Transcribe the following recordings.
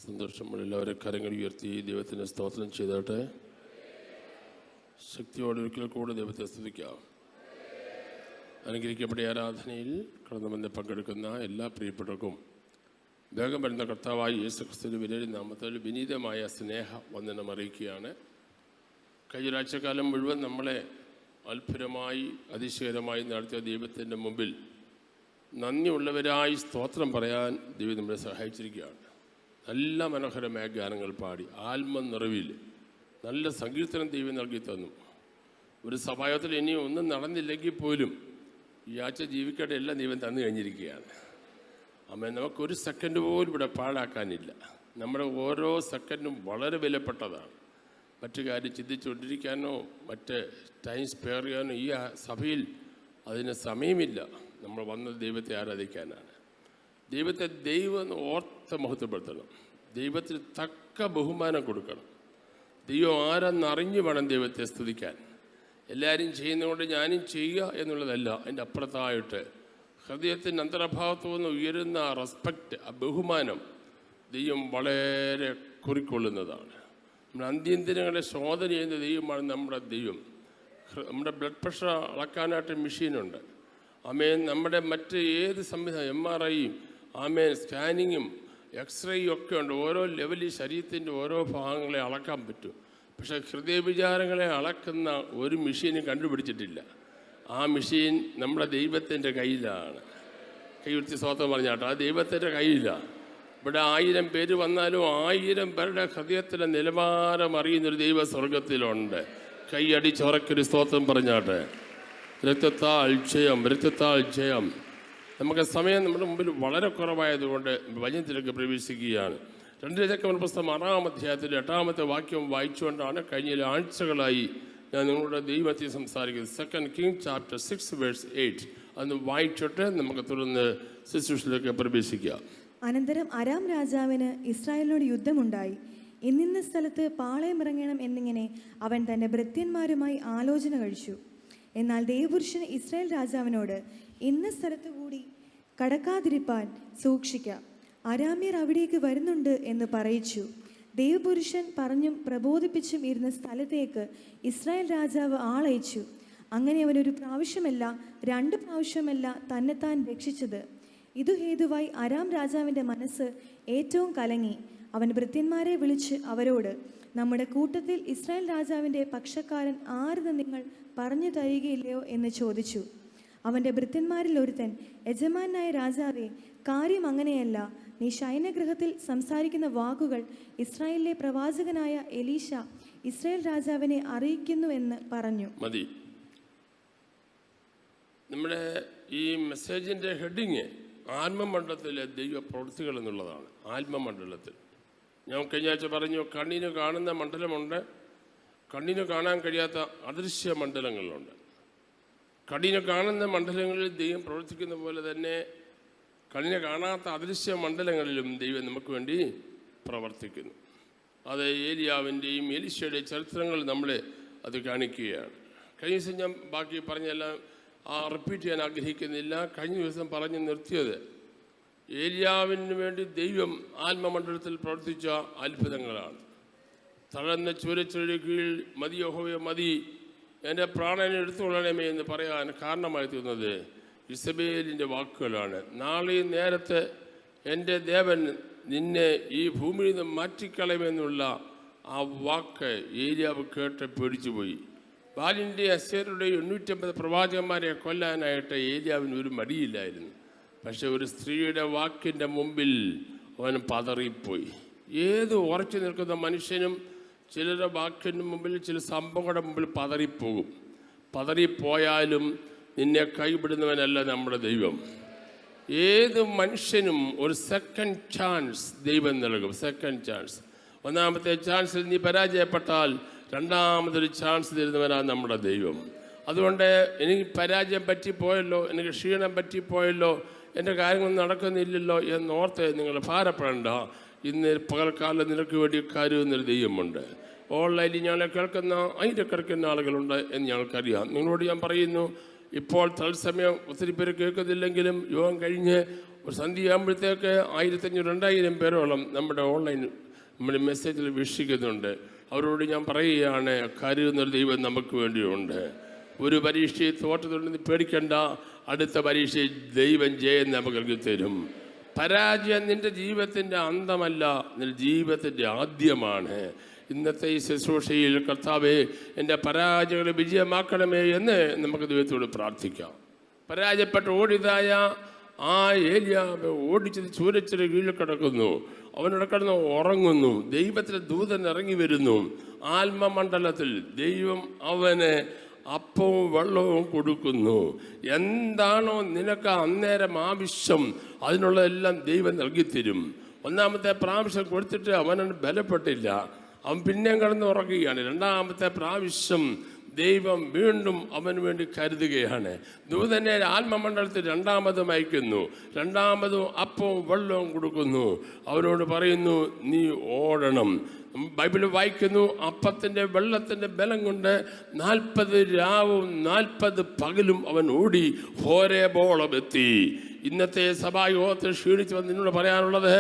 സന്തോഷം. എല്ലാവരും കരങ്ങൾ ഉയർത്തി ദൈവത്തിന് സ്തോത്രം ചെയ്തോട്ടെ. ശക്തിയോടെ ഒരിക്കൽ കൂടെ ദൈവത്തെ സ്തുതിക്കാം. അനുഗ്രഹിക്കപ്പെട്ട ആരാധനയിൽ കടന്നു വന്ന് പങ്കെടുക്കുന്ന എല്ലാ പ്രിയപ്പെട്ടവർക്കും വേഗം വരുന്ന കർത്താവായ യേശുക്രിസ്തുവിന്റെ വിലയേറിയ നാമത്തിൽ വിനീതമായ സ്നേഹ വന്ദനം അറിയിക്കുകയാണ്. കഴിഞ്ഞ ഒരാഴ്ചക്കാലം മുഴുവൻ നമ്മളെ അത്ഭുതമായി അതിശയകരമായി നടത്തിയ ദൈവത്തിൻ്റെ മുമ്പിൽ നന്ദിയുള്ളവരായി സ്തോത്രം പറയാൻ ദൈവം നമ്മളെ സഹായിച്ചിരിക്കുകയാണ്. നല്ല മനോഹരമായ ഗാനങ്ങൾ പാടി ആത്മനിറവിൽ നല്ല സങ്കീർത്തനം ദൈവം നൽകി തന്നു. ഒരു സഭായത്തിൽ ഇനിയും ഒന്നും നടന്നില്ലെങ്കിൽ പോലും ഈ ആഴ്ച ജീവിക്കേണ്ട എല്ലാം ദൈവം തന്നു കഴിഞ്ഞിരിക്കുകയാണ്. അമ്മ നമുക്കൊരു സെക്കൻഡ് പോലും ഇവിടെ പാഴാക്കാനില്ല. നമ്മുടെ ഓരോ സെക്കൻഡും വളരെ വിലപ്പെട്ടതാണ്. മറ്റു കാര്യം ചിന്തിച്ചുകൊണ്ടിരിക്കാനോ മറ്റ് ടൈം സ്പെയർ ചെയ്യാനോ ഈ സഭയിൽ അതിന് സമയമില്ല. നമ്മൾ വന്നത് ദൈവത്തെ ആരാധിക്കാനാണ്. ദൈവത്തെ ദൈവം ഓർത്ത് മഹത്വപ്പെടുത്തണം. ദൈവത്തിന് തക്ക ബഹുമാനം കൊടുക്കണം. ദൈവം ആരെന്നറിഞ്ഞു വേണം ദൈവത്തെ സ്തുതിക്കാൻ. എല്ലാവരും ചെയ്യുന്നതുകൊണ്ട് ഞാനും ചെയ്യുക എന്നുള്ളതല്ല. അതിൻ്റെ അപ്പുറത്തായിട്ട് ഹൃദയത്തിൻ്റെ അന്തർഭാഗത്തു നിന്ന് ഉയരുന്ന ആ റെസ്പെക്റ്റ്, ആ ബഹുമാനം ദൈവം വളരെ കുറിക്കൊള്ളുന്നതാണ്. നമ്മൾ അന്ത്യന്തിരങ്ങളെ ശോധന ചെയ്യുന്ന ദൈവമാണ് നമ്മുടെ ദൈവം. നമ്മുടെ ബ്ലഡ് പ്രഷർ അളക്കാനായിട്ട് മെഷീനുണ്ട്. ആമേൻ. നമ്മുടെ മറ്റ് ഏത് സംവിധാനം MRIയും ആമേൻ സ്കാനിങ്ങും എക്സ്റേയും ഒക്കെ ഉണ്ട്. ഓരോ ലെവലിൽ ശരീരത്തിൻ്റെ ഓരോ ഭാഗങ്ങളെ അളക്കാൻ പറ്റും. പക്ഷേ ഹൃദയവിചാരങ്ങളെ അളക്കുന്ന ഒരു മെഷീനും കണ്ടുപിടിച്ചിട്ടില്ല. ആ മെഷീൻ നമ്മുടെ ദൈവത്തിൻ്റെ കയ്യിലാണ്. കൈവൃത്തി സ്തോത്രം പറഞ്ഞാട്ടോ, ആ ദൈവത്തിൻ്റെ കയ്യിലാണ്. ഇവിടെ 1000 പേര് വന്നാലും 1000 പേരുടെ ഹൃദയത്തിൻ്റെ നിലവാരം അറിയുന്നൊരു ദൈവ സ്വർഗത്തിലുണ്ട്. കൈയടിച്ചുറക്കൊരു സ്തോത്രം പറഞ്ഞാട്ടെ. രക്തത്താൽ ജയം, രക്തത്താൽ ജയം. നമുക്ക് സമയം നമ്മുടെ മുമ്പിൽ വളരെ കുറവായതുകൊണ്ട് വചനത്തിലേക്ക് പ്രവേശിക്കുകയാണ്. 2 രാജാക്കന്മാരുടെ പുസ്തകം 6-ാം അധ്യായത്തിൽ 8-ാമത്തെ വാക്യം വായിച്ചുകൊണ്ടാണ് കഴിഞ്ഞ ആഴ്ചകളായി ഞാൻ നിങ്ങളുടെ ദൈവത്തെ സംസാരിക്കുന്നത്. 2 Kings chapter 6 verse 8 അന്ന് വായിച്ചിട്ട് നമുക്ക് തുടർന്ന് ശുശ്രൂഷയിലേക്ക് പ്രവേശിക്കാം. അനന്തരം അരാം രാജാവിന് ഇസ്രായേലിനോട് യുദ്ധമുണ്ടായി. ഇന്നിന്ന സ്ഥലത്ത് പാളയമിറങ്ങണം എന്നിങ്ങനെ അവൻ തൻ്റെ ഭൃത്യന്മാരുമായി ആലോചന കഴിച്ചു. എന്നാൽ ദൈവപുരുഷൻ ഇസ്രായേൽ രാജാവിനോട് ഇന്ന സ്ഥലത്ത് കൂടി കടക്കാതിരിപ്പാൻ സൂക്ഷിക്കാം, അരാമ്യർ അവിടേക്ക് വരുന്നുണ്ട് എന്ന് പറയിച്ചു. ദൈവപുരുഷൻ പറഞ്ഞും പ്രബോധിപ്പിച്ചും ഇരുന്ന സ്ഥലത്തേക്ക് ഇസ്രായേൽ രാജാവ് ആളയച്ചു. അങ്ങനെ അവനൊരു പ്രാവശ്യമല്ല 2 പ്രാവശ്യമല്ല തന്നെത്താൻ രക്ഷിച്ചത്. ഇതു ഹേതുവായി അരാം രാജാവിൻ്റെ മനസ്സ് ഏറ്റവും കലങ്ങി. അവൻ ഭൃത്യന്മാരെ വിളിച്ച് അവരോട്, നമ്മുടെ കൂട്ടത്തിൽ ഇസ്രായേൽ രാജാവിൻ്റെ പക്ഷക്കാരൻ ആരെന്ന് നിങ്ങൾ പറഞ്ഞു തരികയില്ലയോ എന്ന് ചോദിച്ചു. അവൻ്റെ ഭൃത്യന്മാരിൽ ഒരുത്തൻ, യജമാനായ രാജാവേ, കാര്യം അങ്ങനെയല്ല. നീ ശയനഗൃഹത്തിൽ സംസാരിക്കുന്ന വാക്കുകൾ ഇസ്രായേലിലെ പ്രവാചകനായ എലീശ ഇസ്രായേൽ രാജാവിനെ അറിയിക്കുന്നുവെന്ന് പറഞ്ഞു. മതി. നമ്മുടെ ഈ മെസ്സേജിൻ്റെ ഹെഡിങ് ആത്മമണ്ഡലത്തിലെ ദൈവ പ്രവൃത്തികൾ എന്നുള്ളതാണ്. ആത്മമണ്ഡലത്തിൽ ഞാൻ കഴിഞ്ഞ ആഴ്ച പറഞ്ഞു, കണ്ണിന് കാണുന്ന മണ്ഡലമുണ്ട്, കണ്ണിന് കാണാൻ കഴിയാത്ത അദൃശ്യ മണ്ഡലങ്ങളുണ്ട്. കണ്ണിന് കാണുന്ന മണ്ഡലങ്ങളിൽ ദൈവം പ്രവർത്തിക്കുന്ന പോലെ തന്നെ കണ്ണിന് കാണാത്ത അദൃശ്യ മണ്ഡലങ്ങളിലും ദൈവം നമുക്ക് വേണ്ടി പ്രവർത്തിക്കുന്നു. അത് ഏലിയാവിൻ്റെയും എലീശയുടെയും ചരിത്രങ്ങൾ നമ്മളെ അത് കാണിക്കുകയാണ്. കഴിഞ്ഞ ദിവസം ഞാൻ ബാക്കി പറഞ്ഞെല്ലാം റിപ്പീറ്റ് ചെയ്യാൻ ആഗ്രഹിക്കുന്നില്ല. കഴിഞ്ഞ ദിവസം പറഞ്ഞു നിർത്തിയത് ഏലിയാവിന് വേണ്ടി ദൈവം ആത്മമണ്ഡലത്തിൽ പ്രവർത്തിച്ച അത്ഭുതങ്ങളാണ്. തളർന്ന ചുരച്ചുഴി കീഴിൽ മതി യഹോവേ മതി, എൻ്റെ പ്രാണനെ എടുത്തുകൊള്ളണമേ എന്ന് പറയാൻ കാരണമായി തീർന്നത് ഇസബേലിൻ്റെ വാക്കുകളാണ്. നാളെയും നേരത്തെ എൻ്റെ ദേവൻ നിന്നെ ഈ ഭൂമിയിൽ നിന്ന് മാറ്റിക്കളയുമെന്നുള്ള ആ വാക്ക് ഏലിയാവ് കേട്ട് പേടിച്ചുപോയി. ബാലിൻ്റെ അശ്വരുടെയും 850 പ്രവാചകന്മാരെ കൊല്ലാനായിട്ട് ഏലിയാവിന് ഒരു മടിയില്ലായിരുന്നു. പക്ഷെ ഒരു സ്ത്രീയുടെ വാക്കിൻ്റെ മുമ്പിൽ അവൻ പതറിപ്പോയി. ഏത് ഉറച്ചു നിൽക്കുന്ന മനുഷ്യനും ചിലരുടെ വാക്കിന് മുമ്പിൽ, ചില സംഭവങ്ങളുടെ മുമ്പിൽ പതറിപ്പോകും. പതറിപ്പോയാലും നിന്നെ കൈവിടുന്നവനല്ല നമ്മുടെ ദൈവം. ഏത് മനുഷ്യനും ഒരു സെക്കൻഡ് ചാൻസ് ദൈവം നൽകും. Second chance. 1-ാമത്തെ ചാൻസിൽ നീ പരാജയപ്പെട്ടാൽ 2-ാമതൊരു ചാൻസ് തരുന്നവനാണ് നമ്മുടെ ദൈവം. അതുകൊണ്ട് എനിക്ക് പരാജയം പറ്റിപ്പോയല്ലോ, എനിക്ക് ക്ഷീണം പറ്റിപ്പോയല്ലോ, എൻ്റെ കാര്യങ്ങളൊന്നും നടക്കുന്നില്ലല്ലോ എന്നോർത്ത് നിങ്ങൾ ഭാരപ്പെടേണ്ട. ഇന്ന് പകൽക്കാലം നിനക്ക് വേണ്ടി കരുതുന്നൊരു ദൈവമുണ്ട്. ഓൺലൈനിൽ ഞങ്ങളെ കേൾക്കുന്ന ആയിരക്കണക്കിന് ആളുകളുണ്ട് എന്ന് ഞങ്ങൾക്കറിയാം. നിങ്ങളോട് ഞാൻ പറയുന്നു, ഇപ്പോൾ തത്സമയം ഒത്തിരി പേര് കേൾക്കുന്നില്ലെങ്കിലും യോഗം കഴിഞ്ഞ് ഒരു സന്ധ്യയാകുമ്പോഴത്തേക്ക് 1500-2000 പേരോളം നമ്മുടെ ഓൺലൈൻ നമ്മുടെ മെസ്സേജിൽ വീക്ഷിക്കുന്നുണ്ട്. അവരോട് ഞാൻ പറയുകയാണ്, കരുതുന്നൊരു ദൈവം നമുക്ക് വേണ്ടിയുണ്ട്. ഒരു പരീക്ഷയിൽ തോറ്റതുണ്ടെന്ന് പേടിക്കണ്ട, അടുത്ത പരീക്ഷയിൽ ദൈവം ജയം നമുക്ക് തരും. പരാജയം നിൻ്റെ ജീവിതത്തിൻ്റെ അന്തമല്ല, നിന്റെ ജീവിതത്തിൻ്റെ ആദ്യമാണ്. ഇന്നത്തെ ഈ ശുശ്രൂഷയിൽ കർത്താവേ, എൻ്റെ പരാജയങ്ങളെ വിജയമാക്കണമേ എന്ന് നമുക്ക് ദൈവത്തോട് പ്രാർത്ഥിക്കാം. പരാജയപ്പെട്ട് ഓടിയതായ ആ ഏലിയാവ് ഓടിച്ചത് ചൂരച്ചിന് കീഴിൽ കിടക്കുന്നു. അവനോട് കിടന്ന് ഉറങ്ങുന്നു. ദൈവത്തിൻ്റെ ദൂതൻ ഇറങ്ങി വരുന്നു. ആത്മമണ്ഡലത്തിൽ ദൈവം അവന് അപ്പവും വെള്ളവും കൊടുക്കുന്നു. എന്താണോ നിനക്ക് അന്നേരം ആവശ്യം, അതിനുള്ളതെല്ലാം ദൈവം നൽകിത്തരും. ഒന്നാമത്തെ പ്രാവശ്യം കൊടുത്തിട്ട് അവനൊന്നും ബലപ്പെട്ടില്ല, അവൻ പിന്നെയും കിടന്ന് ഉറക്കുകയാണ്. രണ്ടാമത്തെ പ്രാവശ്യം ദൈവം വീണ്ടും അവന് വേണ്ടി കരുതുകയാണ്. ദൂതനെ ആത്മമണ്ഡലത്തിൽ രണ്ടാമതും അയക്കുന്നു. രണ്ടാമതും അപ്പവും വെള്ളവും കൊടുക്കുന്നു. അവരോട് പറയുന്നു, നീ ഓടണം. ബൈബിളിൽ വായിക്കുന്നു, അപ്പത്തിൻ്റെ വെള്ളത്തിൻ്റെ ബലം കൊണ്ട് 40 രാവും 40 പകലും അവൻ ഓടി ഹോരേബോളം എത്തി. ഇന്നത്തെ സഭായോഗത്തിൽ ക്ഷീണിച്ച് വന്ന് നിന്നോട് പറയാനുള്ളത്,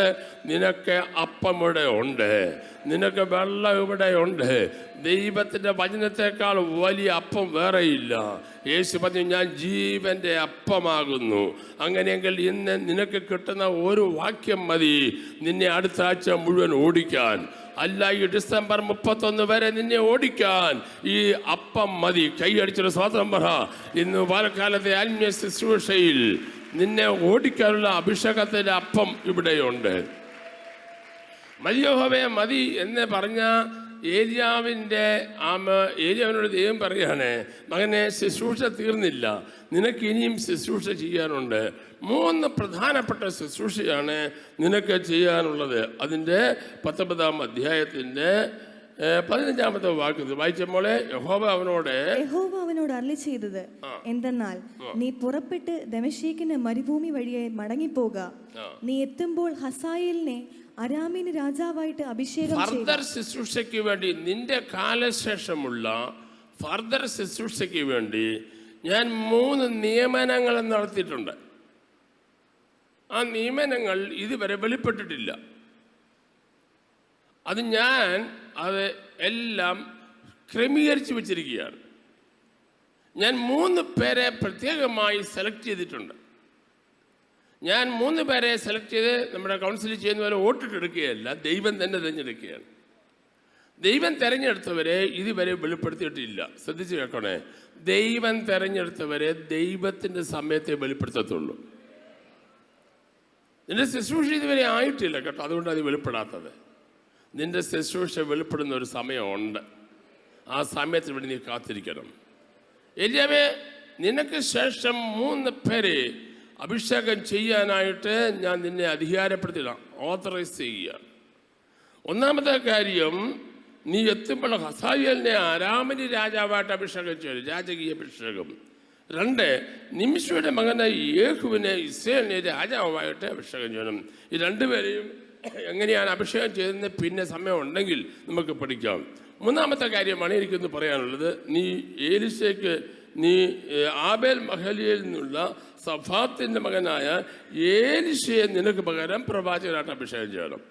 നിനക്ക് അപ്പം ഇവിടെ ഉണ്ട്, നിനക്ക് വെള്ളം ഇവിടെ ഉണ്ട്. ദൈവത്തിൻ്റെ വചനത്തെക്കാൾ വലിയ അപ്പം വേറെയില്ല. യേശു പറഞ്ഞു, ഞാൻ ജീവൻ്റെ അപ്പമാകുന്നു. അങ്ങനെയെങ്കിൽ ഇന്ന് നിനക്ക് കിട്ടുന്ന ഒരു വാക്യം മതി നിന്നെ അടുത്ത ആഴ്ച മുഴുവൻ ഓടിക്കാൻ. അല്ല, ഈ ഡിസംബർ 31 വരെ നിന്നെ ഓടിക്കാൻ ഈ അപ്പം മതി. കൈയടിച്ചൊരു സ്വാതന്ത്ര്യം പറ. ഇന്ന് പാലക്കാലത്തെ ആത്മീയ ശുശ്രൂഷയിൽ നിന്നെ ഓടിക്കാനുള്ള അഭിഷേകത്തിൻ്റെ അപ്പം ഇവിടെയുണ്ട്. മതിയോഹവേ മതി എന്ന് പറഞ്ഞ ഏലിയാവിനോട് ദൈവം പറയാണ്, മകനെ, ശുശ്രൂഷ തീർന്നില്ല, നിനക്ക് ഇനിയും ശുശ്രൂഷ ചെയ്യാനുണ്ട്. 3 പ്രധാനപ്പെട്ട ശുശ്രൂഷയാണ് നിനക്ക് ചെയ്യാനുള്ളത്. അതിൻ്റെ 19-ാം അധ്യായത്തിൻ്റെ 15-ാമത്തെ വാക്യത്തിൽ വായിച്ച മോളെ, യഹോവ അവനോട് അരുളി ചെയ്തത് എന്തെന്നാൽ, നീ പുറപ്പെട്ട് ദമശ്കേക്കിന് മരുഭൂമി വഴിയെ മടങ്ങിപ്പോക. നീ എത്തുമ്പോൾ ഹസായേലിനെ അരാമിന് രാജാവായിട്ട് അഭിഷേകം ഫർദർ ശുശ്രൂഷയ്ക്ക് വേണ്ടി, നിന്റെ കാലശേഷമുള്ള ഫർദർ ശുശ്രൂഷയ്ക്ക് വേണ്ടി ഞാൻ 3 നിയമനങ്ങൾ നടത്തിയിട്ടുണ്ട്. ആ നിയമനങ്ങൾ ഇതുവരെ വെളിപ്പെട്ടിട്ടില്ല. ഞാൻ എല്ലാം ക്രമീകരിച്ച് വെച്ചിരിക്കുകയാണ്. ഞാൻ 3 പേരെ പ്രത്യേകമായി സെലക്ട് ചെയ്തിട്ടുണ്ട്. ഞാൻ 3 പേരെ സെലക്ട് ചെയ്ത് നമ്മുടെ കൗൺസിലിൽ ചെയ്യുന്ന പോലെ വോട്ടിട്ടെടുക്കുകയല്ല, ദൈവം തന്നെ തിരഞ്ഞെടുക്കുകയാണ്. ദൈവം തിരഞ്ഞെടുത്തവരെ ഇതുവരെ വെളിപ്പെടുത്തിയിട്ടില്ല. ശ്രദ്ധിച്ച് കേൾക്കണേ, ദൈവം തിരഞ്ഞെടുത്തവരെ ദൈവത്തിൻ്റെ സമയത്തെ വെളിപ്പെടുത്തത്തുള്ളൂ. നിന്റെ ശുശ്രൂഷ ഇതുവരെ ആയിട്ടില്ല കേട്ടോ, അതുകൊണ്ട് അത് വെളിപ്പെടാത്തത്. നിന്റെ ശുശ്രൂഷ വെളിപ്പെടുന്ന ഒരു സമയമുണ്ട്. ആ സമയത്തിന് വേണ്ടി നീ കാത്തിരിക്കണം. ഏലിയാവേ, നിനക്ക് ശേഷം 3 പേരെ അഭിഷേകം ചെയ്യാനായിട്ട് ഞാൻ നിന്നെ അധികാരപ്പെടുത്തില്ല, ഓതറൈസ് ചെയ്യുകയാണ്. ഒന്നാമത്തെ കാര്യം, നീ എത്തുമ്പോൾ ഹസായേലിനെ അരാമിന് രാജാവായിട്ട് അഭിഷേകം ചെയ്യും, രാജകീയ അഭിഷേകം. 2, നിമിഷയുടെ മകനായ യേഹുവിനെ ഇസ്രായേലിനെ രാജാവായിട്ട് അഭിഷേകം ചെയ്യണം. ഈ 2 പേരെയും എങ്ങനെയാണ് അഭിഷേകം ചെയ്തതെന്ന് പിന്നെ സമയമുണ്ടെങ്കിൽ നമുക്ക് പഠിക്കാം. 3-ാമത്തെ കാര്യമാണ് എനിക്കൊന്ന് പറയാനുള്ളത്. നീ ആബേൽ മഹലിയിൽ നിന്നുള്ള സഫാത്തിൻ്റെ മകനായ ഏലിശയെ നിനക്ക് പകരം പ്രവാചകനായിട്ട് അഭിഷേകം ചെയ്യണം.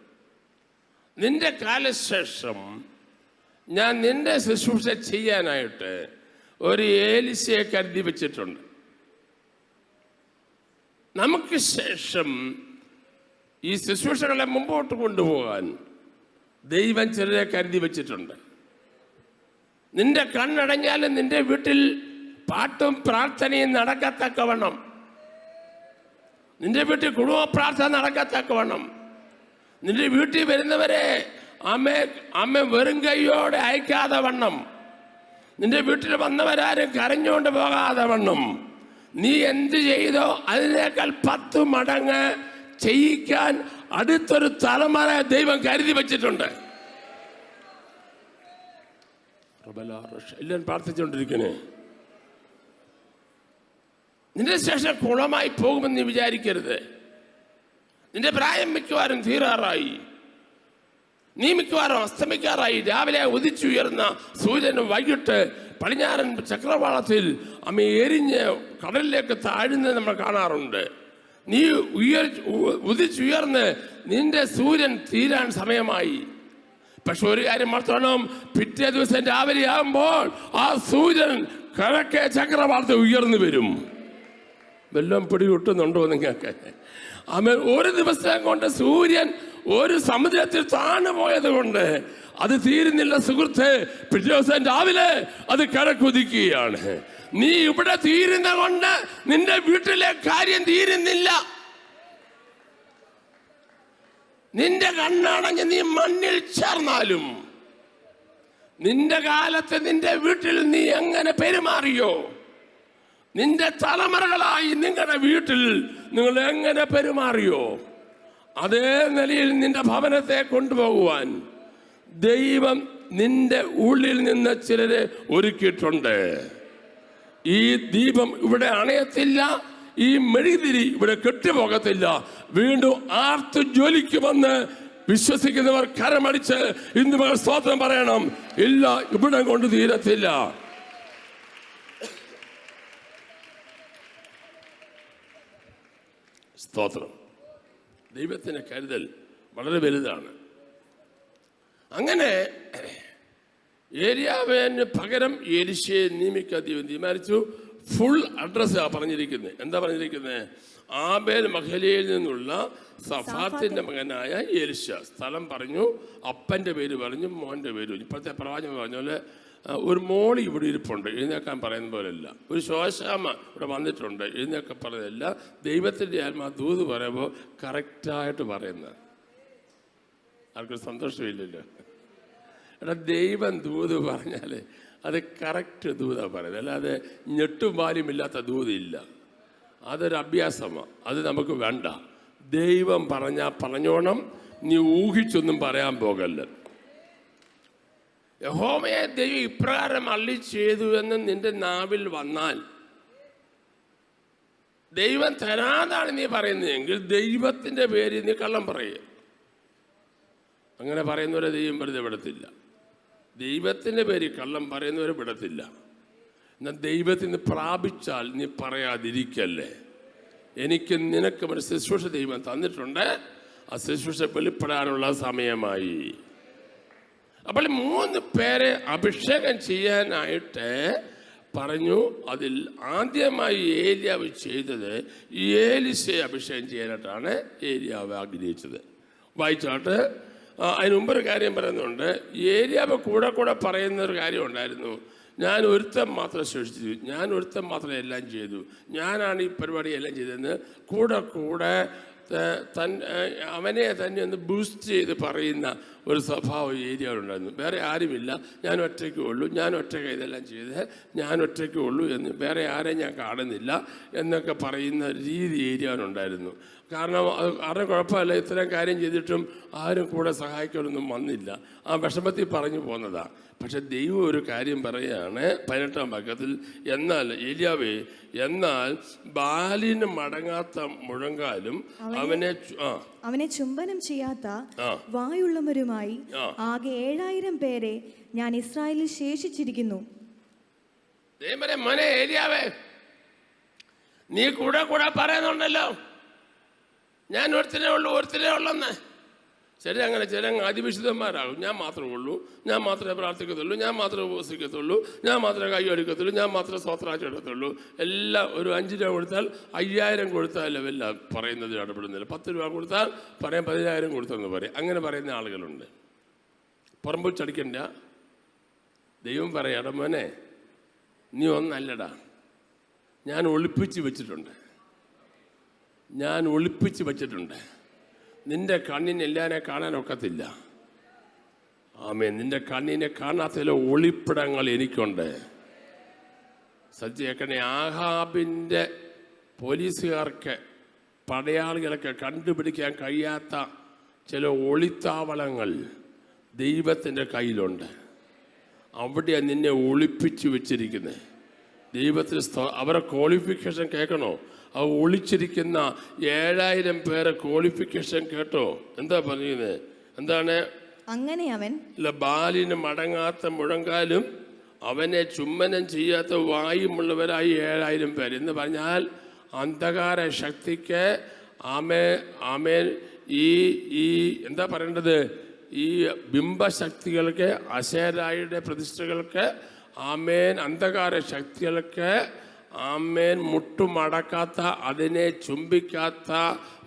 നിന്റെ കാലശേഷം ഞാൻ നിന്റെ ശുശ്രൂഷ ചെയ്യാനായിട്ട് ഒരു ഏലിശയെ കരുതി വെച്ചിട്ടുണ്ട്. നമുക്ക് ശേഷം ഈ ശുശ്രൂഷകളെ മുമ്പോട്ട് കൊണ്ടുപോകാൻ ദൈവം ചിലരെ കരുതി വെച്ചിട്ടുണ്ട്. നിന്റെ കണ്ണടഞ്ഞാലും നിന്റെ വീട്ടിൽ പാട്ടും പ്രാർത്ഥനയും നടക്കത്തക്കവണ്ണം, നിന്റെ വീട്ടിൽ കുടുംബ പ്രാർത്ഥന നടക്കത്തക്കവണ്ണം, നിന്റെ വീട്ടിൽ വരുന്നവരെ അമ്മ വെറും കൈയോടെ അയക്കാതെ വണ്ണം, നിന്റെ വീട്ടിൽ വന്നവരാരും കരഞ്ഞുകൊണ്ട് പോകാതെ വണ്ണം നീ എന്ത് ചെയ്തോ അതിനേക്കാൾ 10 മടങ്ങ് ചെയ്യിക്കാൻ അടുത്തൊരു തലമുറ ദൈവം കരുതി വച്ചിട്ടുണ്ട്. എല്ലാവരും പ്രാർത്ഥിച്ചുകൊണ്ടിരിക്കണേ. നിന്റെ ശേഷം കുളമായി പോകുമെന്ന് നീ വിചാരിക്കരുത്. നിന്റെ പ്രായം മിക്കവാറും തീരാറായി, നീ മിക്കവാറും അസ്തമിക്കാറായി. രാവിലെ ഉദിച്ചുയർന്ന സൂര്യൻ വൈകിട്ട് പടിഞ്ഞാറൻ ചക്രവാളത്തിൽ എരിഞ്ഞ് കടലിലേക്ക് താഴുന്നത് നമ്മൾ കാണാറുണ്ട്. നീ ഉദിച്ചുയർന്ന് നിന്റെ സൂര്യൻ തീരാൻ സമയമായി. പക്ഷെ ഒരു കാര്യം മാത്രം, പിറ്റേ ദിവസം രാവിലെ ആകുമ്പോൾ ആ സൂര്യൻ കിഴക്കേ ചക്രവാളത്തിൽ ഉയർന്നു വരും. വെല്ലം പിടികിട്ടുന്നുണ്ടോ നിങ്ങൾക്ക്? ഒരു ദിവസം കൊണ്ട് സൂര്യൻ ഒരു സമുദ്രത്തിൽ താണു പോയത് കൊണ്ട് അത് തീരുന്നില്ല സുഹൃത്തെ. പിറ്റേ ദിവസം രാവിലെ അത് കിഴക്കുദിക്കുകയാണ്. നീ ഇവിടെ തീരുന്ന കൊണ്ട് നിന്റെ വീട്ടിലെ കാര്യം തീരുന്നില്ല. നിന്റെ കണ്ണടഞ്ഞ് നീ മണ്ണിൽ ചേർന്നാലും നിന്റെ കാലത്ത് നിന്റെ വീട്ടിൽ നീ എങ്ങനെ പെരുമാറിയോ, നിന്റെ തലമുറകളായി നിങ്ങളുടെ വീട്ടിൽ നിങ്ങൾ എങ്ങനെ പെരുമാറിയോ, അതേ നിലയിൽ നിന്റെ ഭവനത്തെ കൊണ്ടുപോകുവാൻ ദൈവം നിന്റെ ഉള്ളിൽ നിന്ന് ചിലരെ ഒരുക്കിയിട്ടുണ്ട്. ഈ ദീപം ഇവിടെ അണയത്തില്ല, ഈ മെഴുകുതിരി ഇവിടെ കെട്ടുപോകത്തില്ല, വീണ്ടും ആർത്തു ജ്വലിക്കുമെന്ന് വിശ്വസിക്കുന്നവർ കരമടിച്ച് ഇന്ന് സ്തോത്രം പറയണം. ഇല്ല, ഇവിടെ കൊണ്ട് തീരത്തില്ല. സ്തോത്രം. ദൈവത്തിന്റെ കരുതൽ വളരെ വലുതാണ്. അങ്ങനെ ഏലിയാവിന് പകരം എലീശയെ നിയമിക്കാൻ ദൈവം തീരുമാനിച്ചു. ഫുൾ അഡ്രസ്സാ പറഞ്ഞിരിക്കുന്നത്. എന്താ പറഞ്ഞിരിക്കുന്നത്? ആബേൽ മഹലയിൽ നിന്നുള്ള സഫാത്തിന്റെ മകനായ എലീശ. സ്ഥലം പറഞ്ഞു, അപ്പന്റെ പേര് പറഞ്ഞു, മോന്റെ പേര് പറഞ്ഞു. ഇപ്പോഴത്തെ പ്രവാചകൻ പറഞ്ഞ പോലെ ഒരു മോളി ഇവിടെ ഇരിപ്പുണ്ട്, എഴുന്നേക്കാൻ പറയുന്ന പോലെയല്ല. ഒരു ശോശാമ ഇവിടെ വന്നിട്ടുണ്ട്, എഴുന്നേക്കാൻ പറയുന്നതല്ല. ദൈവത്തിൻ്റെ ആത്മാ ദൂത് പറയുമ്പോൾ കറക്റ്റായിട്ട് പറയുന്നത്. ആർക്കും സന്തോഷമില്ലല്ലോ. എടാ, ദൈവം ദൂത് പറഞ്ഞാൽ അത് കറക്റ്റ് ദൂതാണ് പറയുന്നത്, അല്ലാതെ ഞെട്ടും പാലുമില്ലാത്ത ദൂതില്ല. അതൊരു അഭ്യാസമാണ്, അത് നമുക്ക് വേണ്ട. ദൈവം പറഞ്ഞാൽ പറഞ്ഞോണം, നീ ഊഹിച്ചൊന്നും പറയാൻ പോകല്ല. യഹോവയെ ദൈവം ഇപ്രകാരം അരുളി ചെയ്തു എന്ന് നിന്റെ നാവിൽ വന്നാൽ, ദൈവം തരാതാണ് നീ പറയുന്നതെങ്കിൽ ദൈവത്തിൻ്റെ പേര് നീ കള്ളം പറയുക. അങ്ങനെ പറയുന്നവരെ ദൈവം വെറുതെ വിടത്തില്ല. ദൈവത്തിൻ്റെ പേര് കള്ളം പറയുന്നവരെ വിടത്തില്ല. എന്നാൽ ദൈവത്തിന് പ്രാപിച്ചാൽ നീ പറയാതിരിക്കല്ലേ. എനിക്ക് നിനക്കും ഒരു ശുശ്രൂഷ ദൈവം തന്നിട്ടുണ്ട്, ആ ശുശ്രൂഷ വെളിപ്പെടാനുള്ള സമയമായി. അപ്പോൾ 3 പേരെ അഭിഷേകം ചെയ്യാനായിട്ട് പറഞ്ഞു. അതിൽ ആദ്യമായി ഏലിയാവ് ചെയ്തത് എലീശയെ അഭിഷേകം ചെയ്യാനായിട്ടാണ് ഏലിയാവ് ആഗ്രഹിച്ചത്. വായിച്ചാട്ട് അതിന് മുമ്പൊരു കാര്യം പറയുന്നുണ്ട്. ഏലിയാവ് കൂടെ പറയുന്നൊരു കാര്യം ഉണ്ടായിരുന്നു. ഞാൻ ഒരുത്തൻ മാത്രം സൃഷ്ടിച്ചു, ഞാൻ ഒരുത്തൻ മാത്രം എല്ലാം ചെയ്തു, ഞാനാണ് ഈ പരിപാടി എല്ലാം ചെയ്തതെന്ന് കൂടെ അവനെ തന്നെ ഒന്ന് ബൂസ്റ്റ് ചെയ്ത് പറയുന്ന ഒരു സ്വഭാവം ഏരിയയിലുണ്ടായിരുന്നു. വേറെ ആരുമില്ല, ഞാൻ ഒറ്റയ്ക്കേ ഉള്ളൂ, ഞാൻ ഒറ്റയ്ക്ക് ഇതെല്ലാം ചെയ്ത് ഞാൻ ഒറ്റയ്ക്കേ ഉള്ളൂ എന്ന്, വേറെ ആരെയും ഞാൻ കാണുന്നില്ല എന്നൊക്കെ പറയുന്ന രീതി ഏരിയയിലുണ്ടായിരുന്നു. കാരണം കുഴപ്പമില്ല, ഇത്തരം കാര്യം ചെയ്തിട്ടും ആരും കൂടെ സഹായിക്കാനൊന്നും വന്നില്ല. ആ വിഷമത്തിൽ പറഞ്ഞു പോന്നതാണ്. പക്ഷെ ദൈവം ഒരു കാര്യം പറയുകയാണ് 18-ാം വാക്യത്തിൽ, എന്നാൽ ഏലിയാവേ, എന്നാൽ ബാലിന് മടങ്ങാത്ത മുഴങ്കാലും അവനെ ചുംബനം ചെയ്യാത്ത വായുള്ളവരുമായി ആകെ 7000 പേരെ ഞാൻ ഇസ്രായേലിൽ ശേഷിച്ചിരിക്കുന്നു. മോനെ ഏലിയാവേ, നീ കൂടെ പറയുന്നുണ്ടല്ലോ ഞാൻ ഒരുത്തനേ ഉള്ളെന്ന്. ശരി, അങ്ങനെ ചില അതിവിശുദ്ധന്മാരാകും. ഞാൻ മാത്രമേ ഉള്ളൂ, ഞാൻ മാത്രമേ പ്രാർത്ഥിക്കത്തുള്ളൂ, ഞാൻ മാത്രമേ ഉപവസിക്കത്തുള്ളൂ, ഞാൻ മാത്രമേ കൈ എടുക്കത്തുള്ളൂ, ഞാൻ മാത്രമേ സ്വത്രാഴ്ച എടുക്കത്തുള്ളൂ. എല്ലാം ഒരു 5 രൂപ കൊടുത്താൽ 5000 കൊടുത്താലും എല്ലാം പറയുന്നത് ഇടപെടുന്നില്ല. 10 രൂപ കൊടുത്താൽ പറയാൻ 10000 കൊടുത്തെന്ന് പറയും. അങ്ങനെ പറയുന്ന ആളുകളുണ്ട്. പുറമ്പുച്ചടിക്കണ്ട. ദൈവം പറയാം, മോനെ നീ ഒന്നല്ലടാ, ഞാൻ ഒളിപ്പിച്ച് വെച്ചിട്ടുണ്ട്. നിന്റെ കണ്ണിന് എല്ലാവരെയും കാണാനൊക്കത്തില്ല. ആമേൻ. നിന്റെ കണ്ണിനെ കാണാത്ത ചില ഒളിപ്പിടങ്ങൾ എനിക്കുണ്ട്. സജ്ജേക്കണേ, ആഹാബിൻ്റെ പോലീസുകാർക്ക് പടയാളികളൊക്കെ കണ്ടുപിടിക്കാൻ കഴിയാത്ത ചില ഒളിത്താവളങ്ങൾ ദൈവത്തിൻ്റെ കയ്യിലുണ്ട്. അവിടെയാണ് നിന്നെ ഒളിപ്പിച്ച് വെച്ചിരിക്കുന്നത്. ദൈവത്തിന് അവരെ ക്വാളിഫിക്കേഷൻ കേൾക്കണോ? ആ ഒളിച്ചിരിക്കുന്ന 7000 പേരെ ക്വാളിഫിക്കേഷൻ കേട്ടോ? എന്താ പറയുന്നത്? എന്താണ്? അങ്ങനെ അവൻ ബാലിന് മടങ്ങാത്ത മുഴങ്കാലും അവനെ ചുംബനം ചെയ്യാത്ത വായുമുള്ളവരായി 7000 പേര് എന്ന് പറഞ്ഞാൽ അന്ധകാര ശക്തിക്ക് ആമേൻ ഈ എന്താ പറയേണ്ടത്, ഈ ബിംബശക്തികൾക്ക്, അശേരായുടെ പ്രതിഷ്ഠകൾക്ക്, ആമേൻ അന്ധകാര ശക്തികൾക്ക്, ആമേൻ മുട്ടുമടക്കാത്ത, അതിനെ ചുംബിക്കാത്ത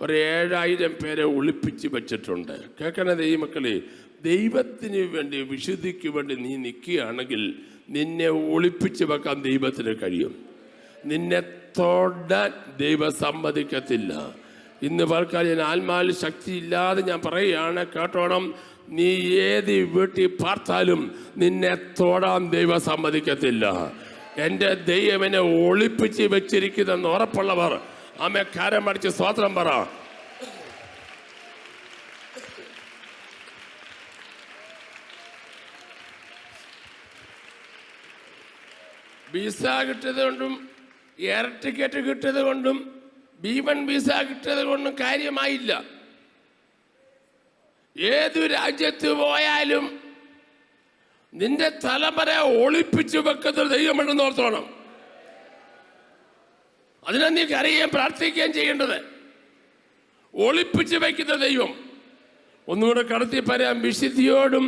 ഒരു 7000 പേരെ ഒളിപ്പിച്ച് വെച്ചിട്ടുണ്ട്. കേൾക്കണേ ദൈവമക്കളെ, ദൈവത്തിന് വേണ്ടി, വിശുദ്ധിക്ക് വേണ്ടി നീ നിൽക്കുകയാണെങ്കിൽ നിന്നെ ഒളിപ്പിച്ച് വെക്കാൻ ദൈവത്തിന് കഴിയും. നിന്നെ തൊടാൻ ദൈവം സമ്മതിക്കത്തില്ല. ഇന്ന് പൽക്കാലം ഞാൻ ആത്മാവിൽ ശക്തിയില്ലാതെ ഞാൻ പറയുകയാണ്, കേട്ടോണം. നീ ഏത് വീട്ടിൽ പാർത്താലും നിന്നെ തൊടാൻ ദൈവം സമ്മതിക്കത്തില്ല. എൻ്റെ ദൈവനെ ഒളിപ്പിച്ച് വെച്ചിരിക്കുന്നെന്ന് ഉറപ്പുള്ളവർ ആമേ കാരം അടിച്ച് സ്തോത്രം പറ. വിസ കിട്ടിയത് കൊണ്ടും എയർ ടിക്കറ്റ് കിട്ടിയത് കൊണ്ടും B1 വിസ കിട്ടിയത് കൊണ്ടും കാര്യമായില്ല. ഏതു രാജ്യത്ത് പോയാലും നിന്റെ തലമുറ ഒളിപ്പിച്ചു വെക്കുന്ന ദൈവമുണ്ടെന്ന് ഓർത്തോണം. അതിനെ നീ കരയുകയും പ്രാർത്ഥിക്കുകയും ചെയ്യേണ്ടത്. ഒളിപ്പിച്ചു വയ്ക്കുന്ന ദൈവം. ഒന്നുകൂടെ കടത്തി പറയാം, വിശുദ്ധിയോടും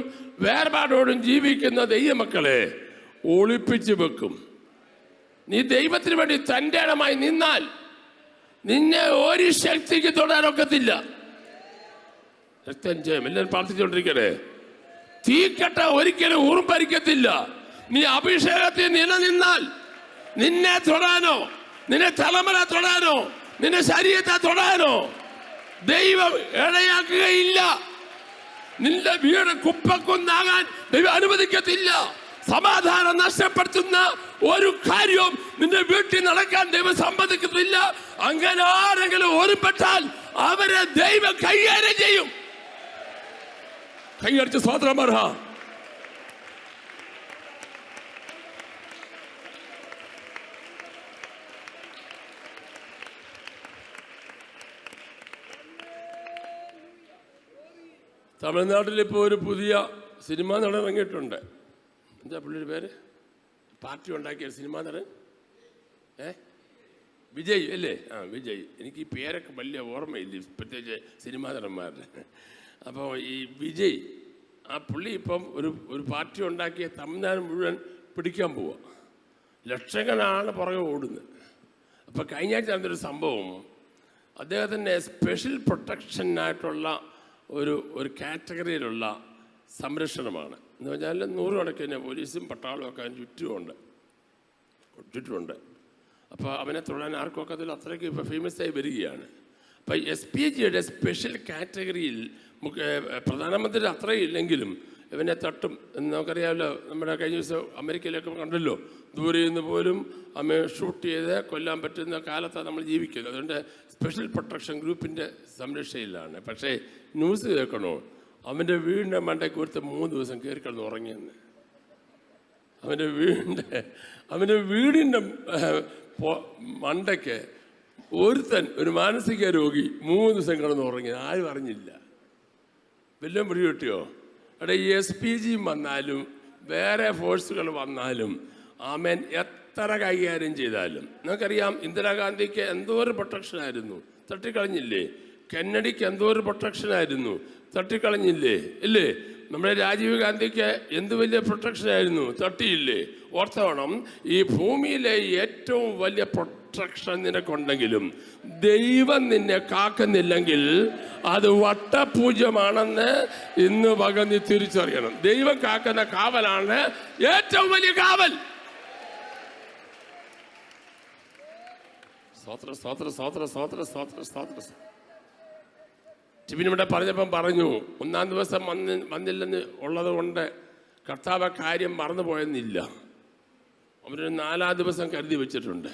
വേർപാടോടും ജീവിക്കുന്ന ദൈവമക്കളെ ഒളിപ്പിച്ചു വെക്കും. നീ ദൈവത്തിന് വേണ്ടി തൻ്റെ ഇടമായി നിന്നാൽ നിന്നെ ഒരു ശക്തിക്ക് തൊടാനൊക്കത്തില്ല. രക്തം ജയം എല്ലാവരും പ്രാർത്ഥിച്ചുകൊണ്ടിരിക്കണേ. തീക്കട്ട ഒരിക്കലും ഉറുമ്പരിക്കത്തില്ല. നീ അഭിഷേകത്തിൽ നിലനിന്നാൽ നിന്നെ തൊടാനോ, നിന്നെ തലമുറ തൊടാനോ, നിന്റെ ശരീരത്തെ തൊടാനോ ദൈവം ഇടയാക്കുകയില്ല. നിന്റെ വീട് കുപ്പക്കൊന്നാകാൻ ദൈവം അനുവദിക്കത്തില്ല. സമാധാനം നഷ്ടപ്പെടുത്തുന്ന ഒരു കാര്യവും നിന്റെ വീട്ടിൽ നടക്കാൻ ദൈവം സമ്മതിക്കത്തില്ല. അങ്ങനെ ആരെങ്കിലും ഒരുപ്പെട്ടാൽ അവരെ ദൈവം കൈകാര്യം ചെയ്യും. കൈയടിച്ച് സ്തോത്രം പറ. തമിഴ്നാട്ടിൽ ഇപ്പോൾ ഒരു പുതിയ സിനിമാ നടൻ ഇറങ്ങിയിട്ടുണ്ട്. എന്താ പുള്ളിയുടെ പേര്? പാർട്ടി ഉണ്ടാക്കിയ സിനിമാ നടൻ വിജയ് അല്ലേ? വിജയ്. എനിക്ക് ഈ പേരൊക്കെ വലിയ ഓർമ്മയില്ല, പ്രത്യേകിച്ച് സിനിമാ നടന്മാരുടെ. അപ്പോൾ ഈ വിജയ്, ആ പുള്ളി ഇപ്പം ഒരു പാർട്ടി ഉണ്ടാക്കിയ തമിഴ്നാട് മുഴുവൻ പിടിക്കാൻ പോവുക. ലക്ഷങ്ങളാണ് പുറകെ ഓടുന്നത്. അപ്പോൾ കഴിഞ്ഞ ആഴ്ച നടന്നൊരു സംഭവം, അദ്ദേഹത്തിൻ്റെ സ്പെഷ്യൽ പ്രൊട്ടക്ഷനായിട്ടുള്ള ഒരു കാറ്റഗറിയിലുള്ള സംരക്ഷണമാണ്. എന്ന് പറഞ്ഞാൽ 100 കണക്കിന് പോലീസും പട്ടാളവും ഒക്കെ ചുറ്റുമുണ്ട്. അപ്പോൾ അവനെ തൊടാൻ ആർക്കും ഒക്കത്തില്ല. അത്രയ്ക്ക് ഇപ്പോൾ ഫേമസ് ആയി വരികയാണ്. അപ്പോൾ SPGയുടെ സ്പെഷ്യൽ കാറ്റഗറിയിൽ പ്രധാനമന്ത്രി അത്രയില്ലെങ്കിലും ഇവനെ തട്ടും എന്ന് നമുക്കറിയാമല്ലോ. നമ്മുടെ കഴിഞ്ഞ ദിവസം അമേരിക്കയിലൊക്കെ കണ്ടല്ലോ, ദൂരെ നിന്ന് പോലും അമ്മ ഷൂട്ട് ചെയ്ത് കൊല്ലാൻ പറ്റുന്ന കാലത്താണ് നമ്മൾ ജീവിക്കുന്നത്. അതുകൊണ്ട് സ്പെഷ്യൽ പ്രൊട്ടക്ഷൻ ഗ്രൂപ്പിൻ്റെ സംരക്ഷയിലാണ്. പക്ഷേ ന്യൂസ് കേൾക്കണോ, അവൻ്റെ വീടിൻ്റെ മണ്ടയ്ക്ക് ഒരുത്ത 3 ദിവസം കയറി കിടന്ന് ഉറങ്ങിയെന്ന്. അവൻ്റെ വീടിൻ്റെ മണ്ടയ്ക്ക് ഒരു മാനസിക രോഗി 3 ദിവസം കിടന്ന് ഉറങ്ങി. ആരും അറിഞ്ഞില്ല. വല്ലതും പിടി കിട്ടിയോ? അവിടെ ഈ SPG വന്നാലും വേറെ ഫോഴ്സുകൾ വന്നാലും ആമേൻ എത്ര കൈകാര്യം ചെയ്താലും, നമുക്കറിയാം ഇന്ദിരാഗാന്ധിക്ക് എന്തോ ഒരു പ്രൊട്ടക്ഷനായിരുന്നു, തട്ടിക്കളഞ്ഞില്ലേ? കെന്നഡിക്ക് എന്തോ ഒരു പ്രൊട്ടക്ഷനായിരുന്നു, തട്ടിക്കളഞ്ഞില്ലേ? ഇല്ലേ? നമ്മുടെ രാജീവ് ഗാന്ധിക്ക് എന്ത് വലിയ പ്രൊട്ടക്ഷനായിരുന്നു, തട്ടിയില്ലേ? ഓർത്തോണം, ഈ ഭൂമിയിലെ ഏറ്റവും വലിയ പ്രൊട്ടക്ഷൻ നിനക്കുണ്ടെങ്കിലും ദൈവം നിന്നെ കാക്കുന്നില്ലെങ്കിൽ അത് വട്ടപൂജ്യമാണെന്ന് ഇന്ന് നീ തിരിച്ചറിയണം. ദൈവം കാക്കുന്ന കാവലാണ് ഏറ്റവും വലിയ കാവൽ. ടിബിനിവിടെ പറഞ്ഞപ്പം പറഞ്ഞു, 1-ാം ദിവസം വന്നില്ലെന്ന് ഉള്ളത് കൊണ്ട് കർത്താവ് കാര്യം മറന്നുപോയെന്നില്ല. അവരൊരു 4-ാം ദിവസം കരുതി വെച്ചിട്ടുണ്ട്.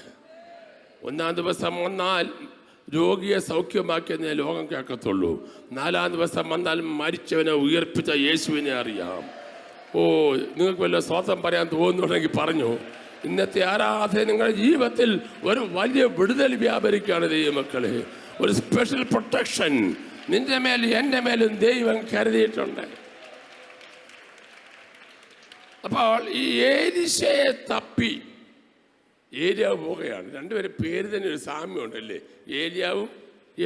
1-ാം ദിവസം വന്നാൽ രോഗിയെ സൗഖ്യമാക്കിയെന്നേ ലോകം കേൾക്കത്തുള്ളൂ. 4-ാം ദിവസം വന്നാൽ മരിച്ചവനെ ഉയർപ്പിച്ച യേശുവിനെ അറിയാം. നിങ്ങൾക്ക് വല്ല സ്വന്തം പറയാൻ തോന്നുന്നുണ്ടെങ്കിൽ പറഞ്ഞു. ഇന്നത്തെ ആരാധന നിങ്ങളുടെ ജീവിതത്തിൽ ഒരു വലിയ വിടുതൽ വ്യാപരിക്കുകയാണ് ദൈവമക്കളെ. ഒരു സ്പെഷ്യൽ പ്രൊട്ടക്ഷൻ നിന്റെ മേലും എൻ്റെ മേലും ദൈവം കരുതിയിട്ടുണ്ട്. അപ്പോൾ ഈ ഏലീശയെ തപ്പി ഏലിയാവ് പോവുകയാണ്. രണ്ടുപേരും പേര് തന്നെ ഒരു സാമ്യമുണ്ടല്ലേ, ഏലിയാവും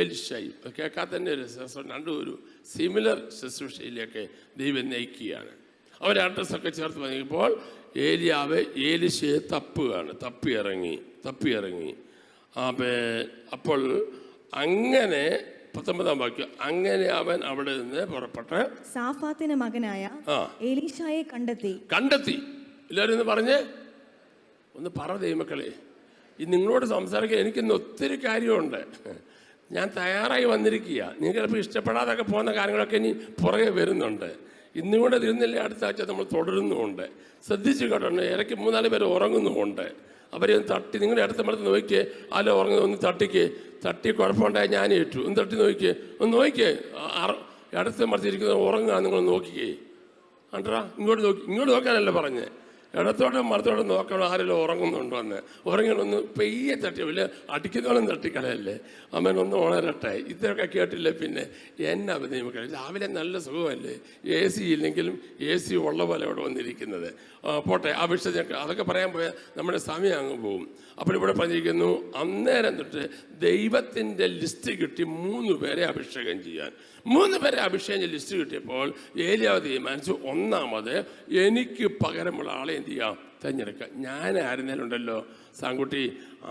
എലിശായും. അത് കേൾക്കാൻ തന്നെ ഒരു രസം. രണ്ടും ഒരു സിമിലർ ശുശ്രൂഷയിലേക്ക് ദൈവം നയിക്കുകയാണ്. അവൻ്റെ അഡ്രസ്സൊക്കെ ചേർത്ത് പറഞ്ഞപ്പോൾ ഏലിയാവ് എലിശയെ തപ്പി ഇറങ്ങി. അപ്പോൾ അങ്ങനെ 19-ാം വാക്യം, അങ്ങനെ അവൻ അവിടെ നിന്ന് പുറപ്പെട്ട് സാഫാത്തിന്റെ മകനായ എലീശായെ കണ്ടെത്തി. എല്ലാവരും ഒന്ന് പറ ദൈവമക്കളെ. നിങ്ങളോട് സംസാരിക്കാൻ എനിക്കിന്ന് ഒത്തിരി കാര്യമുണ്ട്. ഞാൻ തയ്യാറായി വന്നിരിക്കുക. നിങ്ങൾക്ക് ചിലപ്പോൾ ഇഷ്ടപ്പെടാതൊക്കെ പോകുന്ന കാര്യങ്ങളൊക്കെ ഇനി പുറകെ വരുന്നുണ്ട്. ഇന്നും കൂടെ തീർന്നില്ല, അടുത്ത ആഴ്ച നമ്മൾ തുടരുന്നുമുണ്ട്. ശ്രദ്ധിച്ചു കേട്ടോ. ഇടയ്ക്ക് 3-4 പേര് ഉറങ്ങുന്നുമുണ്ട്. അവരെ ഒന്ന് തട്ടി, നിങ്ങളുടെ അടുത്ത മരത്ത് നോക്കിയേ, ആലോ ഉറങ്ങുന്നത് ഒന്ന് തട്ടി കുഴപ്പമുണ്ടായി ഞാൻ ഏറ്റു. ഒന്ന് തട്ടി നോക്കിയേ അടുത്ത മരത്തിരിക്കുന്നത് ഉറങ്ങുക. നിങ്ങൾ നോക്കിക്കേ. കണ്ടാ, ഇങ്ങോട്ട് നോക്കാനല്ല പറഞ്ഞേ, ഇടത്തോട്ടും മരത്തോട്ടും നോക്കണം ആരെല്ലാം ഉറങ്ങുന്നുണ്ടോ എന്ന്. ഉറങ്ങണമെന്ന് പെയ്യെ തട്ടി, വലിയ അടിക്കുന്നോളം തട്ടിക്കളയല്ലേ. അമ്മനൊന്ന് ഉണരട്ടെ. ഇതൊക്കെ കേട്ടില്ലേ പിന്നെ എന്നാ നിയമക്കളെ. രാവിലെ നല്ല സുഖമല്ലേ, AC ഇല്ലെങ്കിലും AC ഉള്ള പോലെ ഇവിടെ വന്നിരിക്കുന്നത്. പോട്ടെ, ആ വിഷയം അതൊക്കെ പറയാൻ പോയാൽ നമ്മുടെ സമയം അങ്ങ് പോകും. അപ്പോൾ ഇവിടെ പറഞ്ഞിരിക്കുന്നു, അന്നേരം തൊട്ട് ദൈവത്തിൻ്റെ ലിസ്റ്റ് കിട്ടി 3 പേരെ അഭിഷേകം ചെയ്യാൻ. 3 പേരെ അഭിഷേകം ലിസ്റ്റ് കിട്ടിയപ്പോൾ ഏലിയാവ് തീരുമാനിച്ചു, ഒന്നാമത് എനിക്ക് പകരമുള്ള ആളെ എന്ത് ചെയ്യാം, തിരഞ്ഞെടുക്കുക. ഞാൻ ആയിരുന്നാലുണ്ടല്ലോ സാങ്കുട്ടി,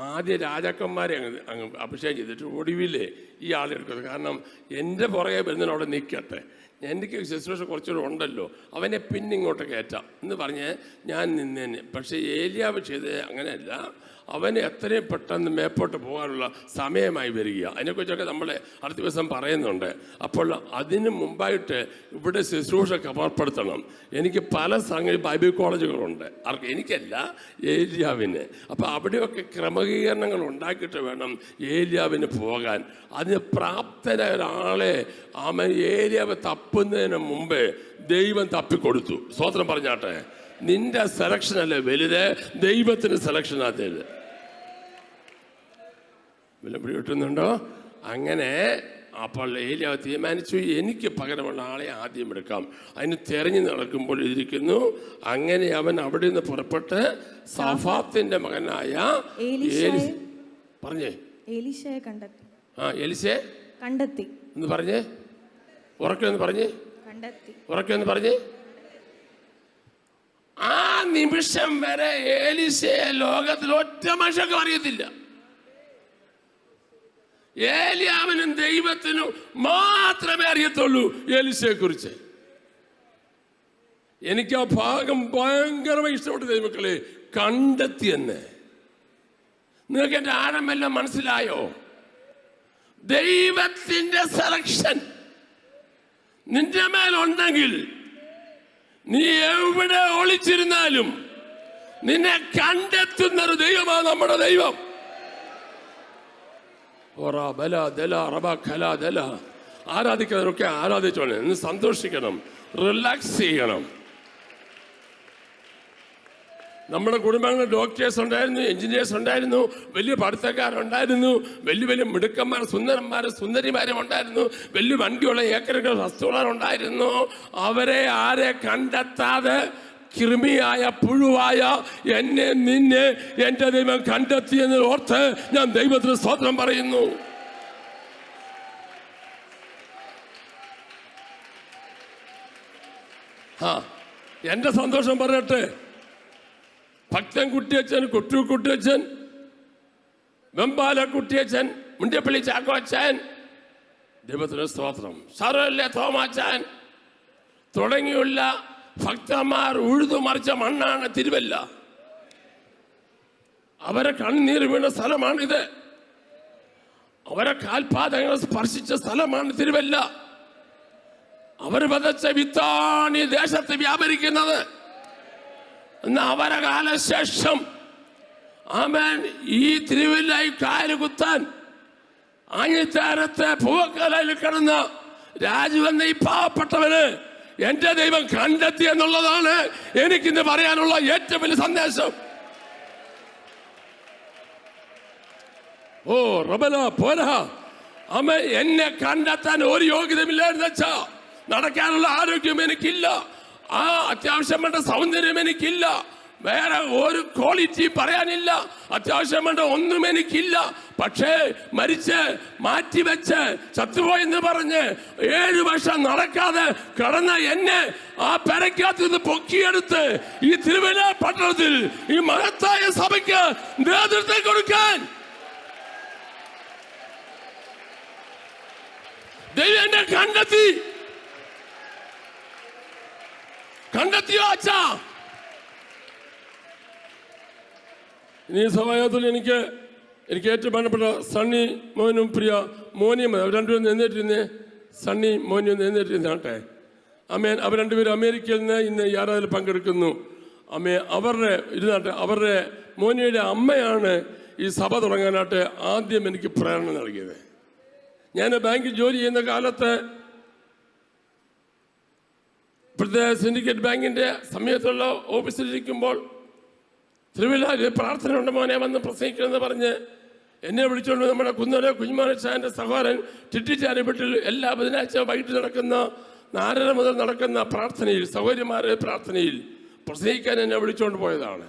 ആദ്യ രാജാക്കന്മാരെ അങ്ങ് അഭിഷേകം ചെയ്തിട്ട് ഒടുവിലേ ഈ ആളെടുക്കുന്നത്. കാരണം എൻ്റെ പുറകെ വരുന്നതിന് അവിടെ നിൽക്കട്ടെ, എനിക്ക് ശുശ്രൂഷ കുറച്ചുകൂടെ ഉണ്ടല്ലോ, അവനെ പിന്നെ ഇങ്ങോട്ട് കയറ്റാം എന്ന് പറഞ്ഞ് ഞാൻ നിന്നേനെ. പക്ഷേ ഏലിയാവ് ചെയ്തത് അങ്ങനെയല്ല. അവന് എത്രയും പെട്ടെന്ന് മേപ്പോട്ട് പോകാനുള്ള സമയമായി വരിക. അതിനെക്കുറിച്ചൊക്കെ നമ്മൾ അടുത്ത ദിവസം പറയുന്നുണ്ട്. അപ്പോൾ അതിന് മുമ്പായിട്ട് ഇവിടെ ശുശ്രൂഷ കവർപ്പെടുത്തണം. എനിക്ക് പല ബൈബിൾ കോളേജുകളുണ്ട്, ആർക്ക്, എനിക്കല്ല, ഏലിയാവിന്. അപ്പോൾ അവിടെയൊക്കെ ക്രമീകരണങ്ങൾ ഉണ്ടാക്കിയിട്ട് വേണം ഏലിയാവിന് പോകാൻ. അതിന് പ്രാപ്തനായ ഒരാളെ ഏലിയാവ് തപ്പുന്നതിന് മുമ്പ് ദൈവം തപ്പിക്കൊടുത്തു. സ്വതന്ത്രം പറഞ്ഞാട്ടെ. നിന്റെ സെലക്ഷൻ അല്ലേ വലുത്, ദൈവത്തിന് സെലക്ഷനാ തരുത്. വിലപിടി കിട്ടുന്നുണ്ടോ? അങ്ങനെ അപ്പോൾ ഏലിയാവ് തീരുമാനിച്ചു, എനിക്ക് പകരമുള്ള ആളെ ആദ്യം എടുക്കാം. അതിന് തെരഞ്ഞു നടക്കുമ്പോൾ ഇരിക്കുന്നു, അങ്ങനെ അവൻ അവിടെ നിന്ന് പുറപ്പെട്ട് സഫാത്തിന്റെ മകനായ എലീശയെ കണ്ടെത്തി. എലിശയെ കണ്ടെത്തി എന്ന് പറഞ്ഞേ, ഉറക്കെന്ന് പറഞ്ഞേ, ഉറക്കെന്ന് പറഞ്ഞേ. ആ നിമിഷം വരെ എലീശയെ ലോകത്തിൽ ഒറ്റ മനുഷ്യർക്കും അറിയത്തില്ല. ഏലിയാവിനും ദൈവത്തിനും മാത്രമേ അറിയത്തുള്ളൂ എലീശയെ കുറിച്ച്. എനിക്ക് ആ ഭാഗം ഭയങ്കരമായി ഇഷ്ടപ്പെട്ടു ദൈവമക്കളെ. കണ്ടെത്തിയെന്ന് നിങ്ങൾക്ക് എൻ്റെ ആഴമെല്ലാം മനസ്സിലായോ? ദൈവത്തിന്റെ സെലക്ഷൻ നിന്റെ മേലുണ്ടെങ്കിൽ നീ എവിടെ ഒളിച്ചിരുന്നാലും നിന്നെ കണ്ടെത്തുന്നൊരു ദൈവമാണ് നമ്മുടെ ദൈവം. ആരാധിക്കുന്നവരൊക്കെ ആരാധിച്ചോളെ, ഇന്ന് സന്തോഷിക്കണം, റിലാക്സ് ചെയ്യണം. നമ്മുടെ കുടുംബങ്ങളിൽ ഡോക്ടേഴ്സ് ഉണ്ടായിരുന്നു, എഞ്ചിനീയേഴ്സ് ഉണ്ടായിരുന്നു, വലിയ പഠിത്തക്കാരുണ്ടായിരുന്നു, വലിയ വലിയ മിടുക്കന്മാർ, സുന്ദരന്മാരും സുന്ദരിമാരും ഉണ്ടായിരുന്നു, വലിയ വണ്ടിയുള്ള ഏക്കറുകൾ വസ്തുക്കളുണ്ടായിരുന്നു. അവരെ ആരെ കണ്ടെത്താതെ കൃമിയായ പുഴുവായ എന്നെ നിന്നെ എൻ്റെ ദൈവം കണ്ടെത്തിയെന്ന് ഓർത്ത് ഞാൻ ദൈവത്തിന് സ്തോത്രം പറയുന്നു. എൻ്റെ സന്തോഷം പറയട്ടെ. ഭക്തൻ കുട്ടിയച്ഛൻ, കുട്ടിയച്ഛൻ, വെമ്പാല കുട്ടിയച്ഛൻ, മുണ്ടിയപ്പള്ളി ചാക്കോച്ചൻ, ദൈവത്തിന് സ്തോത്രം, സാറല്ലേ തോമാച്ചാൻ തുടങ്ങിയുള്ള ഭക്തന്മാർ ഉഴുതുമറിച്ച മണ്ണാണ് തിരുവല്ല. അവരെ കണ്ണീർ വീണ സ്ഥലമാണിത്. അവരെ കാൽപാദങ്ങൾ സ്പർശിച്ച സ്ഥലമാണ് തിരുവല്ല. അവർ വിതച്ച വിത്താണ് ഈ ദേശത്ത് വ്യാപരിക്കുന്നത്. അവരെ കാലശേഷം ആമേൻ ഈ തിരുവല്ലായി കാലുകുത്താൻ ആഞ്ഞിത്താരത്തെ പൂവക്കലയിൽ കിടന്ന രാജു എന്ന ഈ പാവപ്പെട്ടവന് എന്റെ ദൈവം കണ്ടെത്തി എന്നുള്ളതാണ് എനിക്കിന്ന് പറയാനുള്ള ഏറ്റവും വലിയ സന്ദേശം. ഓ റബല പോരാ, അമ്മ എന്നെ കണ്ടെത്താൻ ഒരു യോഗ്യതയില്ലായിരുന്നു വെച്ചാ, നടക്കാനുള്ള ആരോഗ്യം എനിക്കില്ല, ആ അത്യാവശ്യം വേണ്ട സൗന്ദര്യം എനിക്കില്ല, വേറെ ഒരു ക്വാളിറ്റി പറയാനില്ല, അത്യാവശ്യം വേണ്ട ഒന്നും എനിക്കില്ല. പക്ഷേ മരിച്ച് മാറ്റിവെച്ച് ചത്തുപോയെന്ന് പറഞ്ഞ് 7 വർഷം നടക്കാതെ കടന്ന എന്നെ ആ പെരക്കകത്ത് നിന്ന് പൊക്കിയെടുത്ത് ഈ തിരുവല്ല പട്ടണത്തിൽ ഈ മഹത്തായ സഭയ്ക്ക് നേതൃത്വം കൊടുക്കാൻ ദൈവം എന്നെ കണ്ടെത്തിയോ അച്ഛാ? ഇനി സമയത്തിൽ എനിക്ക് ഏറ്റവും ബന്ധപ്പെട്ട സണ്ണി മോനും പ്രിയ മോനിയും രണ്ടുപേരും എഴുന്നേറ്റിരുന്നേ. സണ്ണി മോനും എഴുന്നേറ്റിരുന്നാട്ടെ. അമ്മേൻ അവർ രണ്ടുപേരും അമേരിക്കയിൽ നിന്ന് ഇന്ന് ഈ ആരാധനയിൽ പങ്കെടുക്കുന്നു. അമ്മേ അവരുടെ മോനിയുടെ അമ്മയാണ് ഈ സഭ തുടങ്ങാനായിട്ട് ആദ്യം എനിക്ക് പ്രേരണ നൽകിയത്. ഞാൻ ബാങ്കിൽ ജോലി ചെയ്യുന്ന കാലത്ത് ഇപ്പോഴത്തെ സിൻഡിക്കേറ്റ് ബാങ്കിൻ്റെ സമയത്തുള്ള ഓഫീസിലിരിക്കുമ്പോൾ തിരുവല്ല പ്രാർത്ഥന ഉണ്ട് മോനെ വന്ന് പ്രസംഗിക്കണമെന്ന് പറഞ്ഞ് എന്നെ വിളിച്ചുകൊണ്ട് നമ്മുടെ കുന്നര കുഞ്ഞുമാനച്ചാൻ്റെ സഹോദരൻ ടിറ്റിച്ചാരി വീട്ടിൽ എല്ലാ ബുധനാഴ്ച വൈകിട്ട് നടക്കുന്ന 4:30 മുതൽ നടക്കുന്ന പ്രാർത്ഥനയിൽ, സഹോദരിമാരുടെ പ്രാർത്ഥനയിൽ പ്രസംഗിക്കാൻ എന്നെ വിളിച്ചുകൊണ്ട് പോയതാണ്.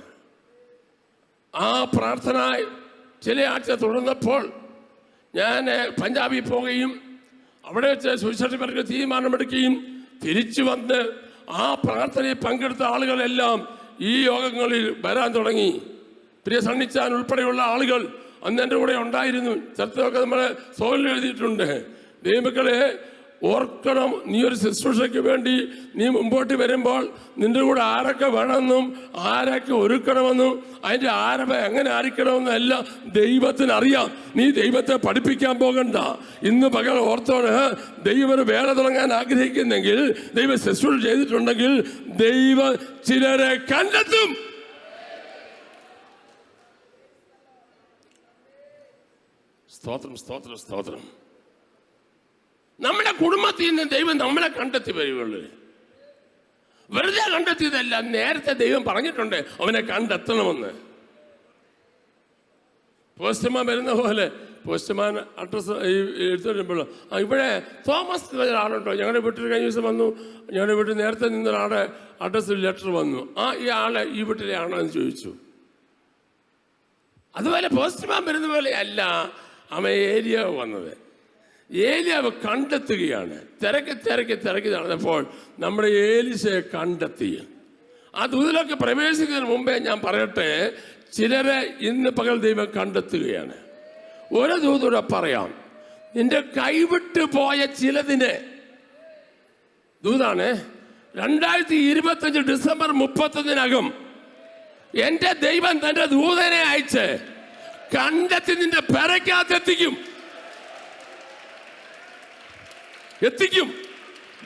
ആ പ്രാർത്ഥന ചില ആഴ്ച തുടർന്നപ്പോൾ ഞാൻ പഞ്ചാബിൽ പോവുകയും അവിടെ വെച്ച് സുവിശേഷം പറയുന്ന തീരുമാനമെടുക്കുകയും തിരിച്ചു വന്ന് ആ പ്രാർത്ഥനയിൽ പങ്കെടുത്ത ആളുകളെല്ലാം ഈ യോഗങ്ങളിൽ വരാൻ തുടങ്ങി. പ്രിയ സണ്ണിച്ചാൻ ഉൾപ്പെടെയുള്ള ആളുകൾ അന്ന് എൻ്റെ കൂടെ ഉണ്ടായിരുന്നു. ചരിത്രമൊക്കെ നമ്മൾ സോളിൽ എഴുതിയിട്ടുണ്ട്. ദൈവമക്കളെ ഓർക്കണം, നീ ഒരു ശുശ്രൂഷയ്ക്ക് വേണ്ടി നീ മുമ്പോട്ട് വരുമ്പോൾ നിന്റെ കൂടെ ആരൊക്കെ വേണമെന്നും ആരൊക്കെ ഒരുക്കണമെന്നും അതിൻ്റെ ആരവ എങ്ങനെ ആയിരിക്കണമെന്നും എല്ലാം ദൈവത്തിന് അറിയാം. നീ ദൈവത്തെ പഠിപ്പിക്കാൻ പോകണ്ട. ഇന്ന് പകൽ ഓർത്തോണ്, ദൈവം ഒരു വേല തുടങ്ങാൻ ആഗ്രഹിക്കുന്നെങ്കിൽ, ദൈവം ശുശ്രൂഷ ചെയ്തിട്ടുണ്ടെങ്കിൽ ദൈവം ചിലരെ കണ്ടെത്തും. സ്തോത്രം, സ്തോത്രം, സ്തോത്രം. നമ്മുടെ കുടുംബത്തിൽ നിന്ന് ദൈവം നമ്മളെ കണ്ടെത്തി വരികയുള്ളൂ. വെറുതെ കണ്ടെത്തിയതല്ല, നേരത്തെ ദൈവം പറഞ്ഞിട്ടുണ്ട് അവനെ കണ്ടെത്തണമെന്ന്. പോസ്റ്റ്മാൻ വരുന്ന പോലെ പോസ്റ്റ്മാൻ അഡ്രസ്സ് എടുത്തു വരുമ്പോൾ ഇവിടെ തോമസ് ആളുണ്ടോ, ഞങ്ങളുടെ വീട്ടിൽ കഴിഞ്ഞ ദിവസം വന്നു, ഞങ്ങളുടെ വീട്ടിൽ നേരത്തെ നിന്നൊരാളുടെ അഡ്രസ്സിൽ ലെറ്റർ വന്നു, ഈ ആളെ ഈ വീട്ടിലെ ആണോ എന്ന് ചോദിച്ചു. അതുപോലെ പോസ്റ്റ്മാൻ വരുന്ന പോലെ അല്ല അവൻ ഏരിയ വന്നത്. ഏലിയാവ് കണ്ടെത്തുകയാണ്. തിരക്കി നടന്നപ്പോൾ നമ്മുടെ ഏലിശയെ കണ്ടെത്തി. ആ ദൂതിലൊക്കെ പ്രവേശിക്കുന്നതിന് മുമ്പേ ഞാൻ പറയട്ടെ, ചിലരെ ഇന്ന് പകൽ ദൈവം കണ്ടെത്തുകയാണ്. ഒരു ദൂതൂടെ പറയാം. നിന്റെ കൈവിട്ട് പോയ ചിലതിനെ ദൂതാണ് 2025 ഡിസംബർ 31 എന്റെ ദൈവം തന്റെ ദൂതനെ അയച്ച് കണ്ടെത്തി നിന്റെ പെരക്കകത്തെത്തിക്കും.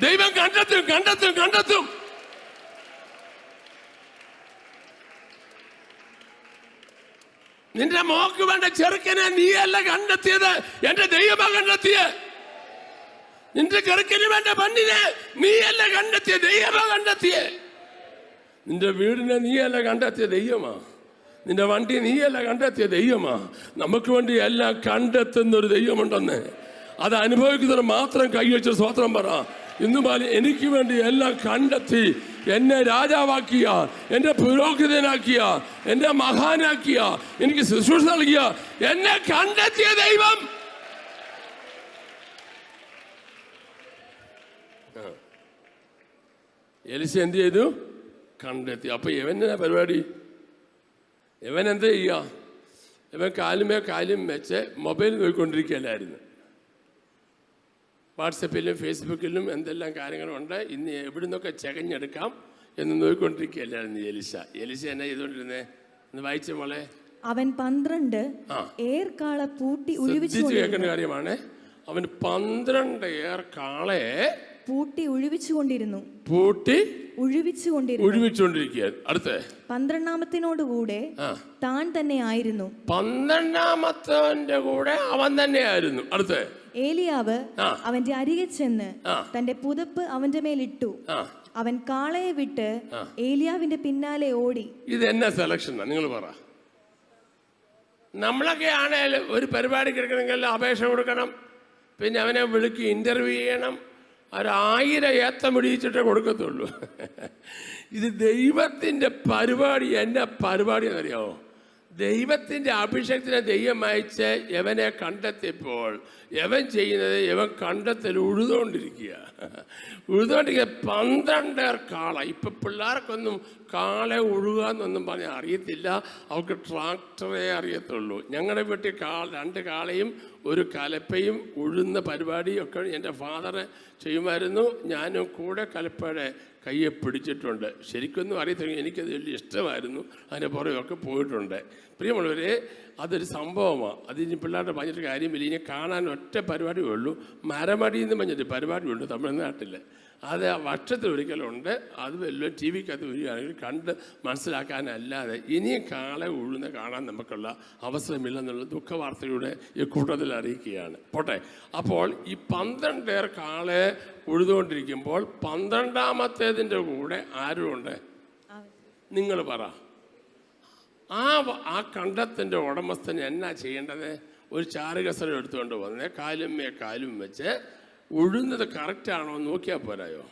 ദൈവം കണ്ടെത്തും. നിന്റെ മോക്ക് വേണ്ട ചെറുക്കനെ നീയല്ല കണ്ടെത്തിയത്, എന്റെ ദൈവമാ കണ്ടെത്തിയ. നിന്റെ ചെറുക്കന് വേണ്ട പെണ്ണിനെ നീയല്ല കണ്ടെത്തിയ, ദൈവമാ കണ്ടെത്തിയ. നിന്റെ വീടിനെ നീയല്ല കണ്ടെത്തിയ, ദൈവമാ. നിന്റെ വണ്ടി നീയല്ല കണ്ടെത്തിയ, ദൈവമാ. നമുക്ക് വേണ്ടി എല്ലാം കണ്ടെത്തുന്ന ഒരു ദൈവമുണ്ടെന്ന് അത് അനുഭവിക്കുന്നവർ മാത്രം കൈവച്ച് സ്വത്രം പറ. ഇന്നു എനിക്ക് വേണ്ടി എല്ലാം കണ്ടെത്തി എന്നെ രാജാവാക്കിയ, എന്നെ പുരോഹിതനാക്കിയ, എന്നെ മഹാനാക്കിയ, എനിക്ക് ശുശ്രൂഷ നൽകിയ എന്നെ കണ്ടെത്തിയ ദൈവം. എലിശ എന്ത് ചെയ്തു? കണ്ടെത്തി. അപ്പൊ ഇവന്റെ പരിപാടി, ഇവൻ എന്താ ചെയ്യുക? ഇവൻ കാലും വെച്ച് മൊബൈൽ നോക്കിക്കൊണ്ടിരിക്കുകയല്ലായിരുന്നു. വാട്സപ്പിലും ഫേസ്ബുക്കിലും എന്തെല്ലാം കാര്യങ്ങളുണ്ട്, ഇന്ന് എവിടെ നിന്നൊക്കെ ചകഞ്ഞെടുക്കാം എന്ന് നോക്കിക്കൊണ്ടിരിക്കുകയല്ലായിരുന്നു എലിശ എന്നാ ചെയ്തുകൊണ്ടിരുന്നേ? ഒന്ന് വായിച്ച മോളെ. അവൻ 12 ഏർക്കാള പൂട്ടി കേൾക്കേണ്ട കാര്യമാണ്. അവൻ 12 ഏർക്കാളെ പൂട്ടി ഒഴിവിച്ചുകൊണ്ടിരുന്നു. അടുത്ത 12-ാമത്തിനോടുകൂടെ താൻ തന്നെ ആയിരുന്നു. 12-ാമത്തെ കൂടെ അവൻ തന്നെയായിരുന്നു. അടുത്ത ഏലിയാവ് അവന്റെ അരികെ ചെന്ന് തന്റെ പുതപ്പ് അവന്റെ മേലിട്ടു. അവൻ കാളയെ വിട്ട് ഏലിയാവിന്റെ പിന്നാലെ ഓടി. ഇത് എന്നാ സെലക്ഷൻ? നിങ്ങൾ പറ. നമ്മളൊക്കെ ആണെങ്കിൽ ഒരു പരിപാടി കിടക്കണമെങ്കിൽ അപേക്ഷ കൊടുക്കണം, പിന്നെ അവനെ വിളിക്ക് ഇന്റർവ്യൂ ചെയ്യണം, 1,000 ഏത്തം പിടിച്ചിട്ടേ കൊടുക്കത്തുള്ളൂ. ഇത് ദൈവത്തിൻ്റെ പരിപാടി. എന്നാ പരിപാടി എന്നറിയാമോ? ദൈവത്തിൻ്റെ അഭിഷേകത്തിനെ ദൈവം അയച്ച് യവനെ കണ്ടെത്തിയപ്പോൾ യവൻ ചെയ്യുന്നത് യവൻ കണ്ടെത്തൽ ഉഴുതുകൊണ്ടിരിക്കുക. 12 കാള. ഇപ്പം പിള്ളേർക്കൊന്നും കാളെ ഉഴുക എന്നൊന്നും പറഞ്ഞാൽ അറിയത്തില്ല. അവർക്ക് ട്രാക്ടറേ അറിയത്തുള്ളൂ. ഞങ്ങളുടെ വീട്ടിൽ 2 കാളയും 1 കലപ്പയും ഉഴുന്ന പരിപാടിയൊക്കെ എൻ്റെ ഫാദറ് ചെയ്യുമായിരുന്നു. ഞാനും കൂടെ കലപ്പയുടെ കയ്യെ പിടിച്ചിട്ടുണ്ട്. ശരിക്കൊന്നും അറിയത്തില്ല. എനിക്കത് വലിയ ഇഷ്ടമായിരുന്നു. അതിൻ്റെ പുറകെയൊക്കെ പോയിട്ടുണ്ട്. പ്രിയമുള്ളവരെ, അതൊരു സംഭവമാണ്. അതിന് പിള്ളേരുടെ പറഞ്ഞിട്ട് കാര്യമില്ല. ഇനി കാണാൻ ഒറ്റ പരിപാടിയേ ഉള്ളൂ. മരമടി എന്ന് പറഞ്ഞിട്ട് പരിപാടിയുണ്ട് തമിഴ്നാട്ടിൽ. അത് വർഷത്തിൽ ഒരിക്കലുണ്ട്. അത് വല്ലതും ടി വിക്കകത്ത് വരികയാണെങ്കിൽ കണ്ട് മനസ്സിലാക്കാനല്ലാതെ ഇനിയും കാളെ ഉഴുന്ന് കാണാൻ നമുക്കുള്ള അവസരമില്ലെന്നുള്ള ദുഃഖവാർത്തയുടെ ഈ കൂട്ടത്തിൽ അറിയിക്കുകയാണ്. പോട്ടെ. അപ്പോൾ ഈ 12 കാളെ ഉഴുതുകൊണ്ടിരിക്കുമ്പോൾ 12ാമത്തേതിൻ്റെ കൂടെ ആരുമുണ്ട്? നിങ്ങൾ പറ. ആ കണ്ടത്തിൻ്റെ ഉടമസ്ഥൻ എന്നാ ചെയ്യേണ്ടത്? ഒരു ചാരുകസരം എടുത്തുകൊണ്ട് വന്ന് കാലും വെച്ച് ഉഴുന്നത് കറക്റ്റാണോ എന്ന് നോക്കിയാൽ പോരായോ?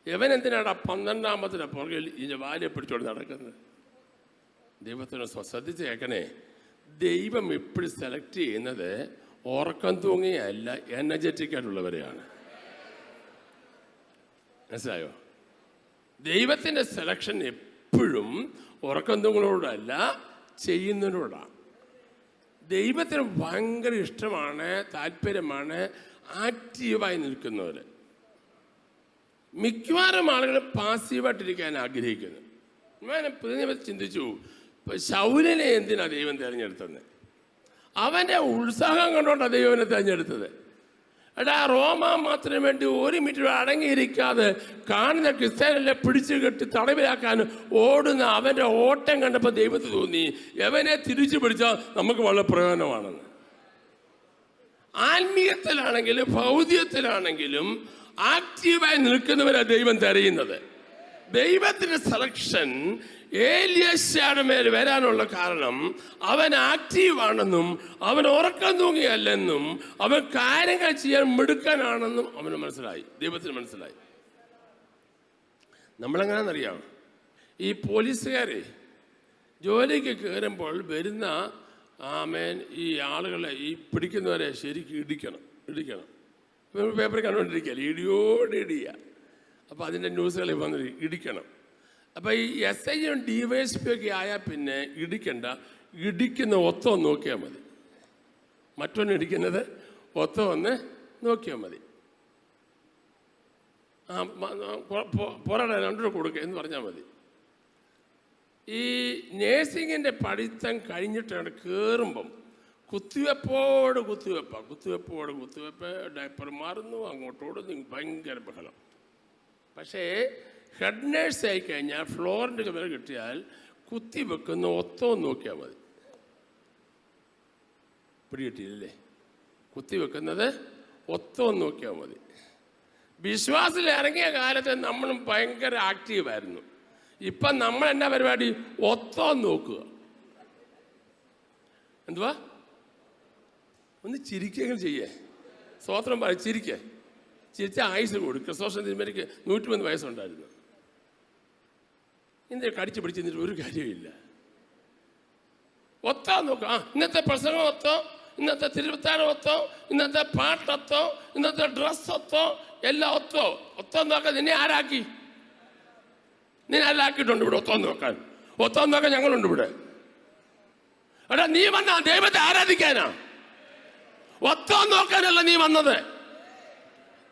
എവനെന്തിനാണ് 12ാമത്തിന് പുറകിൽ ഇതിൻ്റെ വാലിയെ പിടിച്ചോണ്ട് നടക്കുന്നത്? ദൈവത്തിന് ശ്രദ്ധിച്ച് കേൾക്കണേ. ദൈവം എപ്പോഴും സെലക്ട് ചെയ്യുന്നത് ഉറക്കം തൂങ്ങിയല്ല, എനർജറ്റിക് ആയിട്ടുള്ളവരെയാണ്. മനസ്സിലായോ? ദൈവത്തിൻ്റെ സെലക്ഷൻ എപ്പോഴും ഉറക്കം തൂങ്ങലോടല്ല, ചെയ്യുന്നതിനോടാണ്. ദൈവത്തിന് ഭയങ്കര ഇഷ്ടമാണ്, താല്പര്യമാണ് ആക്റ്റീവായി നിൽക്കുന്നവർ. മിക്കവാറും ആളുകൾ പാസീവായിട്ടിരിക്കാൻ ആഗ്രഹിക്കുന്നു. ഞാൻ പുതിയ ചിന്തിച്ചു, ശൗലിനെ എന്തിനാ ദൈവം തിരഞ്ഞെടുത്തത്? അവൻ്റെ ഉത്സാഹം കണ്ടോണ്ടാണ് ദൈവനെ തിരഞ്ഞെടുത്തത്. എടാ, റോമാ മാത്രം വേണ്ടി 1 മിനിറ്റ് അടങ്ങിയിരിക്കാതെ കാണുന്ന ക്രിസ്ത്യാനിലെ പിടിച്ചു കെട്ടി തടവിലാക്കാൻ ഓടുന്ന അവൻ്റെ ഓട്ടം കണ്ടപ്പോൾ ദൈവത്തിന് തോന്നി എവനെ തിരിച്ചു പിടിച്ചാൽ നമുക്ക് വളരെ പ്രയോജനമാണെന്ന്. ആത്മീയത്തിലാണെങ്കിലും ഭൗതികത്തിലാണെങ്കിലും ആക്റ്റീവായി നിൽക്കുന്നവരാണ് ദൈവം തിരയുന്നത്. ദൈവത്തിൻ്റെ സെലക്ഷൻ ഏലിയാശയുടെ മേൽ വരാനുള്ള കാരണം അവൻ ആക്റ്റീവാണെന്നും അവൻ ഉറക്കം തൂങ്ങിയല്ലെന്നും അവൻ കാര്യങ്ങൾ ചെയ്യാൻ മിടുക്കനാണെന്നും അവന് മനസ്സിലായി. ദൈവത്തിന് മനസ്സിലായി. നമ്മളെങ്ങനെയാണെന്നറിയാം, ഈ പോലീസുകാരെ ജോലിക്ക് കയറുമ്പോൾ വരുന്ന ഈ ആളുകളെ, ഈ പിടിക്കുന്നവരെ ശരിക്കും ഇടിക്കണം. പേപ്പറിൽ കണ്ടുകൊണ്ടിരിക്കുകയല്ലേ, ഇടിയോടിടിയ. അപ്പോൾ അതിൻ്റെ ന്യൂസുകളിൽ വന്ന് ഇടിക്കണം. അപ്പോൾ ഈ SIയും DYSP ഒക്കെ ആയാൽ പിന്നെ ഇടിക്കുന്ന ഒത്തം നോക്കിയാൽ മതി. മറ്റൊന്ന് ഇടിക്കുന്നത് ഒത്തം ഒന്ന് നോക്കിയാൽ മതി. പോരാടാൻ 2 രൂപ കൊടുക്കുക എന്ന് പറഞ്ഞാൽ മതി. ഈ നേഴ്സിങ്ങിൻ്റെ പഠിത്തം കഴിഞ്ഞിട്ടാണ് കയറുമ്പം കുത്തിവെപ്പോട് കുത്തിവെപ്പ്, ഡയപ്പർ മാറുന്നു, അങ്ങോട്ടോടുന്നു, ഭയങ്കര ബഹളം. പക്ഷേ ഹെഡ് നേഴ്സ് ആയി കഴിഞ്ഞാൽ ഫ്ലോറിൻ്റെ ചുമതല കിട്ടിയാൽ കുത്തിവെക്കുന്ന ഒത്തം നോക്കിയാൽ മതി. പിടികിട്ടിയില്ലേ? കുത്തിവെക്കുന്നത് ഒത്തം നോക്കിയാൽ മതി. വിശ്വാസത്തിൽ ഇറങ്ങിയ കാലത്ത് നമ്മളും ഭയങ്കര ആക്റ്റീവായിരുന്നു. ഇപ്പം നമ്മൾ എന്നാ പരിപാടി? ഒത്തം നോക്കുക. എന്തുവാ? ഒന്ന് ചിരിക്കെങ്കിലും ചെയ്യേ. സ്വോത്രം പറ, ചിരിച്ച ആയുസ് കൊടുക്കും. ക്രിസ്തോഷൻ തിരുമേനിക്ക് 103 വയസ്സുണ്ടായിരുന്നു. ഇന്ത്യ കടിച്ചു പിടിച്ചിട്ട് ഒരു കാര്യമില്ല. ഒത്തം നോക്കുക. ഇന്നത്തെ പ്രസംഗം ഒത്തോ, ഇന്നത്തെ തിരുവത്താഴം ഒത്തോ, ഇന്നത്തെ പാട്ടൊത്തോ, ഇന്നത്തെ ഡ്രസ് ഒത്തോ, എല്ലാം ഒത്തം നോക്കാൻ നിന്നെ ആരാക്കിയിട്ടുണ്ട് ഇവിടെ? ഒത്തം നോക്കാൻ ഞങ്ങളുണ്ട് ഇവിടെ. എടാ, നീ വന്ന ദൈവത്തെ ആരാധിക്കാനാ, ഒത്തം നോക്കാനല്ല നീ വന്നത്.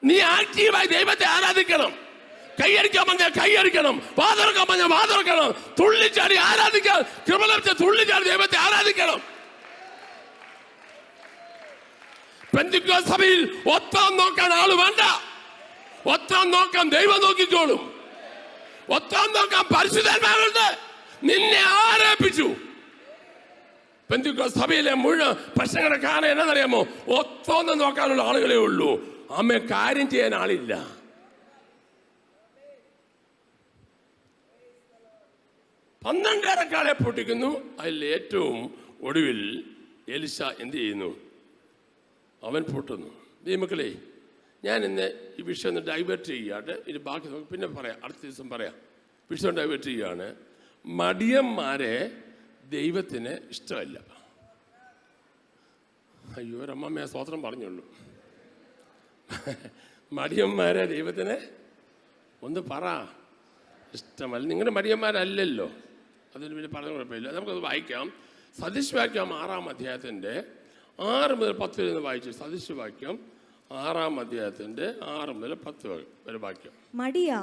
നീ ആക്റ്റീവായി ദൈവത്തെ ആരാധിക്കണം. കൈയടിക്കാൻ പറഞ്ഞാൽ കൈയടിക്കണം, വാതിറക്കാൻ പറഞ്ഞാൽ വാതിറക്കണം, തുള്ളിച്ചാടി ആരാധിക്കാൻ, കൃപ ലഭിച്ച തുള്ളിച്ചാടി ദൈവത്തെ ആരാധിക്കണം. പെന്തിക്കോസ്ത് സഭയിൽ ഒത്തം നോക്കാൻ ആള് വേണ്ട. ഒത്തം നോക്കാൻ ദൈവം നോക്കിക്കോളും. ഒത്തം നോക്കാൻ പരിശുദ്ധാത്മാവുണ്ട്. നിന്നെ ആരേൽപ്പിച്ചു? പെന്തിക്കോസ്ത് സഭയിലെ മുഴുവൻ പ്രശ്നങ്ങളെ കാണാൻ എന്നറിയാമോ? ഒത്തം നോക്കാനുള്ള ആളുകളേ ഉള്ളൂ. കാര്യം ചെയ്യാൻ ആളില്ല. പന്ത്രണ്ടേറെക്കാളെ പൊട്ടിക്കുന്നു. അതിൽ ഏറ്റവും ഒടുവിൽ എലിശ എന്ത് ചെയ്യുന്നു? അവൻ പൊട്ടുന്നു. ദൈവമക്കളെ, ഞാൻ ഇന്ന് ഈ വിഷയം ഒന്ന് ഡൈവേർട്ട് ചെയ്യുകയാണ്. ഇനി ബാക്കി നമുക്ക് പിന്നെ പറയാം, അടുത്ത ദിവസം പറയാം. വിഷയം ഡൈവേർട്ട് ചെയ്യുകയാണ്. മടിയന്മാരെ ദൈവത്തിന് ഇഷ്ടമല്ല. അയ്യോ, ഒരമ്മമ്മയെ സ്തോത്രം പറഞ്ഞുള്ളൂ. മടിയന്മാരെ ദൈവത്തിന് ഒന്ന് പറ ഇഷ്ടമല്ല. നിങ്ങളുടെ മടിയന്മാരല്ലല്ലോ, അതിന് പിന്നെ പറഞ്ഞ കുഴപ്പമില്ല. നമുക്കത് വായിക്കാം. സദൃശവാക്യം 6-ാം അധ്യായത്തിൻ്റെ 6 മുതൽ 10 വരെ വായിച്ചു. സദൃശവാക്യം 6-ാം അധ്യായത്തിൻ്റെ 6 മുതൽ 10 വരെ വാക്യം. മടിയാ,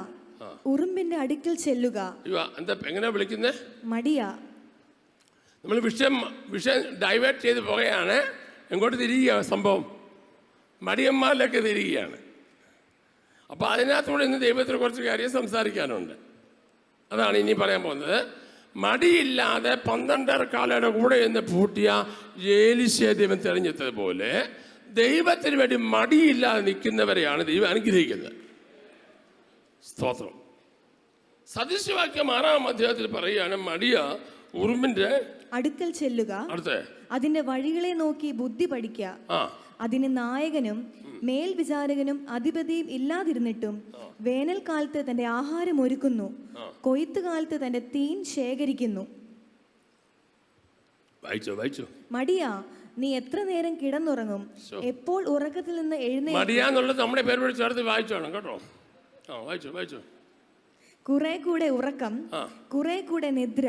ഉറുമ്പിന്റെ അടുക്കൽ ചെല്ലുക. എന്താ എങ്ങനെ വിളിക്കുന്നേ? മടിയാ. നമ്മൾ വിഷയം ഡൈവേർട്ട് ചെയ്ത് പോകുകയാണ്. എങ്ങോട്ട് തിരിയുക? സംഭവം മടിയന്മാരിലൊക്കെ തിരിയുകയാണ്. അപ്പോൾ അതിനകത്തൂടെ ഇന്ന് ദൈവത്തിന് കുറച്ച് കാര്യം സംസാരിക്കാനുണ്ട്. അതാണ് ഇനി പറയാൻ പോകുന്നത്. മടിയില്ലാതെ 12 കാലയുടെ കൂടെ എന്ന് പൂട്ടിയ ഏലീശയെ ദൈവം തിരഞ്ഞെടുത്തതുപോലെ ദൈവത്തിന് വേണ്ടി മടിയില്ലാതെ നിൽക്കുന്നവരെയാണ് ദൈവം അനുഗ്രഹിക്കുന്നത്. സ്തോത്രം. സദൃശവാക്യം 6-ാം അധ്യായത്തിൽ പറയുകയാണ്, മടിയ ഉറുമ്പിന്റെ അടുക്കൽ ചെല്ലുക, അതിന്റെ വഴികളെ നോക്കി ബുദ്ധി പഠിക്കുക. അതിന് നായകനും മേൽവിചാരകനും അധിപതിയും ഇല്ലാതിരുന്നിട്ടും വേനൽക്കാലത്ത് തന്റെ ആഹാരം ഒരുക്കുന്നു, കൊയ്ത്തുകാലത്ത് തന്റെ തീൻ ശേഖരിക്കുന്നു. മടിയാ, നീ എത്ര നേരം കിടന്നുറങ്ങും? എപ്പോൾ ഉറക്കത്തിൽ നിന്ന് എഴുന്നേൽക്കുന്നുള്ളത് നമ്മുടെ പേര് ചേർത്ത് വായിച്ചോണം കേട്ടോ. വായിച്ചോ. കുറെ കൂടെ ഉറക്കം, കുറെ കൂടെ നിദ്ര,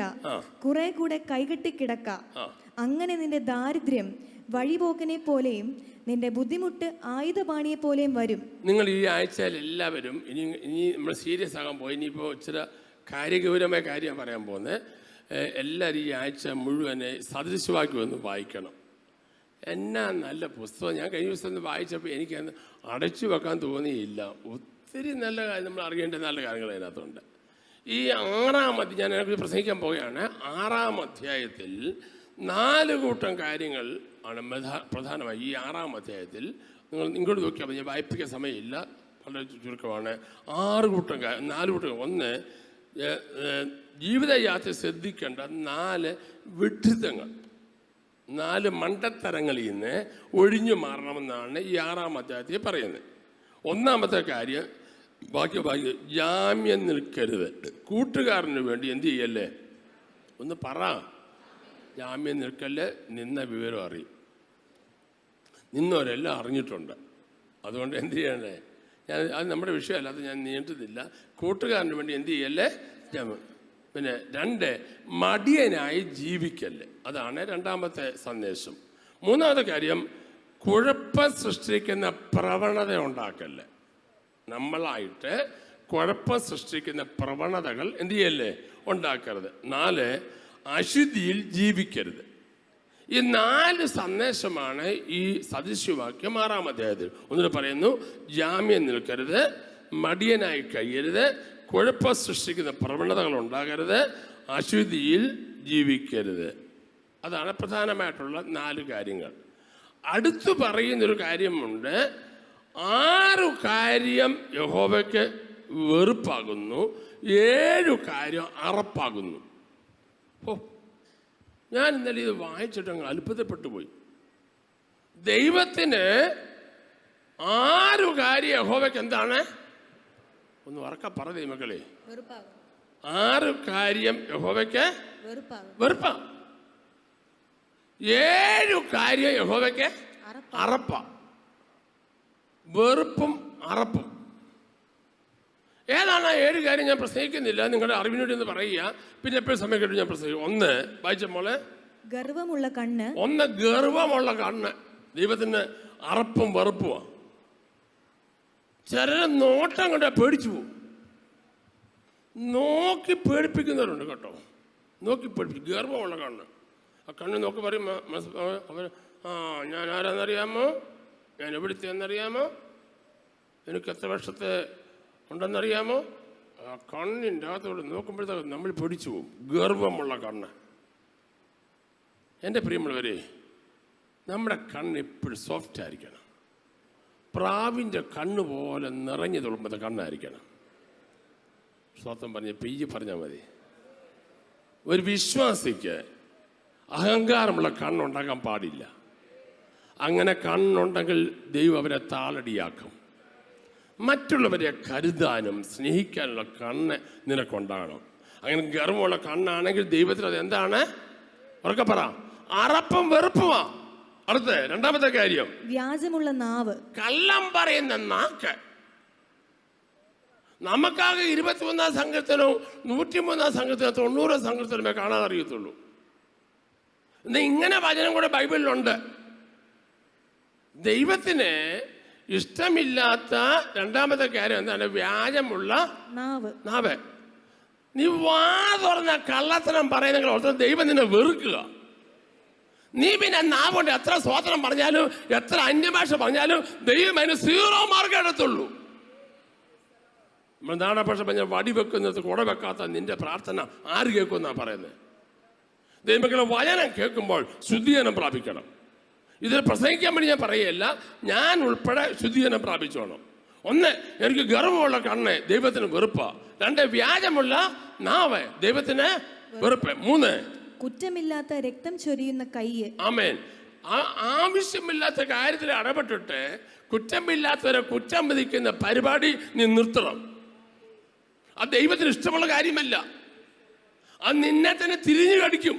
കുറെ കൂടെ കൈകെട്ടി കിടക്ക. അങ്ങനെ നിന്റെ ദാരിദ്ര്യം വഴിപോക്കനെ പോലെയും നിന്റെ ബുദ്ധിമുട്ട് ആയുധപാണിയെ പോലെയും വരും. നിങ്ങൾ ഈ ആഴ്ചയിൽ എല്ലാവരും ഇനി നമ്മൾ സീരിയസ് ആകാൻ പോയി. ഇനിയിപ്പോൾ ഇച്ചിരി കാര്യഗൗരവമായ കാര്യം പറയാൻ പോകുന്നത്. എല്ലാവരും ഈ ആഴ്ച മുഴുവനെ സദൃശവാക്യം ഒന്ന് വായിക്കണം. എന്നാ നല്ല പുസ്തകം. ഞാൻ കഴിഞ്ഞ ദിവസം ഒന്ന് വായിച്ചപ്പോൾ എനിക്കത് അടച്ചു വെക്കാൻ തോന്നിയില്ല. ഒത്തിരി നല്ല കാര്യം, നമ്മൾ അറിയേണ്ട നല്ല കാര്യങ്ങൾ അതിനകത്തുണ്ട്. ഈ 6-ാം അധ്യായം ഞാൻ അതിനെക്കുറിച്ച് പ്രസംഗിക്കാൻ പോവുകയാണ്. 6-ാം അധ്യായത്തിൽ 4 കൂട്ടം കാര്യങ്ങൾ ആണ് പ്രധാനമായി. ഈ 6-ാം അധ്യായത്തിൽ നിങ്ങൾ ഇങ്ങോട്ട് നോക്കിയാൽ ഞാൻ വായിപ്പിക്കാൻ സമയമില്ല, വളരെ ചുരുക്കമാണ്. 4 കൂട്ടം. ഒന്ന്, ജീവിതയാത്ര ശ്രദ്ധിക്കേണ്ട 4 വിഡ്ഢിത്തങ്ങൾ, 4 മണ്ടത്തരങ്ങളിൽ നിന്ന് ഒഴിഞ്ഞു മാറണമെന്നാണ് ഈ 6-ാം അധ്യായത്തിൽ പറയുന്നത്. ഒന്നാമത്തെ കാര്യം ബാക്കി ജാമ്യം നിൽക്കരുത്. കൂട്ടുകാരന് വേണ്ടി എന്ത് ചെയ്യല്ലേ? ഒന്ന് പറ. ജാമ്യം നിൽക്കല്ലേ. നിന്ന വിവരം അറിയും. നിന്നവരെല്ലാം അറിഞ്ഞിട്ടുണ്ട്. അതുകൊണ്ട് എന്ത് ചെയ്യണ്ടേ? അത് നമ്മുടെ വിഷയമല്ല, അത് ഞാൻ നീട്ടുന്നില്ല. കൂട്ടുകാരന് വേണ്ടി എന്ത് ചെയ്യല്ലേ? പിന്നെ 2, മടിയനായി ജീവിക്കല്ലേ. അതാണ് 2ാമത്തെ സന്ദേശം. 3ാമത്തെ കാര്യം, കുഴപ്പം സൃഷ്ടിക്കുന്ന പ്രവണത ഉണ്ടാക്കല്ലേ. നമ്മളായിട്ട് കുഴപ്പം സൃഷ്ടിക്കുന്ന പ്രവണതകൾ എന്ത് ചെയ്യല്ലേ? ഉണ്ടാക്കരുത്. 4, അശുദ്ധിയിൽ ജീവിക്കരുത്. ഈ 4 സന്ദേശമാണ് ഈ സദൃശവാക്യം 6-ാം അധ്യായത്തിൽ. ഒന്നിട്ട് പറയുന്നു, ജാമ്യം നിൽക്കരുത്, മടിയനായി കഴിയരുത്, കുഴപ്പം സൃഷ്ടിക്കുന്ന പ്രവണതകൾ ഉണ്ടാകരുത്, അശുദ്ധിയിൽ ജീവിക്കരുത്. അതാണ് പ്രധാനമായിട്ടുള്ള 4 കാര്യങ്ങൾ. അടുത്തു പറയുന്നൊരു കാര്യമുണ്ട്. 6 കാര്യം യഹോവയ്ക്ക് വെറുപ്പാകുന്നു, 7 കാര്യം അറപ്പാകുന്നു. ഞാൻ ഇന്നലെ ഇത് വായിച്ചിട്ട് അങ്ങ് അത്ഭുതപ്പെട്ടു പോയി. ദൈവത്തിന് 6 കാര്യം യഹോവയ്ക്ക് എന്താണ്? ഒന്ന് ഉറക്ക പറ ദൈവമക്കളെ. 6 കാര്യം യഹോവയ്ക്ക് വെറുപ്പാ, 7 കാര്യം യഹോവയ്ക്ക് അറപ്പ. വെറുപ്പും അറപ്പും ഏതാണ്? 7 കാര്യം ഞാൻ പ്രസംഗിക്കുന്നില്ല, നിങ്ങളുടെ അറിവിന് വേണ്ടി ഒന്ന് പറയുക. പിന്നെ എപ്പോഴും സമയം കിട്ടും ഞാൻ പ്രസംഗിക്കും. 1 വായിച്ച മോളെ, ഗർവമുള്ള കണ്ണ്. 1 ഗർവമുള്ള കണ്ണ്. ദൈവത്തിന് അറപ്പും വെറുപ്പുമാണ്. ചില നോട്ടം കണ്ടാൽ പേടിച്ചു പോകും. നോക്കി പേടിപ്പിക്കുന്നവരുണ്ട് കേട്ടോ. നോക്കി പേടിപ്പിക്കും. ഗർവമുള്ള കണ്ണ്. ആ കണ്ണ് നോക്കി പറയും, അവർ ഞാൻ ആരാന്നറിയാമോ, ഞാൻ എവിടുത്തെന്നറിയാമോ, എനിക്ക് എത്ര വർഷത്തെ ഉണ്ടെന്നറിയാമോ. ആ കണ്ണിൻ്റെ അകത്തോട് നോക്കുമ്പോഴത്തേക്ക് നമ്മൾ പേടിച്ചു പോകും. ഗർവമുള്ള കണ്ണ്. എൻ്റെ പ്രിയമുള്ളവരെ, നമ്മുടെ കണ്ണ് എപ്പോഴും സോഫ്റ്റ് ആയിരിക്കണം. പ്രാവിൻ്റെ കണ്ണ് പോലെ നിറഞ്ഞു തുളുമ്പത്തെ കണ്ണായിരിക്കണം. സ്വന്തം പറഞ്ഞ പെയ്യ് പറഞ്ഞാൽ മതി. ഒരു വിശ്വാസിക്ക് അഹങ്കാരമുള്ള കണ്ണുണ്ടാക്കാൻ പാടില്ല. അങ്ങനെ കണ്ണുണ്ടെങ്കിൽ ദൈവം അവരെ താളടിയാക്കും. മറ്റുള്ളവരെ കരുതാനും സ്നേഹിക്കാനുള്ള കണ്ണ് നിനക്കുണ്ടാകണം. അങ്ങനെ ഗർവമുള്ള കണ്ണാണെങ്കിൽ ദൈവത്തിന് അത് എന്താണ്? ഉറക്കെ പറ, അറപ്പും വെറുപ്പുമാ. അടുത്ത രണ്ടാമത്തെ കാര്യം, വ്യാജമുള്ള നാവ്, കള്ളം പറയുന്ന നാക്ക്. നമുക്കാകെ 21 സംഘത്തിനോ 103 സംഘത്തിനോ 90 സംഘത്തിനുമേ കാണാൻ അറിയത്തുള്ളൂ. എന്നാൽ ഇങ്ങനെ വചനം കൂടെ ബൈബിളിലുണ്ട്. ദൈവത്തിന് ഇഷ്ടമില്ലാത്ത രണ്ടാമത്തെ കാര്യം എന്താണ്? വ്യാജമുള്ള നാവ്. നീ വാ തുറന്ന കള്ളത്തരം പറയുന്നെങ്കിൽ ഓർത്ത് ദൈവം നിന്നെ വെറുക്കുക. നീ പിന്നെ നാവുകൊണ്ട് എത്ര സ്തോത്രം പറഞ്ഞാലും എത്ര അന്യഭാഷ പറഞ്ഞാലും ദൈവം അതിന് 0 മാർക്കം എടുത്തുള്ളൂ. നമ്മൾ നാടഭാഷ പറഞ്ഞ വടി വെക്കുന്നത് കുട വെക്കാത്ത നിന്റെ പ്രാർത്ഥന ആര് കേൾക്കുമെന്നാ പറയുന്നത്? ദൈവമക്കളെ വചനം കേൾക്കുമ്പോൾ ശുദ്ധീകരണം പ്രാപിക്കണം. ഇതിൽ പ്രസംഗിക്കാൻ വേണ്ടി ഞാൻ പറയുകയല്ല, ഞാൻ ഉൾപ്പെടെ ശുദ്ധീകരണം പ്രാപിച്ചോണം. 1, എനിക്ക് ഗർവമുള്ള കണ്ണ് ദൈവത്തിന് വെറുപ്പ. 2, വ്യാജമുള്ള നാവ് ദൈവത്തിന് വെറുപ്പ്. 3, കുറ്റമില്ലാത്ത രക്തം ചൊരിയുന്ന കൈ. ആമേൻ. ആവശ്യമില്ലാത്ത കാര്യത്തിൽ ഇടപെട്ടിട്ട് കുറ്റമില്ലാത്തവരെ കുറ്റം വിധിക്കുന്ന പരിപാടി നീ നിർത്തണം. അത് ദൈവത്തിന് ഇഷ്ടമുള്ള കാര്യമല്ല. അത് നിന്നെ തന്നെ തിരിഞ്ഞു കടിക്കും.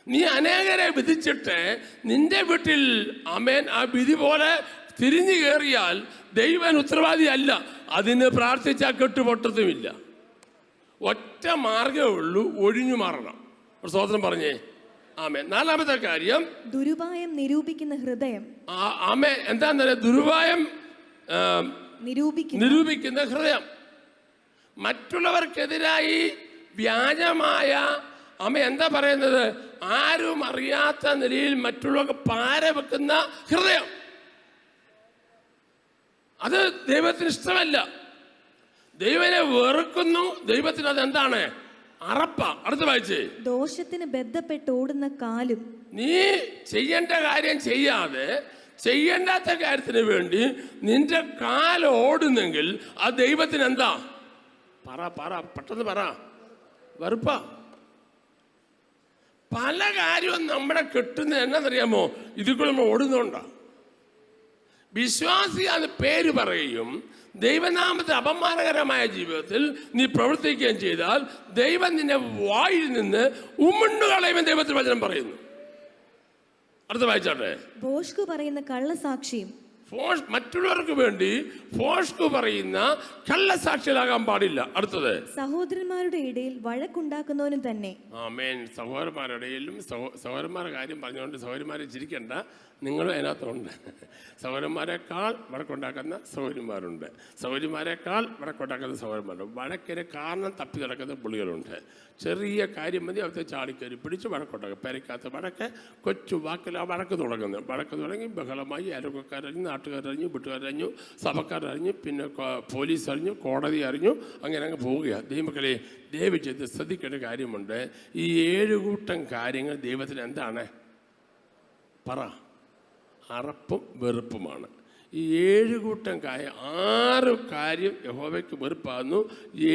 നീ അനേകരെ വിധിച്ചിട്ട് നിന്റെ വീട്ടിൽ ആമേൻ ആ വിധി പോലെ തിരിഞ്ഞു കയറിയാൽ ദൈവം ഉത്തരവാദിയല്ല. അതിന് പ്രാർത്ഥിച്ചാൽ കെട്ടുപൊട്ടത്തുമില്ല. ഒറ്റ മാർഗമേ ഉള്ളൂ, ഒഴിഞ്ഞു മാറണം. ഒരു സ്തോത്രം പറഞ്ഞേ. ആമേൻ. 4ാമത്തെ കാര്യം, ദുരുപായം നിരൂപിക്കുന്ന ഹൃദയം. ആമേൻ. എന്താ ദുരുപായം നിരൂപിക്കുന്ന ഹൃദയം? മറ്റുള്ളവർക്കെതിരായി വ്യാജമായ എന്താ പറയുന്നത്? ആരും അറിയാത്ത നിലയിൽ മറ്റുള്ളവർക്ക് പാര വെക്കുന്ന ഹൃദയം. അത് ദൈവത്തിന് ഇഷ്ടമല്ല. ദൈവനെ വെറുക്കുന്നു. ദൈവത്തിന് അതെന്താണ്? അറപ്പ. അടുത്ത വായിച്ചേ. ദോഷത്തിന് ബന്ധപ്പെട്ട് ഓടുന്ന കാലും. നീ ചെയ്യേണ്ട കാര്യം ചെയ്യാതെ ചെയ്യേണ്ടാത്ത കാര്യത്തിന് വേണ്ടി നിന്റെ കാല് ഓടുന്നെങ്കിൽ ആ ദൈവത്തിന് എന്താ? പറ പെട്ടെന്ന് പറ. വെറുപ്പ. പല കാര്യവും നമ്മളെ കിട്ടുന്നത് എന്നറിയാമോ? ഇതിൽ കൂടെ നമ്മൾ ഓടുന്നുണ്ടോ? വിശ്വാസി അത് പേര് പറയുകയും ദൈവനാമത്തെ അപമാനകരമായ ജീവിതത്തിൽ നീ പ്രവർത്തിക്കുകയും ചെയ്താൽ ദൈവം നിന്നെ വായിൽ നിന്ന് ഉമ്മുണ്ണുകളയും ദൈവത്തിൽ വചനം പറയുന്നു. അടുത്ത വായിച്ചാട്ടെ. ഭോഷ്കു പറയുന്ന കള്ളസാക്ഷിയും. മറ്റുള്ളവർക്ക് വേണ്ടി ഫോഷ്കു പറയുന്ന കള്ളസാക്ഷികളാകാൻ പാടില്ല. അടുത്തത്, സഹോദരന്മാരുടെ ഇടയിൽ വഴക്കുണ്ടാക്കുന്നവനും തന്നെ. ആമേൻ. സഹോദരന്മാരുടെ ഇടയിലും സഹോദരന്മാരുടെ കാര്യം പറഞ്ഞുകൊണ്ട് സഹോദരന്മാരെ ചിരിക്കണ്ട, നിങ്ങളും അതിനകത്തുണ്ട്. സഹോദരന്മാരെക്കാൾ വഴക്കുണ്ടാക്കുന്ന സഹോദരന്മാരുണ്ട്, സഹോദരന്മാരെക്കാൾ വഴക്കുണ്ടാക്കുന്ന സഹോദരന്മാരുണ്ട്. വഴക്കിന് കാരണം തപ്പി നടക്കുന്ന പുള്ളികളുണ്ട്. ചെറിയ കാര്യം മതി അവത്തെ ചാടിക്കയറി പിടിച്ച് വഴക്കുണ്ടാക്കും. പെരയ്ക്കകത്ത് വഴക്ക്, കൊച്ചു വാക്കിൽ ആ വഴക്ക് തുടങ്ങുന്നത്. വഴക്ക് തുടങ്ങി ബഹളമായി അയൽവക്കക്കാരറിഞ്ഞു, നാട്ടുകാരറിഞ്ഞു, വീട്ടുകാരറിഞ്ഞു, സഭക്കാരറിഞ്ഞു, പിന്നെ പോലീസ് അറിഞ്ഞു, കോടതി അറിഞ്ഞു, അങ്ങനെ അങ്ങ് പോവുകയാണ്. ദൈവമക്കളെ, ദയവ് ചെയ്ത് ശ്രദ്ധിക്കേണ്ട കാര്യമുണ്ട്. ഈ 7 കൂട്ടം കാര്യങ്ങൾ ദൈവത്തിന് എന്താണ്? പറ. അറപ്പും വെറുപ്പുമാണ്. ഈ 7 കൂട്ടം കാര്യം, 6 കാര്യം യഹോവയ്ക്ക് വെറുപ്പാകുന്നു,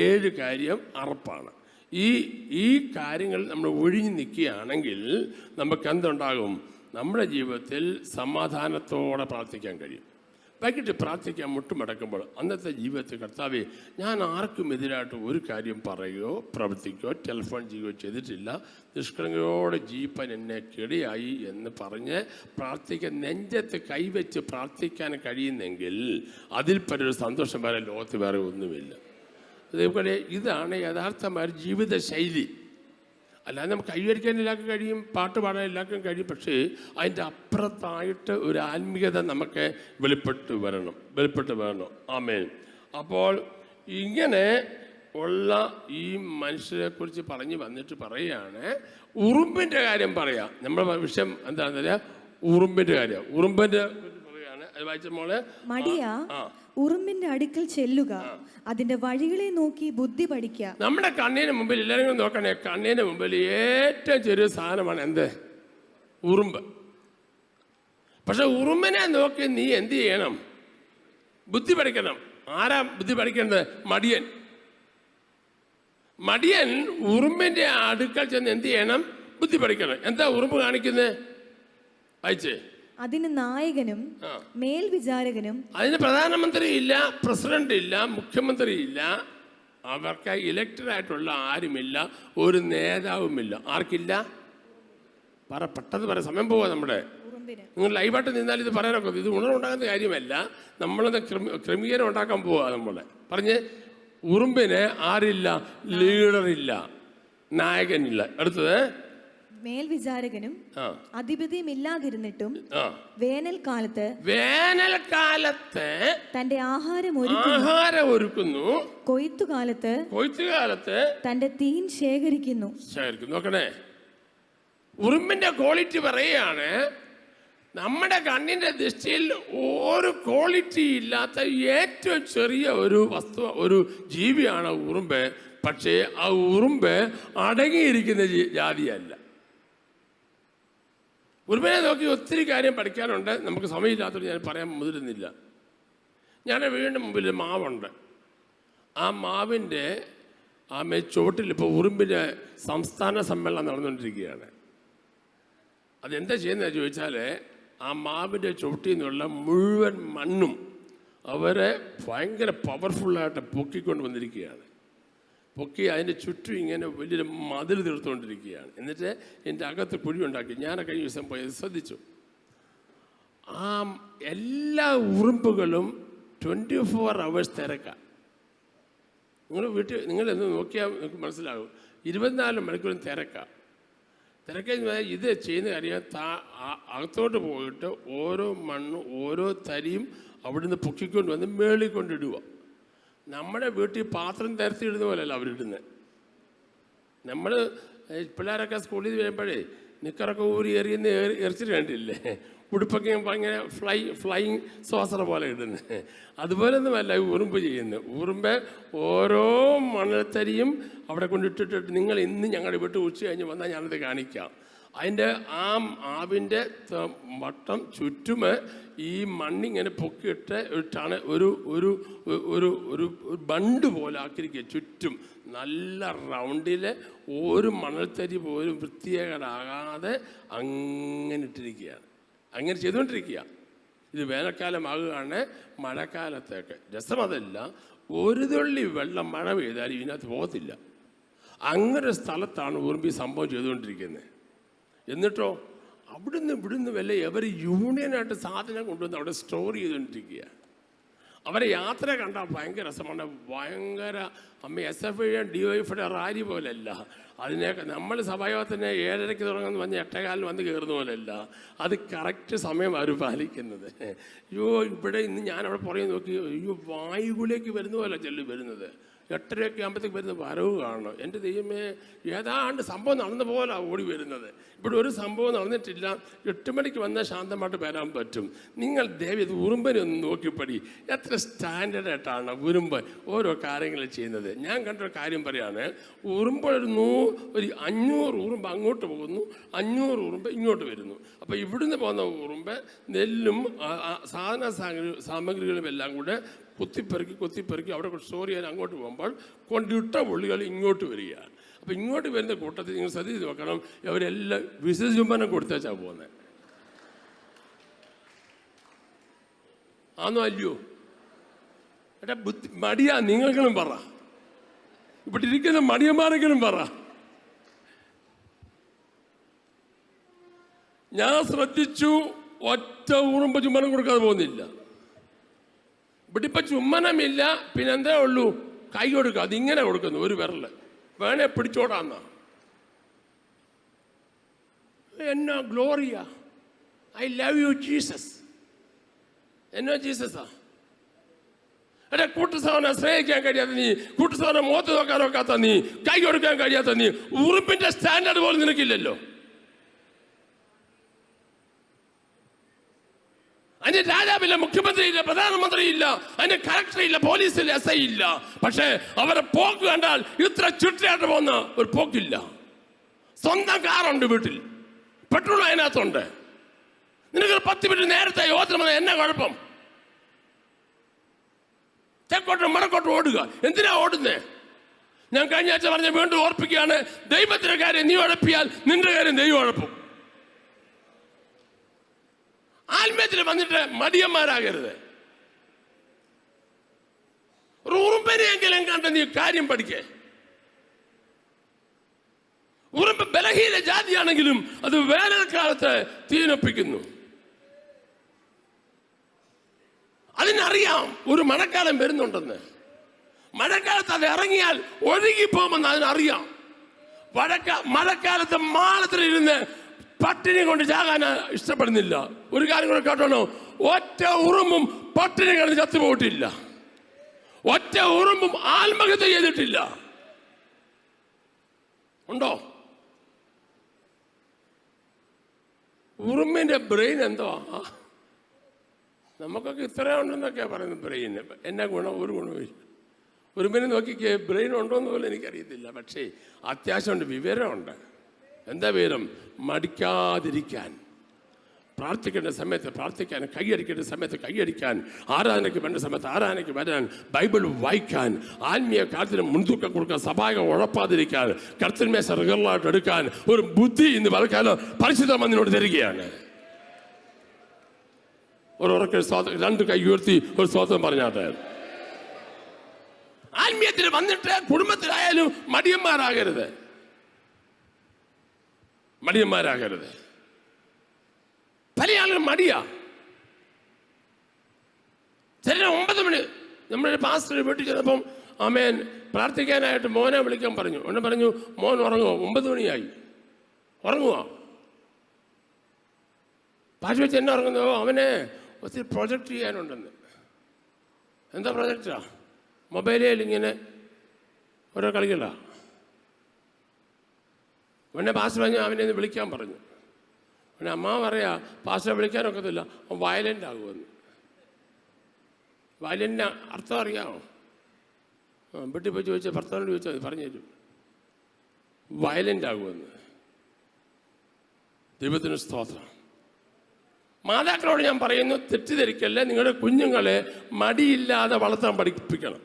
7 കാര്യം അറപ്പാണ്. ഈ കാര്യങ്ങൾ നമ്മൾ ഒഴിഞ്ഞു നിൽക്കുകയാണെങ്കിൽ നമുക്ക് എന്തുണ്ടാകും? നമ്മുടെ ജീവിതത്തിൽ സമാധാനത്തോടെ പ്രാർത്ഥിക്കാൻ കഴിയും. വൈകിട്ട് പ്രാർത്ഥിക്കാൻ മുട്ടുമടക്കുമ്പോൾ അന്നത്തെ ജീവിതത്തിൽ കർത്താവേ, ഞാൻ ആർക്കും എതിരായിട്ട് ഒരു കാര്യം പറയുകയോ പ്രവർത്തിക്കുകയോ ടെലിഫോൺ ചെയ്യുകയോ ചെയ്തിട്ടില്ല, നിഷ്കളങ്കയോടെ ജീവിപ്പാൻ എന്നെ കിടയായി എന്ന് പറഞ്ഞ് പ്രാർത്ഥിക്കാൻ, നെഞ്ചത്ത് കൈവച്ച് പ്രാർത്ഥിക്കാൻ കഴിയുന്നെങ്കിൽ അതിൽ പരൊരു സന്തോഷം വേറെ ലോകത്ത് വേറെ ഒന്നുമില്ല. അതേപോലെ ഇതാണ് യഥാർത്ഥമായ ജീവിത ശൈലി. അല്ലാതെ നമുക്ക് കൈവരിക്കാൻ എല്ലാവർക്കും കഴിയും, പാട്ട് പാടാൻ എല്ലാവർക്കും കഴിയും. പക്ഷേ അതിൻ്റെ അപ്പുറത്തായിട്ട് ഒരു ആത്മീയത നമുക്ക് വെളിപ്പെട്ട് വരണം. ആമേൻ. അപ്പോൾ ഇങ്ങനെ ഉള്ള ഈ മനുഷ്യരെക്കുറിച്ച് പറഞ്ഞു വന്നിട്ട് പറയുകയാണ്, ഉറുമ്പിൻ്റെ കാര്യം പറയാം. നമ്മുടെ വിഷയം എന്താണെന്ന് പറയാ? ഉറുമ്പിൻ്റെ കാര്യം. ഉറുമ്പിൻ്റെ പറയുകയാണ്. അത് വായിച്ച മോളെ, മടിയാ ഉറുമ്പിന്റെ അടുക്കൽ ചെല്ലുക, അതിന്റെ വഴികളെ നോക്കി ബുദ്ധി പഠിക്കുക. നമ്മുടെ കണ്ണിന് മുമ്പിൽ എല്ലാവരും നോക്കണേ, കണ്ണിന് മുമ്പിൽ ഏറ്റവും ചെറിയ സാധനമാണ് എന്ത്? ഉറുമ്പ്. പക്ഷെ ഉറുമ്പിനെ നോക്കി നീ എന്ത് ചെയ്യണം? ബുദ്ധി പഠിക്കണം. ആരാ ബുദ്ധി പഠിക്കേണ്ടത്? മടിയൻ ഉറുമ്പിന്റെ അടുക്കൽ ചെന്ന് എന്ത് ചെയ്യണം? ബുദ്ധി പഠിക്കണം. എന്താ ഉറുമ്പ് കാണിക്കുന്നത്? വായിച്ചേ. അതിന് നായകനും മേൽവിചാരകനും. അതിന് പ്രധാനമന്ത്രി ഇല്ല, പ്രസിഡന്റ് ഇല്ല, മുഖ്യമന്ത്രി ഇല്ല, അവർക്ക് ഇലക്റ്റഡ് ആയിട്ടുള്ള ആരുമില്ല, ഒരു നേതാവുമില്ല. ആർക്കില്ല? പെട്ടെന്ന് പറയാം, സമയം പോവാ നമ്മുടെ. നിങ്ങൾ ലൈവായിട്ട് നിന്നാൽ ഇത് പറയാനൊക്കെ, ഇത് ഉണർവുണ്ടാകുന്ന കാര്യമല്ല, നമ്മളത് ക്രമീകരണം ഉണ്ടാക്കാൻ പോവാ നമ്മളെ. പറഞ്ഞ് ഉറുമ്പിന് ആരില്ല? ലീഡറില്ല, നായകനില്ല. അടുത്തത് മേൽവിചാരകനും അധിപതിയും ഇല്ലാതിരുന്നിട്ടും വേനൽക്കാലത്ത് തന്റെ ആഹാരം ഒരുക്കുന്നു, കൊയ്ത്തുകാലത്ത് തന്റെ തീൻ ശേഖരിക്കുന്നു. നോക്കണേ, ഉറുമ്പിന്റെ ക്വാളിറ്റി പറയുകയാണ്. നമ്മുടെ കണ്ണിന്റെ ദൃഷ്ടിയിൽ ഒരു ക്വാളിറ്റി ഇല്ലാത്ത ഏറ്റവും ചെറിയ ഒരു വസ്തു, ഒരു ജീവിയാണ് ഉറുമ്പ്. പക്ഷേ ആ ഉറുമ്പ് അടങ്ങിയിരിക്കുന്ന ജാതിയല്ല. ഉറുമ്പിനെ നോക്കി ഒത്തിരി കാര്യം പഠിക്കാനുണ്ട്, നമുക്ക് സമയമില്ലാത്തത് ഞാൻ പറയാൻ മുതിരുന്നില്ല. ഞാൻ വീടിൻ്റെ മുമ്പിൽ മാവുണ്ട്. ആ മാവിൻ്റെ ചുവട്ടിൽ ഇപ്പോൾ ഉറുമ്പിൻ്റെ സംസ്ഥാന സമ്മേളനം നടന്നുകൊണ്ടിരിക്കുകയാണ്. അതെന്താ ചെയ്യുന്നത് ചോദിച്ചാൽ, ആ മാവിൻ്റെ ചുവട്ടിൽ നിന്നുള്ള മുഴുവൻ മണ്ണും അവരെ ഭയങ്കര പവർഫുള്ളായിട്ട് പൊക്കിക്കൊണ്ട് വന്നിരിക്കുകയാണ്. പൊക്കി അതിൻ്റെ ചുറ്റും ഇങ്ങനെ വലിയൊരു മതിൽ തീർത്തുകൊണ്ടിരിക്കുകയാണ്. എന്നിട്ട് എൻ്റെ അകത്ത് കുഴി ഉണ്ടാക്കി. ഞാനൊക്കെ കഴിഞ്ഞ ദിവസം പോയി ശ്രദ്ധിച്ചു. ആ എല്ലാ ഉറുമ്പുകളും 24 hours തിരക്കാം. നിങ്ങൾ വീട്ടിൽ നിങ്ങളെന്ന് നോക്കിയാൽ നിങ്ങൾക്ക് മനസ്സിലാകും. 24 മണിക്കൂറും തിരക്കാം. തിരക്കെന്ന് പറഞ്ഞാൽ ഇത് ചെയ്യുന്ന കാര്യം, അകത്തോട്ട് പോയിട്ട് ഓരോ മണ്ണും ഓരോ തരിയും അവിടുന്ന് പൊക്കിക്കൊണ്ട് വന്ന് മേളിൽ കൊണ്ടിടുക. നമ്മുടെ വീട്ടിൽ പാത്രം തരത്തിയിടുന്ന പോലെയല്ല അവരിടുന്നത്. നമ്മൾ പിള്ളേരൊക്കെ സ്കൂളിൽ വരുമ്പോഴേ നിക്കറൊക്കെ ഊരി എറിയുന്ന എറിച്ചിട്ട് കണ്ടില്ലേ, ഉടുപ്പൊക്കെ ഇങ്ങനെ ഫ്ലൈയിങ് സോസറ പോലെ ഇടുന്നത്. അതുപോലൊന്നുമല്ല ഉറുമ്പ് ചെയ്യുന്നത്. ഉറുമ്പ് ഓരോ മണൽത്തരിയും അവിടെ കൊണ്ടിട്ടിട്ട്, നിങ്ങൾ ഇന്ന് ഞങ്ങളുടെ വീട്ടിൽ ഉച്ച കഴിഞ്ഞ് വന്നാൽ ഞാനത് കാണിക്കാം. അതിൻ്റെ ആവിൻ്റെ വട്ടം ചുറ്റും ഈ മണ്ണിങ്ങനെ പൊക്കിയിട്ട് ഇട്ടാണ് ഒരു ഒരു ഒരു ഒരു ബണ്ട് പോലെ ആക്കിയിരിക്കുക. ചുറ്റും നല്ല റൗണ്ടിൽ ഒരു മണൽത്തരി പോലും വൃത്തികേടാകാതെ അങ്ങനെ ഇട്ടിരിക്കുകയാണ്. അങ്ങനെ ചെയ്തുകൊണ്ടിരിക്കുക. ഇത് വേനൽക്കാലമാകുകയാണ്. മഴക്കാലത്തേക്ക് രസം അതല്ല, ഒരു തുള്ളി വെള്ളം മഴ പെയ്താലും ഇതിനകത്ത് പോകത്തില്ല. അങ്ങനൊരു സ്ഥലത്താണ് ഉറുമ്പി സംഭവം ചെയ്തുകൊണ്ടിരിക്കുന്നത്. എന്നിട്ടോ ഇവിടുന്ന് വല്ല എവർ യൂണിയനായിട്ട് സാധനം കൊണ്ടുവന്ന് അവിടെ സ്റ്റോർ ചെയ്തുകൊണ്ടിരിക്കുക. അവരെ യാത്ര കണ്ടാൽ ഭയങ്കര രസമാണ്. ഭയങ്കര SFI DYFI റാലി പോലെയല്ല. അതിനൊക്കെ നമ്മൾ സഭായോഗത്തിന് 7:30 തുടങ്ങുന്ന പറഞ്ഞ് 8:15 വന്ന് കയറുന്ന പോലെയല്ല. അത് കറക്റ്റ് സമയം അവർ പാലിക്കുന്നത്. ഇവിടെ ഇന്ന് ഞാനവിടെ പുറകെ നോക്കി, വായുവിലേക്ക് വരുന്ന പോലെ ചെല്ലു വരുന്നത്. 8:30 ആകുമ്പോഴത്തേക്ക് വരുന്ന വരവ് കാണണം. എൻ്റെ ദൈവമേ, ഏതാണ്ട് സംഭവം നടന്ന പോലെ ഓടി വരുന്നത്. ഇവിടെ ഒരു സംഭവം നടന്നിട്ടില്ല. 8 മണിക്ക് വന്നാൽ ശാന്തമായിട്ട് വരാൻ പറ്റും. നിങ്ങൾ ഇത് ഉറുമ്പിനെ ഒന്ന് നോക്കിപ്പടി. എത്ര സ്റ്റാൻഡേർഡായിട്ടാണ് ഉറുമ്പ് ഓരോ കാര്യങ്ങൾ ചെയ്യുന്നത്. ഞാൻ കണ്ടൊരു കാര്യം പറയാണ്. ഉറുമ്പ് ഒരു 500 ഉറുമ്പ് അങ്ങോട്ട് പോകുന്നു, 500 ഉറുമ്പ് ഇങ്ങോട്ട് വരുന്നു. അപ്പോൾ ഇവിടുന്ന് പോകുന്ന ഉറുമ്പ് നെല്ലും സാമഗ്രികളും എല്ലാം കൂടെ കുത്തിപ്പെറുക്കി അവിടെ സ്റ്റോർ ചെയ്യാൻ അങ്ങോട്ട് പോകുമ്പോൾ കൊണ്ടിട്ട പുള്ളികൾ ഇങ്ങോട്ട് വരികയാണ്. അപ്പോൾ ഇങ്ങോട്ട് വരുന്ന കൂട്ടത്തിൽ നിങ്ങൾ ശ്രദ്ധിച്ച് നോക്കണം, അവരെല്ലാം വിസർജുംബനം കൊടുത്തേച്ചാണ് പോകുന്നത്. ആണോ അല്ലയോ? ഏട്ടാ മടിയാ നിങ്ങൾക്കെങ്കിലും പറ, ഇവിടെ ഇരിക്കുന്ന മടിയന്മാരെങ്കിലും പറ. ഞാൻ ശ്രദ്ധിച്ചു, ഒറ്റ ഉറുമ്പ് ചുമ്മനം കൊടുക്കാതെ പോകുന്നില്ല. ഇവിടെ ഇപ്പം ചുമ്മനമില്ല, പിന്നെന്തേ ഉള്ളൂ? കൈ കൊടുക്കുക. അതിങ്ങനെ കൊടുക്കുന്നു, ഒരു വിരൽ വേണേ പിടിച്ചോടാന്നാ. എന്നാ Gloria, I love you Jesus. എന്നോ ജീസസാ? എടാ, കൂട്ടുസവനെ സ്നേഹിക്കാൻ കഴിയാത്ത നീ, കൂട്ടുസവനെ മുഖത്ത് നോക്കാൻ നോക്കാത്ത നീ, കൈ കൊടുക്കാൻ കഴിയാത്ത നീ, ഉറുപ്പിന്റെ സ്റ്റാൻഡേർഡ് പോലും നിനക്കില്ലല്ലോ. അതിന് രാജാവില്ല, മുഖ്യമന്ത്രിയില്ല, പ്രധാനമന്ത്രിയില്ല, അതിന് കളക്ടറില്ല, പോലീസില്ല, SI ഇല്ല. പക്ഷേ അവരെ പോക്ക് കണ്ടാൽ ഇത്ര ചുറ്റിയായിട്ട് പോകുന്ന ഒരു പോക്കില്ല. സ്വന്തം കാറുണ്ട് വീട്ടിൽ, പെട്രോൾ അതിനകത്തുണ്ട്. നിനക്ക് 10 മിനിറ്റ് നേരത്തെ യോജന വന്നാൽ എന്നാ കുഴപ്പം? തെക്കോട്ടും വടക്കോട്ടും ഓടുക. എന്തിനാ ഓടുന്നേ? ഞാൻ കഴിഞ്ഞ ആഴ്ച പറഞ്ഞ വീണ്ടും ഓർപ്പിക്കുകയാണ്, ദൈവത്തിന്റെ കാര്യം നീ ഉഴപ്പിയാൽ നിന്റെ കാര്യം ദൈവം ഉഴപ്പും. ആത്മീയത്തിൽ വന്നിട്ട് മടിയന്മാരാകരുത്. ഒരു ഉറുമ്പനെയെങ്കിലും കണ്ട് നീ കാര്യം പഠിക്കേ. ഉറുമ്പ് ബലഹീന ജാതിയാണെങ്കിലും അത് വേനൽക്കാലത്ത് തീനൊപ്പിക്കുന്നു. അതിനറിയാം ഒരു മഴക്കാലം വരുന്നുണ്ടെന്ന്. മഴക്കാലത്ത് അത് ഇറങ്ങിയാൽ ഒഴുകിപ്പോകുമെന്ന് അതിനറിയാം. മഴക്കാലത്ത് മാളത്തിലിരുന്ന് പട്ടിണി കൊണ്ട് ചാകാൻ ഇഷ്ടപ്പെടുന്നില്ല. ഒരു കാര്യം കൂടെ കേട്ടോണോ, ഒറ്റ ഉറുമ്പും പട്ടിണി കിടന്ന് ചത്തുപോയിട്ടില്ല. ഒറ്റ ഉറുമ്പും ആത്മഹത്യ ചെയ്തിട്ടില്ല. ഉണ്ടോ? ഉറുമ്പിന്റെ ബ്രെയിൻ എന്തോ നമുക്കൊക്കെ ഇത്ര ഉണ്ടെന്നൊക്കെയാ പറയുന്നത്. ബ്രെയിന് എന്നാ ഗുണം? ഒരു ഗുണമില്ല. ഉറുമ്പിനെ നോക്കിക്കേ, ബ്രെയിൻ ഉണ്ടോയെന്ന് പോലും എനിക്കറിയത്തില്ല. പക്ഷേ അത്യാവശ്യമുണ്ട്, വിവരമുണ്ട്. എന്താ വിവരം? മടിക്കാതിരിക്കാൻ, പ്രാർത്ഥിക്കേണ്ട സമയത്ത് പ്രാർത്ഥിക്കാൻ, കൈയടിക്കേണ്ട സമയത്ത് കൈയടിക്കാൻ, ആരാധനയ്ക്ക് വേണ്ട സമയത്ത് ആരാധനയ്ക്ക് വരാൻ, ബൈബിൾ വായിക്കാൻ, ആത്മീയ കാര്യത്തിന് മുൻതൂക്കം കൊടുക്കാൻ, സഭായം ഉഴപ്പാതിരിക്കാൻ, കർത്തന്മേശ റിഗറലായിട്ട് എടുക്കാൻ ഒരു ബുദ്ധി ഇന്ന് വളർക്കാനോ പരിശുദ്ധം അതിനോട് തരികയാണ്. രണ്ട് കൈ ഉയർത്തി ഒരു സ്തോത്രം പറഞ്ഞാട്ടെ. ആത്മീയത്തിൽ വന്നിട്ട് കുടുംബത്തിലായാലും മടിയന്മാരാകരുത്. പല ആളുകളും മടിയാ. ചില 9 മണി നമ്മുടെ പാസ്റ്റർ വീട്ടിൽ ചെന്നപ്പം ആമേൻ പ്രാർത്ഥിക്കാനായിട്ട് മോനെ വിളിക്കാൻ പറഞ്ഞു. ഉടനെ പറഞ്ഞു, മോൻ ഉറങ്ങുമോ? 9 മണിയായി, ഉറങ്ങുമോ? പാഷ വെച്ച് എന്നെ ഉറങ്ങുന്നോ? അവനെ ഒത്തിരി പ്രൊജക്റ്റ് ചെയ്യാനുണ്ടെന്ന്. എന്താ പ്രൊജക്റ്റാ? മൊബൈലിൽ ഇങ്ങനെ ഓരോ കളികളാ. ഉടനെ പാസ്റ്റർ പറഞ്ഞു അവനെ ഒന്ന് വിളിക്കാൻ പറഞ്ഞു. പിന്നെ അമ്മ പറയാ പാസ്റ്ററെ വിളിക്കാനൊക്കത്തില്ല, അവൻ വയലൻ്റ് ആകുമെന്ന്. വയലൻ്റ് അർത്ഥം അറിയാമോ? വീട്ടിൽ പോയി ചോദിച്ചാൽ ഭർത്താവിനോട് ചോദിച്ചാൽ പറഞ്ഞു തരും. വയലൻ്റ് ആകുമെന്ന്. ദൈവത്തിന് സ്തോത്രം. മാതാക്കളോട് ഞാൻ പറയുന്നു, തെറ്റിദ്ധരിക്കല്ലേ. നിങ്ങളുടെ കുഞ്ഞുങ്ങളെ മടിയില്ലാതെ വളർത്താൻ പഠിപ്പിക്കണം.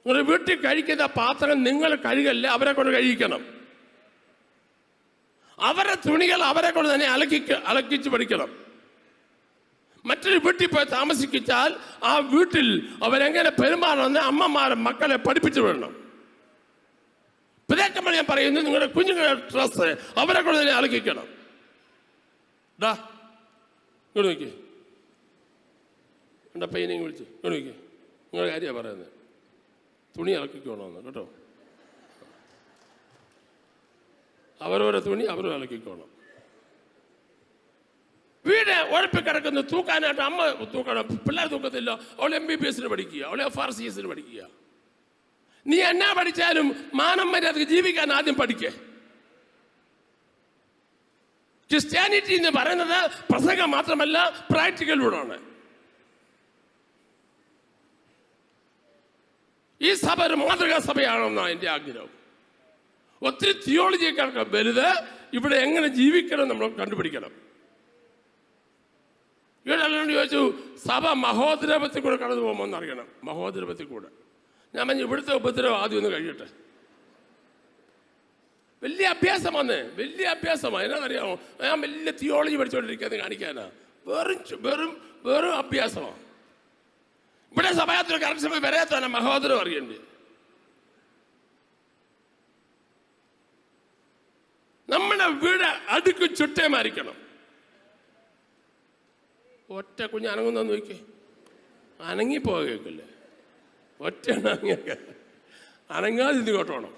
നിങ്ങളുടെ വീട്ടിൽ കഴിക്കുന്ന പാത്രം നിങ്ങൾ കഴുകല്ല, അവരെ കൊണ്ട് കഴിക്കണം. അവരെ തുണികൾ അവരെ കൊണ്ട് തന്നെ അലക്കിച്ച് പഠിക്കണം. മറ്റൊരു വീട്ടിൽ പോയി താമസിപ്പിച്ചാൽ ആ വീട്ടിൽ അവരെങ്ങനെ പെരുമാറണമെന്ന് അമ്മമാരെ മക്കളെ പഠിപ്പിച്ചു വിടണം. പിതാക്കന്മാർ ഞാൻ പറയുന്നു, നിങ്ങളുടെ കുഞ്ഞുങ്ങളുടെ ഡ്രസ്സ് അവരെ കൊണ്ട് തന്നെ അലക്കിക്കണം. ഇങ്ങോട്ട് നോക്കി, എൻ്റെ പയ്യനെയും വിളിച്ച് ഇങ്ങോട്ട് നോക്കി, നിങ്ങളുടെ കാര്യമാണ് പറയുന്നത്. തുണി അലക്കിക്കോണമെന്ന് കേട്ടോ. അവരവരെ തുണി അവരും അലക്കിക്കോണം. വീട് ഉഴപ്പിക്കിടക്കുന്നു, തൂക്കാനായിട്ട് അമ്മ തൂക്കണം. പിള്ളേർ തൂക്കത്തില്ല. അവൾ MBBS പഠിക്കുക, അവളെ FRCS പഠിക്കുക. നീ എന്നാ പഠിച്ചാലും മാനം മര്യാദക്ക് ജീവിക്കാൻ ആദ്യം പഠിക്കേ. ക്രിസ്ത്യാനിറ്റി എന്ന് പറയുന്നത് പ്രസംഗം മാത്രമല്ല, പ്രാക്ടിക്കലൂടാണ്. ഈ സഭ ഒരു മാതൃകാ സഭയാണെന്നാണ് എൻ്റെ ആഗ്രഹം. ഒത്തിരി തിയോളജിക്കാർക്ക് വലുത് ഇവിടെ എങ്ങനെ ജീവിക്കണം നമ്മൾ കണ്ടുപിടിക്കണം. ഇവിടെ അല്ലാണ്ട് ചോദിച്ചു, സഭ മഹോദരപത്തിൽ കൂടെ കടന്നു പോകുമ്പോൾ അറിയണം. മഹോദരപത്തിൽ കൂടെ ഞാൻ പറഞ്ഞു, ഇവിടുത്തെ ഉപദ്രവം ആദ്യം ഒന്ന് കഴിയട്ടെ. വലിയ അഭ്യാസമാണ്, വലിയ അഭ്യാസമാണ്. എന്നാണെന്നറിയാമോ? ഞാൻ വലിയ തിയോളജി പഠിച്ചുകൊണ്ടിരിക്കുന്നത് കാണിക്കാനാ. വെറും അഭ്യാസമാണ്. ഇവിടെ സഭയാത്ര കറക്റ്റ് സമയം വരാത്തന്നെ മഹോദരം അറിയണ്ടേ. നമ്മുടെ വീട് അടുക്ക് ചുട്ടേമായിരിക്കണം. ഒറ്റ കുഞ്ഞ് അനങ്ങുന്ന നോക്കി, അനങ്ങിപ്പോകേക്കില്ലേ? ഒറ്റ അനങ്ങാതെ ഇത് കേട്ടോണം.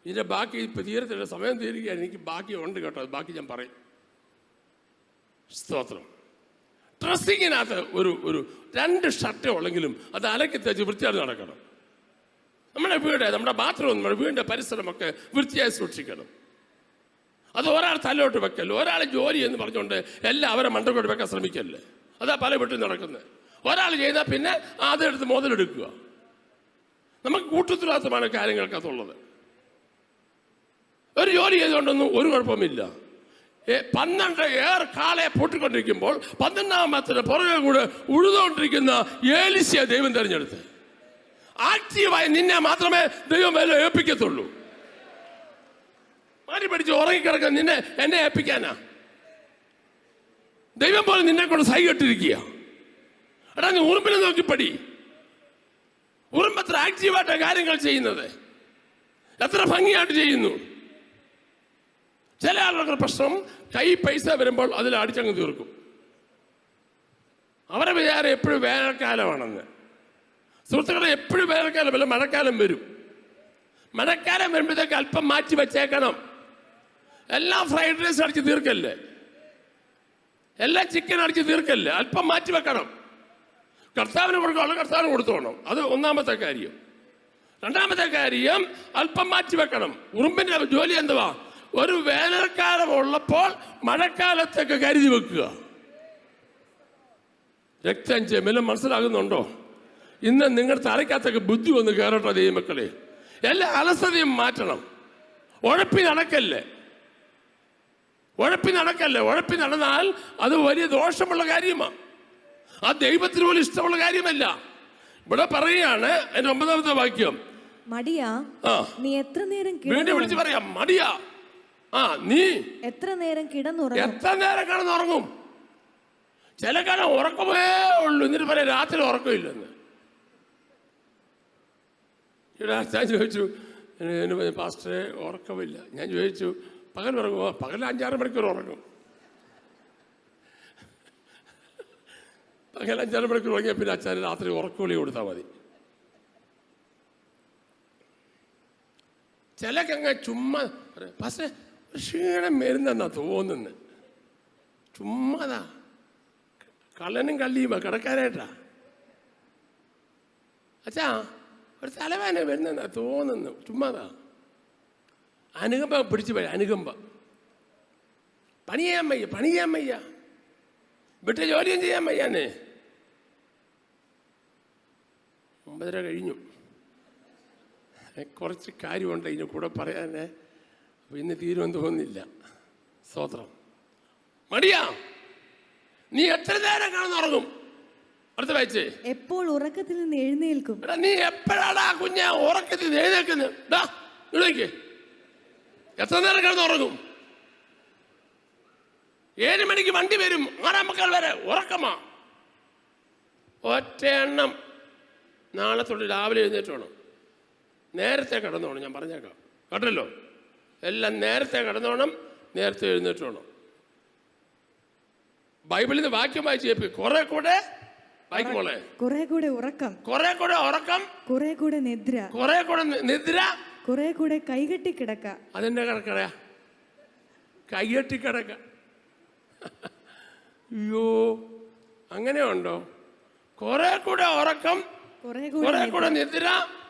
ഇതിൻ്റെ ബാക്കി ഇപ്പം തീരത്തില്ല, സമയം തീരുകയാണ്. എനിക്ക് ബാക്കി ഉണ്ട് കേട്ടോ, ബാക്കി ഞാൻ പറയും. സ്തോത്രം. ഡ്രസ്സിങ്ങിനകത്ത് ഒരു 2 ഷർട്ടേ ഉള്ളെങ്കിലും അത് അലക്കി തേച്ച് വൃത്തിയായി നടക്കണം. നമ്മുടെ വീട്, നമ്മുടെ ബാത്റൂം, നമ്മുടെ വീടിൻ്റെ പരിസരമൊക്കെ വൃത്തിയായി സൂക്ഷിക്കണം. അത് ഒരാൾ തലോട്ട് വെക്കല്ലോ, ഒരാൾ ജോലി എന്ന് പറഞ്ഞുകൊണ്ട് എല്ലാം അവരെ മണ്ടക്കോട്ട് വെക്കാൻ ശ്രമിക്കല്ലേ. അതാ പല വീട്ടിൽ നടക്കുന്നത്. ഒരാൾ ചെയ്താൽ പിന്നെ അതെടുത്ത് മുതലെടുക്കുക. നമുക്ക് കൂട്ടുത്തരവാദിത്തമാണ് കാര്യങ്ങൾക്കകത്തുള്ളത്. ഒരു ജോലി ചെയ്തുകൊണ്ടൊന്നും ഒരു കുഴപ്പമില്ല. 12 കാളയെ പൂട്ടിക്കൊണ്ടിരിക്കുമ്പോൾ 12ാമത്തിന് പുറകെ കൂടെ ഉഴുതുകൊണ്ടിരിക്കുന്ന ഏലിശയെ ദൈവം തിരഞ്ഞെടുത്ത്. ആക്റ്റീവായി നിന്നെ മാത്രമേ ദൈവം വേല ഏൽപ്പിക്കത്തുള്ളൂ. മാറി പഠിച്ച് ഉറങ്ങിക്കിടക്കാൻ നിന്നെ എന്നെ ഏൽപ്പിക്കാനാ? ദൈവം പോലെ നിന്നെ കൊണ്ട് സൈ കെട്ടിരിക്കുക. എടാ, നീ ഉറുമ്പിനെ നോക്കി പടി. ഉറുമ്പ് എത്ര ആക്റ്റീവായിട്ടാണ് കാര്യങ്ങൾ ചെയ്യുന്നത്, എത്ര ഭംഗിയായിട്ട് ചെയ്യുന്നു. ചില ആളുകളുടെ പ്രശ്നം കൈ പൈസ വരുമ്പോൾ അതിൽ അടിച്ചങ്ങ് തീർക്കും. അവരെ വിചാരം എപ്പോഴും വേനൽക്കാലമാണെന്ന്. സുഹൃത്തുക്കളെ, എപ്പോഴും വേനൽക്കാലമല്ല, മഴക്കാലം വരും. മഴക്കാലം വരുമ്പോഴത്തേക്ക് അല്പം മാറ്റി വെച്ചേക്കണം. എല്ലാം ഫ്രൈഡ് റൈസ് അടിച്ച് തീർക്കല്ലേ, എല്ലാം ചിക്കൻ അടിച്ച് തീർക്കല്ലേ, അല്പം മാറ്റി വെക്കണം. കർത്താവിന് കൊടുക്കാനുള്ള കർത്താവിന് കൊടുത്തോണം. അത് ഒന്നാമത്തെ കാര്യം. രണ്ടാമത്തെ കാര്യം, അല്പം മാറ്റി വെക്കണം. ഉറുമ്പിന്റെ ജോലി എന്തുവാ? ഒരു വേനൽക്കാലം ഉള്ളപ്പോൾ മഴക്കാലത്തേക്ക് കരുതി വെക്കുക. രക്തം മനസ്സിലാകുന്നുണ്ടോ? ഇന്ന് നിങ്ങളുടെ തലയ്ക്കകത്തൊക്കെ ബുദ്ധി ഒന്ന് കയറട്ടെ ദൈവമക്കളെ. എല്ലാ അലസതയും മാറ്റണം. ഉഴപ്പി നടക്കല്ലേ. ഉഴപ്പി നടന്നാൽ അത് വലിയ ദോഷമുള്ള കാര്യമാണ്. ആ ദൈവത്തിന് പോലും ഇഷ്ടമുള്ള കാര്യമല്ല. ഇവിടെ പറയുകയാണ് അതിന്റെ 9ാമത്തെ വാക്യം, മടിയാ നീ എത്ര നേരം വീണ്ടും വിളിച്ച് പറയാം, മടിയാ നീ എത്ര നേരം കിടന്നുറങ്ങും. ചില കാലം ഉറക്കമേ ഉള്ളൂ, എന്നിട്ട് പറയാം രാത്രി ഉറക്കമില്ലെന്ന്. ഞാൻ ചോദിച്ചു, പാസ്റ്ററെ ഉറക്കമില്ല. ഞാൻ ചോദിച്ചു, പകൽ ഉറങ്ങുമോ? പകൽ 5-6 മണിക്കൂർ ഉറങ്ങും. പകൽ 5-6 മണിക്കൂർ ഉറങ്ങിയാൽ പിന്നെ അച്ഛൻ രാത്രി ഉറക്കവിളി കൊടുത്താൽ മതി. ചിലക്കങ്ങ് ചുമ്മാ പക്ഷേ ക്ഷീണം വരുന്നെന്നാ തോന്നുന്നു. ചുമ്മാതാ കള്ളനും കള്ളിയുമാ കിടക്കാനായിട്ടാ. അച്ഛാ ഒരു തലവേദന വരുന്നെന്നാ തോന്നുന്നു. ചുമ്മാതാ അനുകമ്പ പിടിച്ചു പോയി. അനുകമ്പ പണിയാൻ വയ്യ, വിട്ട ജോലിയും ചെയ്യാൻ വയ്യാന്നേ. 9:30 കഴിഞ്ഞു. കുറച്ച് കാര്യമുണ്ട് ഇതിന് കൂടെ പറയാനേ. അപ്പോൾ ഇന്ന് തീരുമെന്ന് തോന്നുന്നില്ല. സ്തോത്രം. മടിയാ നീ എത്ര നേരം കിടന്നുറങ്ങും? അടുത്ത വായിച്ചേ. എപ്പോൾ ഉറക്കത്തിൽ നിന്ന് എഴുന്നേൽക്കും. നീ എപ്പോഴാടാ കുഞ്ഞാ ഉറക്കത്തിൽ നിന്ന് എഴുന്നേൽക്കുന്നത്? എത്ര നേരം കിടന്നുറങ്ങും? 7 മണിക്ക് വണ്ടി വരും, 6:45 വരെ ഉറക്കമാ. ഒറ്റ എണ്ണം. നാളെ തൊട്ട് രാവിലെ എഴുന്നേറ്റോണം, നേരത്തെ കിടന്നോണം. ഞാൻ പറഞ്ഞേക്കാം കേട്ടല്ലോ, എല്ലാം നേരത്തെ കിടന്നോണം, നേരത്തെ എഴുന്നേറ്റോണം. ബൈബിളിൽ നിന്ന് വാക്യം വായിച്ച് കേൾപ്പിക്കും. കുറെ കൂടെ വായിക്കുമോളെ. കുറെ കൂടെ ഉറക്കം, കുറെ കൂടെ നിദ്ര, കുറെ കൂടെ കൈകെട്ടി കിടക്ക. അതെന്നെ കിടക്കടയാ, കൈകെട്ടി കിടക്ക. അയ്യോ, അങ്ങനെ ഉണ്ടോ? കുറെ കൂടെ ഉറക്കം, കുറെ കൂടെ നിദ്ര,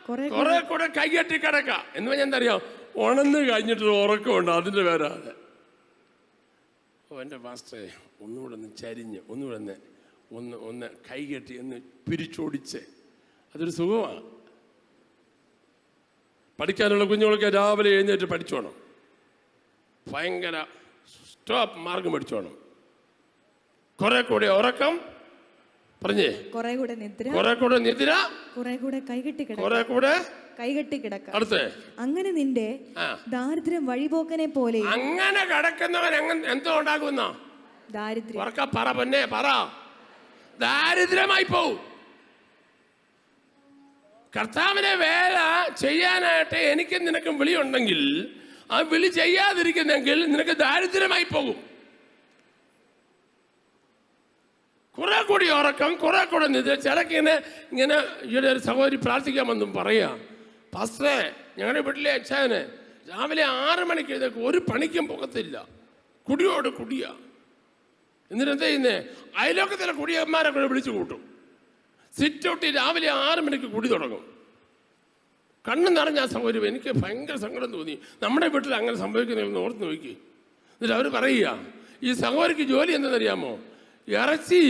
കുറെ കൂടെ കൈകെട്ടി കിടക്ക എന്ന് പറഞ്ഞാൽ എന്താ അറിയാം? ഉണന്ന് കഴിഞ്ഞിട്ടൊരു ഉറക്കമുണ്ട്, അതിൻ്റെ പേരാതെ. എൻ്റെ പാസ്റ്ററെ ഒന്നുകൂടെ ഒന്ന് ചരിഞ്ഞ്, ഒന്നുകൂടെ ഒന്ന് കൈകെട്ടി ഒന്ന് പിരിച്ചോടിച്ച്, അതൊരു സുഖമാണ്. പഠിക്കാനുള്ള കുഞ്ഞുങ്ങളൊക്കെ രാവിലെ എഴുന്നേറ്റ് പഠിച്ചോണം. ഭയങ്കര സ്റ്റോപ്പ് മാർഗം പഠിച്ചോണം. കുറെ കൂടെ ഉറക്കം, പറഞ്ഞേ, കുറെ കൂടെ നിദ്ര, കുറെ കൂടെ കൈകെട്ടി കിടക്ക. അടുത്ത്, അങ്ങനെ നിന്റെ ദാരിദ്ര്യം വഴിപോക്കനെ പോലെ. അങ്ങനെ കിടക്കുന്നവൻ എന്തോ ഉണ്ടാകുന്ന ദാരിദ്ര്യം. പറ പൊന്നെ, പറ. ദാരിദ്ര്യമായി പോവും. കർത്താവിനെ വേല ചെയ്യാനായിട്ട് എനിക്കും നിനക്കും വിളിയുണ്ടെങ്കിൽ ആ വിളി ചെയ്യാതിരിക്കുന്നെങ്കിൽ നിനക്ക് ദാരിദ്ര്യമായി പോകും. കുറെ കൂടി ഉറക്കം, കുറെ കൂടെ നിദ്ര. ചിലക്കിങ്ങനെ ഈയിടെ ഒരു സഹോദരി പ്രാർത്ഥിക്കാമെന്നും പറയാ, പാസ്റ്ററെ ഞങ്ങളുടെ വീട്ടിലെ അച്ഛന് രാവിലെ 6 മണിക്ക് എഴുന്നേൽക്കും, ഒരു പണിക്കും പോകത്തില്ല, കുടിയോട് കുടിയാ. എന്നിട്ട് എന്താ ചെയ്യുന്നേ? അയലോക്കത്തിലെ കുടിയന്മാരെ കൂടെ വിളിച്ചു കൂട്ടും. സിറ്റ് ഔട്ടിൽ രാവിലെ 6 മണിക്ക് കുടി തുടങ്ങും. കണ്ണു നിറഞ്ഞ ആ സഹോദരി, എനിക്ക് ഭയങ്കര സങ്കടം തോന്നി. നമ്മുടെ വീട്ടിൽ അങ്ങനെ സംഭവിക്കുന്നതെന്ന് ഓർത്ത് നോക്കി. എന്നിട്ട് അവർ പറയുക, ഈ സഹോദരിക്ക് ജോലി എന്തെന്നറിയാമോ? ഇറച്ചി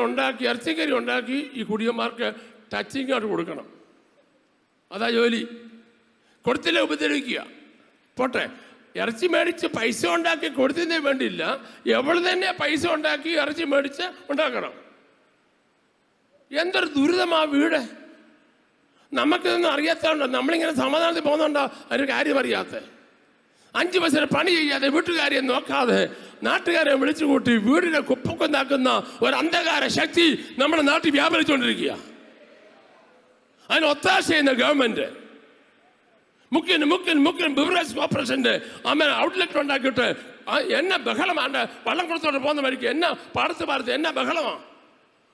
ഉണ്ടാക്കി, ഇറച്ചിക്കറി ഉണ്ടാക്കി ഈ കുടിയന്മാർക്ക് ടച്ചിങ് ആയിട്ട് കൊടുക്കണം. അതാ ജോലി. കൊടുത്തില്ല ഉപദ്രവിക്കുക. പോട്ടെ, ഇറച്ചി മേടിച്ച് പൈസ ഉണ്ടാക്കി കൊടുത്തതിനെ വേണ്ടിയില്ല, എവൾ തന്നെ പൈസ ഉണ്ടാക്കി ഇറച്ചി മേടിച്ച് ഉണ്ടാക്കണം. എന്തൊരു ദുരിതമാ വീട്. നമുക്കിതൊന്നും അറിയാത്തതുണ്ടോ? നമ്മളിങ്ങനെ സമാധാനത്തിൽ പോകുന്നുണ്ടോ? അതിന് കാര്യം അറിയാത്ത. 5 പൈസ പണി ചെയ്യാതെ വീട്ടുകാരെ നോക്കാതെ നാട്ടുകാരെ വിളിച്ചു കൂട്ടി വീടിനെ കുപ്പക്കൊന്നാക്കുന്ന ഒരു അന്ധകാര ശക്തി നമ്മുടെ നാട്ടിൽ വ്യാപരിച്ചുകൊണ്ടിരിക്കുക. അതിന് ഒത്താശ ചെയ്യുന്ന ഗവൺമെന്റ് മുക്കിൻ ബിവറേജ് കോർപ്പറേഷന്റെ ഔട്ട്ലെറ്റ് ഉണ്ടാക്കിയിട്ട് എന്നെ ബഹളമാണ്. വള്ളം കൊടുത്തോണ്ട് പോകുന്ന വഴിക്ക് എന്നാ പാടത്ത് എന്നാ ബഹളമാണ്.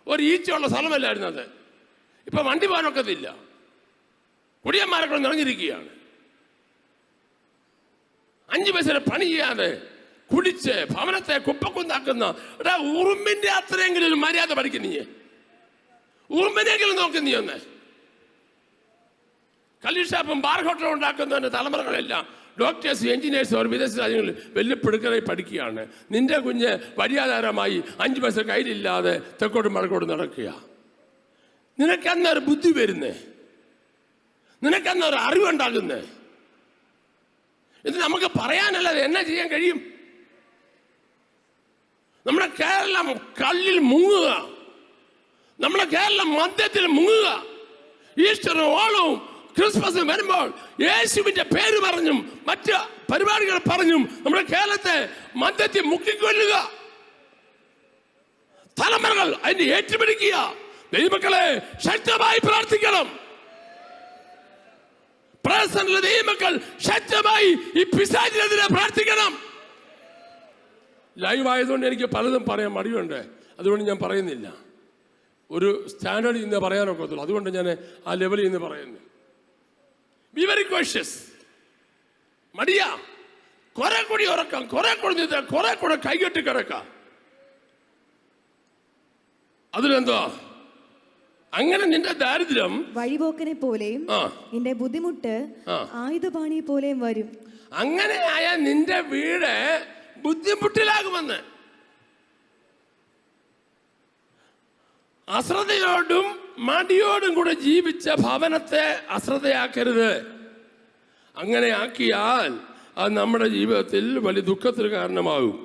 ഒരു ഈച്ചയുള്ള സ്ഥലമല്ലായിരുന്നു അത്. ഇപ്പൊ വണ്ടി പോകാനൊക്കത്തില്ല. കുടിയന്മാരൊക്കെ നിറഞ്ഞിരിക്കുകയാണ്. 5 പൈസ പണി ചെയ്യാതെ കുടിച്ച് ഭവനത്തെ കുപ്പക്കുന്നാക്കുന്ന ഉറുമ്പിന്റെ അത്രയെങ്കിലും ഒരു മര്യാദ പഠിക്കുന്നീ. ഉറുമ്പിനെങ്കിലും നോക്കുന്നീ ഒന്ന്. കള്ളിഷാപ്പും ബാർ ഹോട്ടലും ഉണ്ടാക്കുന്നതിന്റെ തലമുറകളെല്ലാം ഡോക്ടേഴ്സ്, എഞ്ചിനീയേഴ്സ് അവർ വിദേശ രാജ്യങ്ങളിൽ വെല്ലുപ്പിടുക്കലായി പഠിക്കുകയാണ്. നിന്റെ കുഞ്ഞ് വഴിയാധാരമായി 5 പൈസ കയ്യിലില്ലാതെ തെക്കോട്ടും വടക്കോട്ടും നടക്കുക. നിനക്കെന്നൊരു ബുദ്ധി വരുന്നേ, നിനക്കെന്നൊരു അറിവുണ്ടാകുന്നേ. ഇത് നമുക്ക് പറയാനല്ലാതെ എന്നാ ചെയ്യാൻ കഴിയും? നമ്മുടെ കേരളം കല്ലിൽ മുങ്ങുക, നമ്മുടെ കേരളം മദ്യത്തിൽ മുങ്ങുക. ഈസ്റ്ററും ഓണവും ക്രിസ്മസും വരുമ്പോൾ യേശുവിന്റെ പേര് പറഞ്ഞും മറ്റ് പരിപാടികൾ പറഞ്ഞും നമ്മുടെ കേരളത്തെ മദ്യത്തിൽ മുക്കിക്കൊല്ലുക. തലമുറകൾ അതിന്റെ ഏറ്റുപിടിക്കുക. ദൈവമക്കളെ ശക്തമായി പ്രാർത്ഥിക്കണം. ദൈവമക്കൾ ശക്തമായി ഈ പിശാചിനെതിരെ പ്രാർത്ഥിക്കണം. ലൈവ് ആയതുകൊണ്ട് എനിക്ക് പലതും പറയാൻ മടിയുണ്ട്. അതുകൊണ്ട് ഞാൻ പറയുന്നില്ല. ഒരു സ്റ്റാൻഡേർഡിൽ നിന്ന് പറയാനൊക്കത്തുള്ളൂ. അതുകൊണ്ട് ഞാൻ ആ ലെവലിൽ നിന്ന് പറയുന്നു. Be very cautious. മടിയാ, കുറെ കൂടി ഉറക്കാം, കുറെ കൂടി കുറെ കൂടെ കൈകെട്ടി കിടക്കാം. അതിലെന്തോ അങ്ങനെ നിന്റെ ദാരിദ്ര്യം വഴിപോക്കനെ പോലെയും നിന്റെ ബുദ്ധിമുട്ട് ആയുധപാണിയെ പോലെയും വരും. അങ്ങനെ ആയാൽ നിന്റെ വീട് ബുദ്ധിമുട്ടിലാകുമെന്ന്. അശ്രദ്ധയോടും മടിയോടും കൂടെ ജീവിച്ച ഭവനത്തെ അശ്രദ്ധയാക്കരുത്. അങ്ങനെ ആക്കിയാൽ അത് നമ്മുടെ ജീവിതത്തിൽ വലിയ ദുഃഖത്തിന് കാരണമാകും.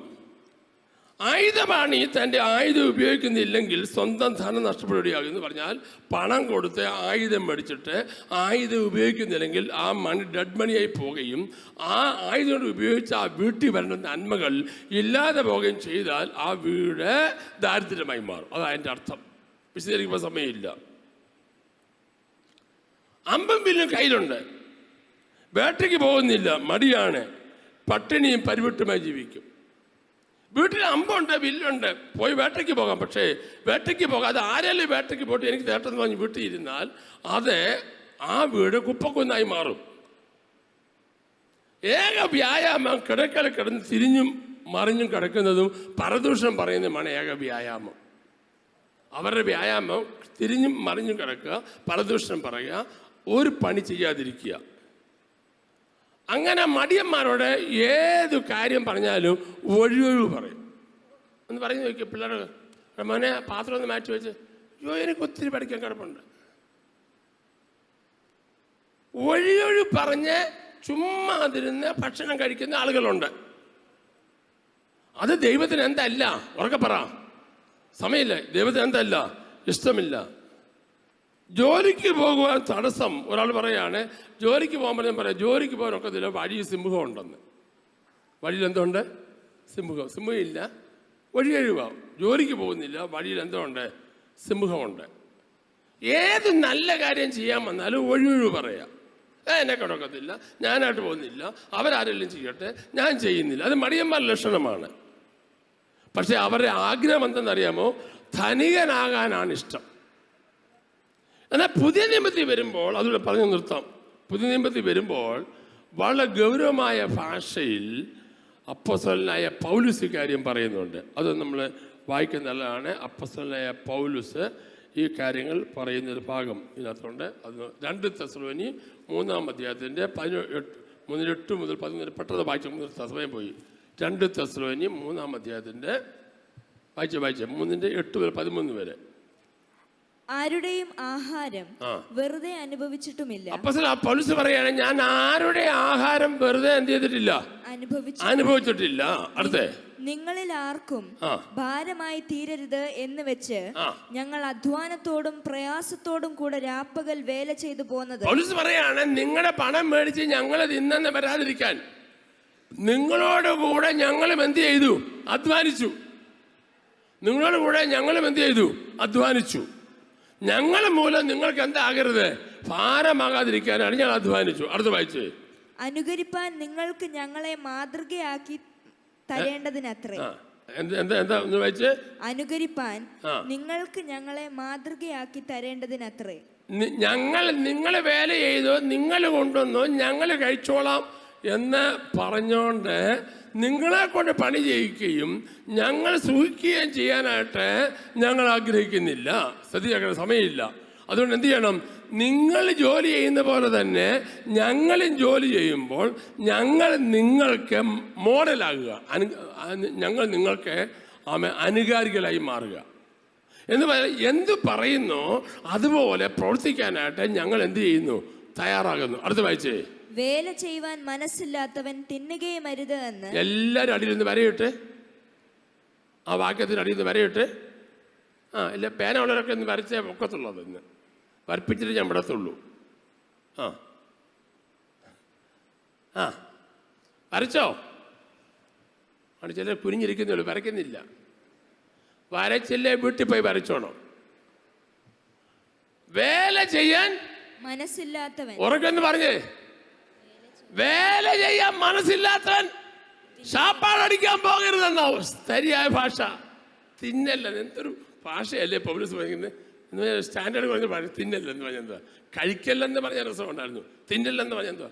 ആയുധപാണി തൻ്റെ ആയുധം ഉപയോഗിക്കുന്നില്ലെങ്കിൽ സ്വന്തം ധനം നഷ്ടപ്പെടുകയാകും എന്ന് പറഞ്ഞാൽ, പണം കൊടുത്ത് ആയുധം മേടിച്ചിട്ട് ആയുധം ഉപയോഗിക്കുന്നില്ലെങ്കിൽ ആ മണി ഡെഡ് മണിയായി പോവുകയും ആ ആയുധം കൊണ്ട് ഉപയോഗിച്ച് ആ വീട്ടിൽ വരുന്ന നന്മകൾ ഇല്ലാതെ പോവുകയും ചെയ്താൽ ആ വീട് ദാരിദ്ര്യമായി മാറും. അതായതിൻ്റെ അർത്ഥം. വിശദീകരിക്കുമ്പോൾ സമയമില്ല. അമ്പും വില്ലും കയ്യിലുണ്ട്, വേട്ടയ്ക്ക് പോകുന്നില്ല, മടിയാണ്, പട്ടിണിയും പരിവിട്ടുമായി ജീവിക്കും. വീട്ടിൽ അമ്പുണ്ട്, വില്ലുണ്ട്, പോയി വേട്ടയ്ക്ക് പോകാം. പക്ഷേ വേട്ടയ്ക്ക് പോകാതെ ആരെങ്കിലും വേട്ടയ്ക്ക് പോയിട്ട് എനിക്ക് തേട്ടെന്ന് പറഞ്ഞ് വീട്ടിൽ ഇരുന്നാൽ അത് ആ വീട് കുപ്പക്കുന്നായി മാറും. ഏക വ്യായാമം കിടക്കൽ കിടന്ന് തിരിഞ്ഞും മറിഞ്ഞും കിടക്കുന്നതും പരദൂഷണം പറയുന്നതുമാണ് ഏക വ്യായാമം. അവരുടെ വ്യായാമം തിരിഞ്ഞും മറിഞ്ഞും കിടക്കുക, പരദൂഷണം പറയുക, ഒരു പണി ചെയ്യാതിരിക്കുക. അങ്ങനെ മടിയന്മാരോട് ഏത് കാര്യം പറഞ്ഞാലും ഒഴിവൊഴിവ് പറയും. ഒന്ന് പറഞ്ഞു നോക്കിയ പിള്ളേരുടെ മോനെ പാത്രം ഒന്ന് മാറ്റി വെച്ച്, അയ്യോ എനിക്ക് ഒത്തിരി പഠിക്കാൻ കിടപ്പുണ്ട്. ഒഴിവൊഴിവ് പറഞ്ഞ് ചുമ്മാ അതിരുന്ന് ഭക്ഷണം കഴിക്കുന്ന ആളുകളുണ്ട്. അത് ദൈവത്തിന് എന്തല്ല, ഉറക്കെ പറ, സമയമില്ല. ദൈവത്തിന് എന്തല്ല, ഇഷ്ടമില്ല. ജോലിക്ക് പോകുവാൻ തടസ്സം ഒരാൾ പറയാണ്. ജോലിക്ക് പോകുമ്പോൾ ഞാൻ പറയാം, ജോലിക്ക് പോകാൻ ഒക്കത്തില്ല, വഴിയിൽ സിംഹം ഉണ്ടെന്ന്. വഴിയിൽ എന്തുണ്ട്? സിംഹം ഇല്ല, വഴിയഴിവാകും. ജോലിക്ക് പോകുന്നില്ല, വഴിയിൽ എന്തുണ്ട്? സിംഹമുണ്ട്. ഏത് നല്ല കാര്യം ചെയ്യാൻ വന്നാലും ഒഴിവൊഴിവ് പറയാം. എന്നെ കിടക്കത്തില്ല, ഞാനായിട്ട് പോകുന്നില്ല, അവരാരെല്ലാം ചെയ്യട്ടെ, ഞാൻ ചെയ്യുന്നില്ല. അത് മടിയന്മാരുടെ ലക്ഷണമാണ്. പക്ഷെ അവരുടെ ആഗ്രഹം എന്തെന്നറിയാമോ? ധനികനാകാനാണ് ഇഷ്ടം. എന്നാൽ പുതിയ നിയമത്തിൽ വരുമ്പോൾ, അതുകൂടെ പറഞ്ഞു നിർത്താം, പുതിയ നിയമത്തിൽ വരുമ്പോൾ വളരെ ഗൗരവമായ ഭാഷയിൽ അപ്പോസ്തലനായ പൗലുസ് കാര്യം പറയുന്നുണ്ട്. അത് നമ്മൾ വായിക്കുന്ന നല്ലതാണ്. അപ്പോസ്തലനായ പൗലുസ് ഈ കാര്യങ്ങൾ പറയുന്നൊരു ഭാഗം ഇതിനകത്തുണ്ട്. അത് 2 തെസ്സലോനി 3-ാം അധ്യായത്തിൻ്റെ 8 മുതൽ 11 പെട്ടെന്ന് വായിച്ച സമയം പോയി. 2 തെസ്സലോനി 3-ാം അധ്യായത്തിൻ്റെ വായിച്ച 3-ന്റെ 8 മുതൽ 13 വരെ. ആരുടെയും ആഹാരം വെറുതെ അനുഭവിച്ചിട്ടുമില്ല. അപ്പോസ്തലൻ പൗലോസ് പറയാണ്, ഞാൻ ആരുടെ ആഹാരം വെറുതെ എന്ത് ചെയ്തിട്ടില്ല, അനുഭവിച്ചിട്ടില്ല. അടുത്ത, നിങ്ങളിൽ ആർക്കും ഭാരമായി തീരരുത് എന്ന് വെച്ച് ഞങ്ങൾ അധ്വാനത്തോടും പ്രയാസത്തോടും കൂടെ രാപ്പകൽ വേല ചെയ്തു പോന്നത്. പൗലോസ് പറയാണ്, നിങ്ങളുടെ പണം മേടിച്ച് ഞങ്ങൾ തിന്നെന്ന് വരാതിരിക്കാൻ നിങ്ങളോട് കൂടെ ഞങ്ങളും എന്ത് ചെയ്തു? അധ്വാനിച്ചു. നിങ്ങളോട് കൂടെ ഞങ്ങളും എന്ത് ചെയ്തു? അധ്വാനിച്ചു. ഞങ്ങൾ മൂലം നിങ്ങൾക്ക് എന്താകരുത്? ഭാരമാകാതിരിക്കാനാണ് ഞങ്ങൾ അധ്വാനിച്ചു. അടുത്ത വായിച്ചേ. അനുകരിപ്പാൻ നിങ്ങൾക്ക് ഞങ്ങളെ മാതൃകയാക്കി തരേണ്ടതിനത്രേ. എന്താ ഒന്ന് വായിച്ചേ. അനുകരിപ്പാൻ നിങ്ങൾക്ക് ഞങ്ങളെ മാതൃകയാക്കി തരേണ്ടതിനത്രേ. നിങ്ങൾ വേല ചെയ്തോ, നിങ്ങൾ കൊണ്ടുവന്നോ, ഞങ്ങൾ കഴിച്ചോളാം എന്ന് പറഞ്ഞോണ്ട് നിങ്ങളെ കൊണ്ട് പണി ചെയ്യിക്കുകയും ഞങ്ങൾ സുഖിക്കുകയും ചെയ്യാനായിട്ട് ഞങ്ങൾ ആഗ്രഹിക്കുന്നില്ല. ശ്രദ്ധിക്കാൻ സമയമില്ല. അതുകൊണ്ട് എന്ത് ചെയ്യണം? നിങ്ങൾ ജോലി ചെയ്യുന്ന പോലെ തന്നെ ഞങ്ങളും ജോലി ചെയ്യുമ്പോൾ ഞങ്ങൾ നിങ്ങൾക്ക് മോഡലാകുക, ഞങ്ങൾ നിങ്ങൾക്ക് അനുകാരികളായി മാറുക എന്ന് എന്ത് പറയുന്നോ അതുപോലെ പ്രവർത്തിക്കാനായിട്ട് ഞങ്ങൾ എന്ത് ചെയ്യുന്നു? തയ്യാറാകുന്നു. അടുത്ത വായിച്ചേ. വേല ചെയ്യുവാൻ മനസ്സില്ലാത്തവൻ തിന്നുകയും അരുത് എന്ന്. എല്ലാവരും അടിയിൽ നിന്ന് വരയിട്ട്, ആ വാക്യത്തിന് അടിയിൽ നിന്ന് വരയിട്ട്. ഇല്ല, പേന ഉള്ളവരൊക്കെ ഒന്ന് വരച്ചേ ഒക്കത്തുള്ളൂ. അതെന്ന് വരപ്പിച്ചിട്ട് ഞാൻ വിടത്തുള്ളൂ. വരച്ചോ? ആണ് ചിലർ കുനിഞ്ഞിരിക്കുന്നുള്ളൂ, വരയ്ക്കുന്നില്ല. വരച്ചില്ലേ വീട്ടിൽ പോയി വരച്ചോണം. വേല ചെയ്യാൻ മനസ്സില്ലാത്തവൻ. ഉറക്കെന്ന് പറഞ്ഞേ. വേല ചെയ്യാൻ മനസ്സില്ലാത്തവൻ ശാപ്പാടടിക്കാൻ പോകരുതെന്നോ ശരിയായ ഭാഷ. തിന്നല്ല, എന്തൊരു ഭാഷയല്ലേ പൗലോസ് പറയുന്നത്. സ്റ്റാൻഡേർഡ് പറഞ്ഞ ഭാഷ. തിന്നല്ലെന്ന് പറഞ്ഞാൽ എന്താ? കഴിക്കല്ലെന്ന് പറഞ്ഞ രസം ഉണ്ടായിരുന്നു. തിന്നല്ലെന്ന് പറഞ്ഞാൽ എന്താ?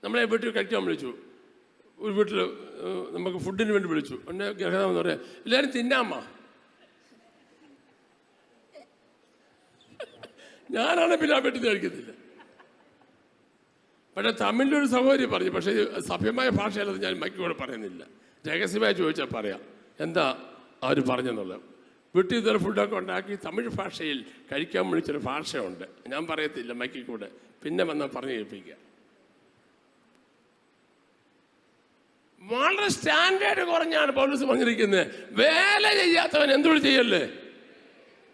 നമ്മളെ വീട്ടിൽ കഴിക്കാൻ വിളിച്ചു. ഒരു വീട്ടിൽ നമുക്ക് ഫുഡിന് വേണ്ടി വിളിച്ചു. എന്നെ ഗ്രഹമെന്ന് പറയാം, എല്ലാവരും തിന്നാമ്മ. ഞാനാണ് പിന്നെ ആ വീട്ടിൽ കഴിക്കത്തില്ല. പക്ഷേ തമിഴിലൊരു സഹോദരി പറഞ്ഞു. പക്ഷേ സഭ്യമായ ഭാഷയല്ലത് ഞാൻ മൈക്കോടെ പറയുന്നില്ല. രഹസ്യമായി ചോദിച്ചാൽ പറയാം എന്താ അവർ പറഞ്ഞെന്നുള്ളത്. വീട്ടിൽ ഇതൊരു ഫുഡൊക്കെ ഉണ്ടാക്കി തമിഴ് ഭാഷയിൽ കഴിക്കാൻ വിളിച്ചൊരു ഭാഷയുണ്ട്. ഞാൻ പറയത്തില്ല മൈക്കിൽ കൂടെ, പിന്നെ വന്നാൽ പറഞ്ഞു കേൾപ്പിക്കുക. വളരെ സ്റ്റാൻഡേർഡ് കുറഞ്ഞാണ് പൗലോസ് പറഞ്ഞിരിക്കുന്നത്. വേല ചെയ്യാത്തവൻ എന്തുകൊണ്ട് ചെയ്യല്ലേ?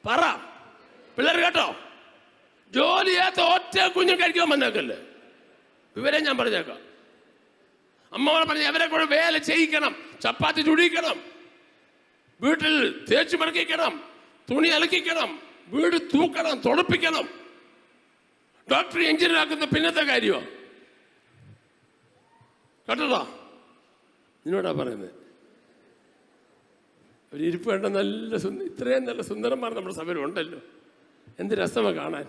പറ പിള്ളേർ കേട്ടോ. ജോലി ചെയ്യാത്ത ഒറ്റ കുഞ്ഞു കഴിക്കാൻ വന്നേക്കല്ലേ? ഇവരെ ഞാൻ പറഞ്ഞേക്കാം. അമ്മമാർ പറഞ്ഞ അവരെ കൂടെ വേല ചെയ്യിക്കണം, ചപ്പാത്തി ചുടിക്കണം, വീട്ടിൽ തേച്ച് മടക്കിക്കണം, തുണി അലക്കിക്കണം, വീട് തൂക്കണം, തുടപ്പിക്കണം. ഡോക്ടർ എഞ്ചിനീയർ ആക്കുന്ന പിന്നത്തെ കാര്യമോ? കേട്ടോ? നിന്നോടാ പറയുന്നത്. ഒരു ഇരിപ്പ് വേണ്ട നല്ല ഇത്രയും നല്ല സുന്ദരന്മാർ നമ്മുടെ സഭയിൽ ഉണ്ടല്ലോ. എന്ത് രസമാണ് കാണാൻ.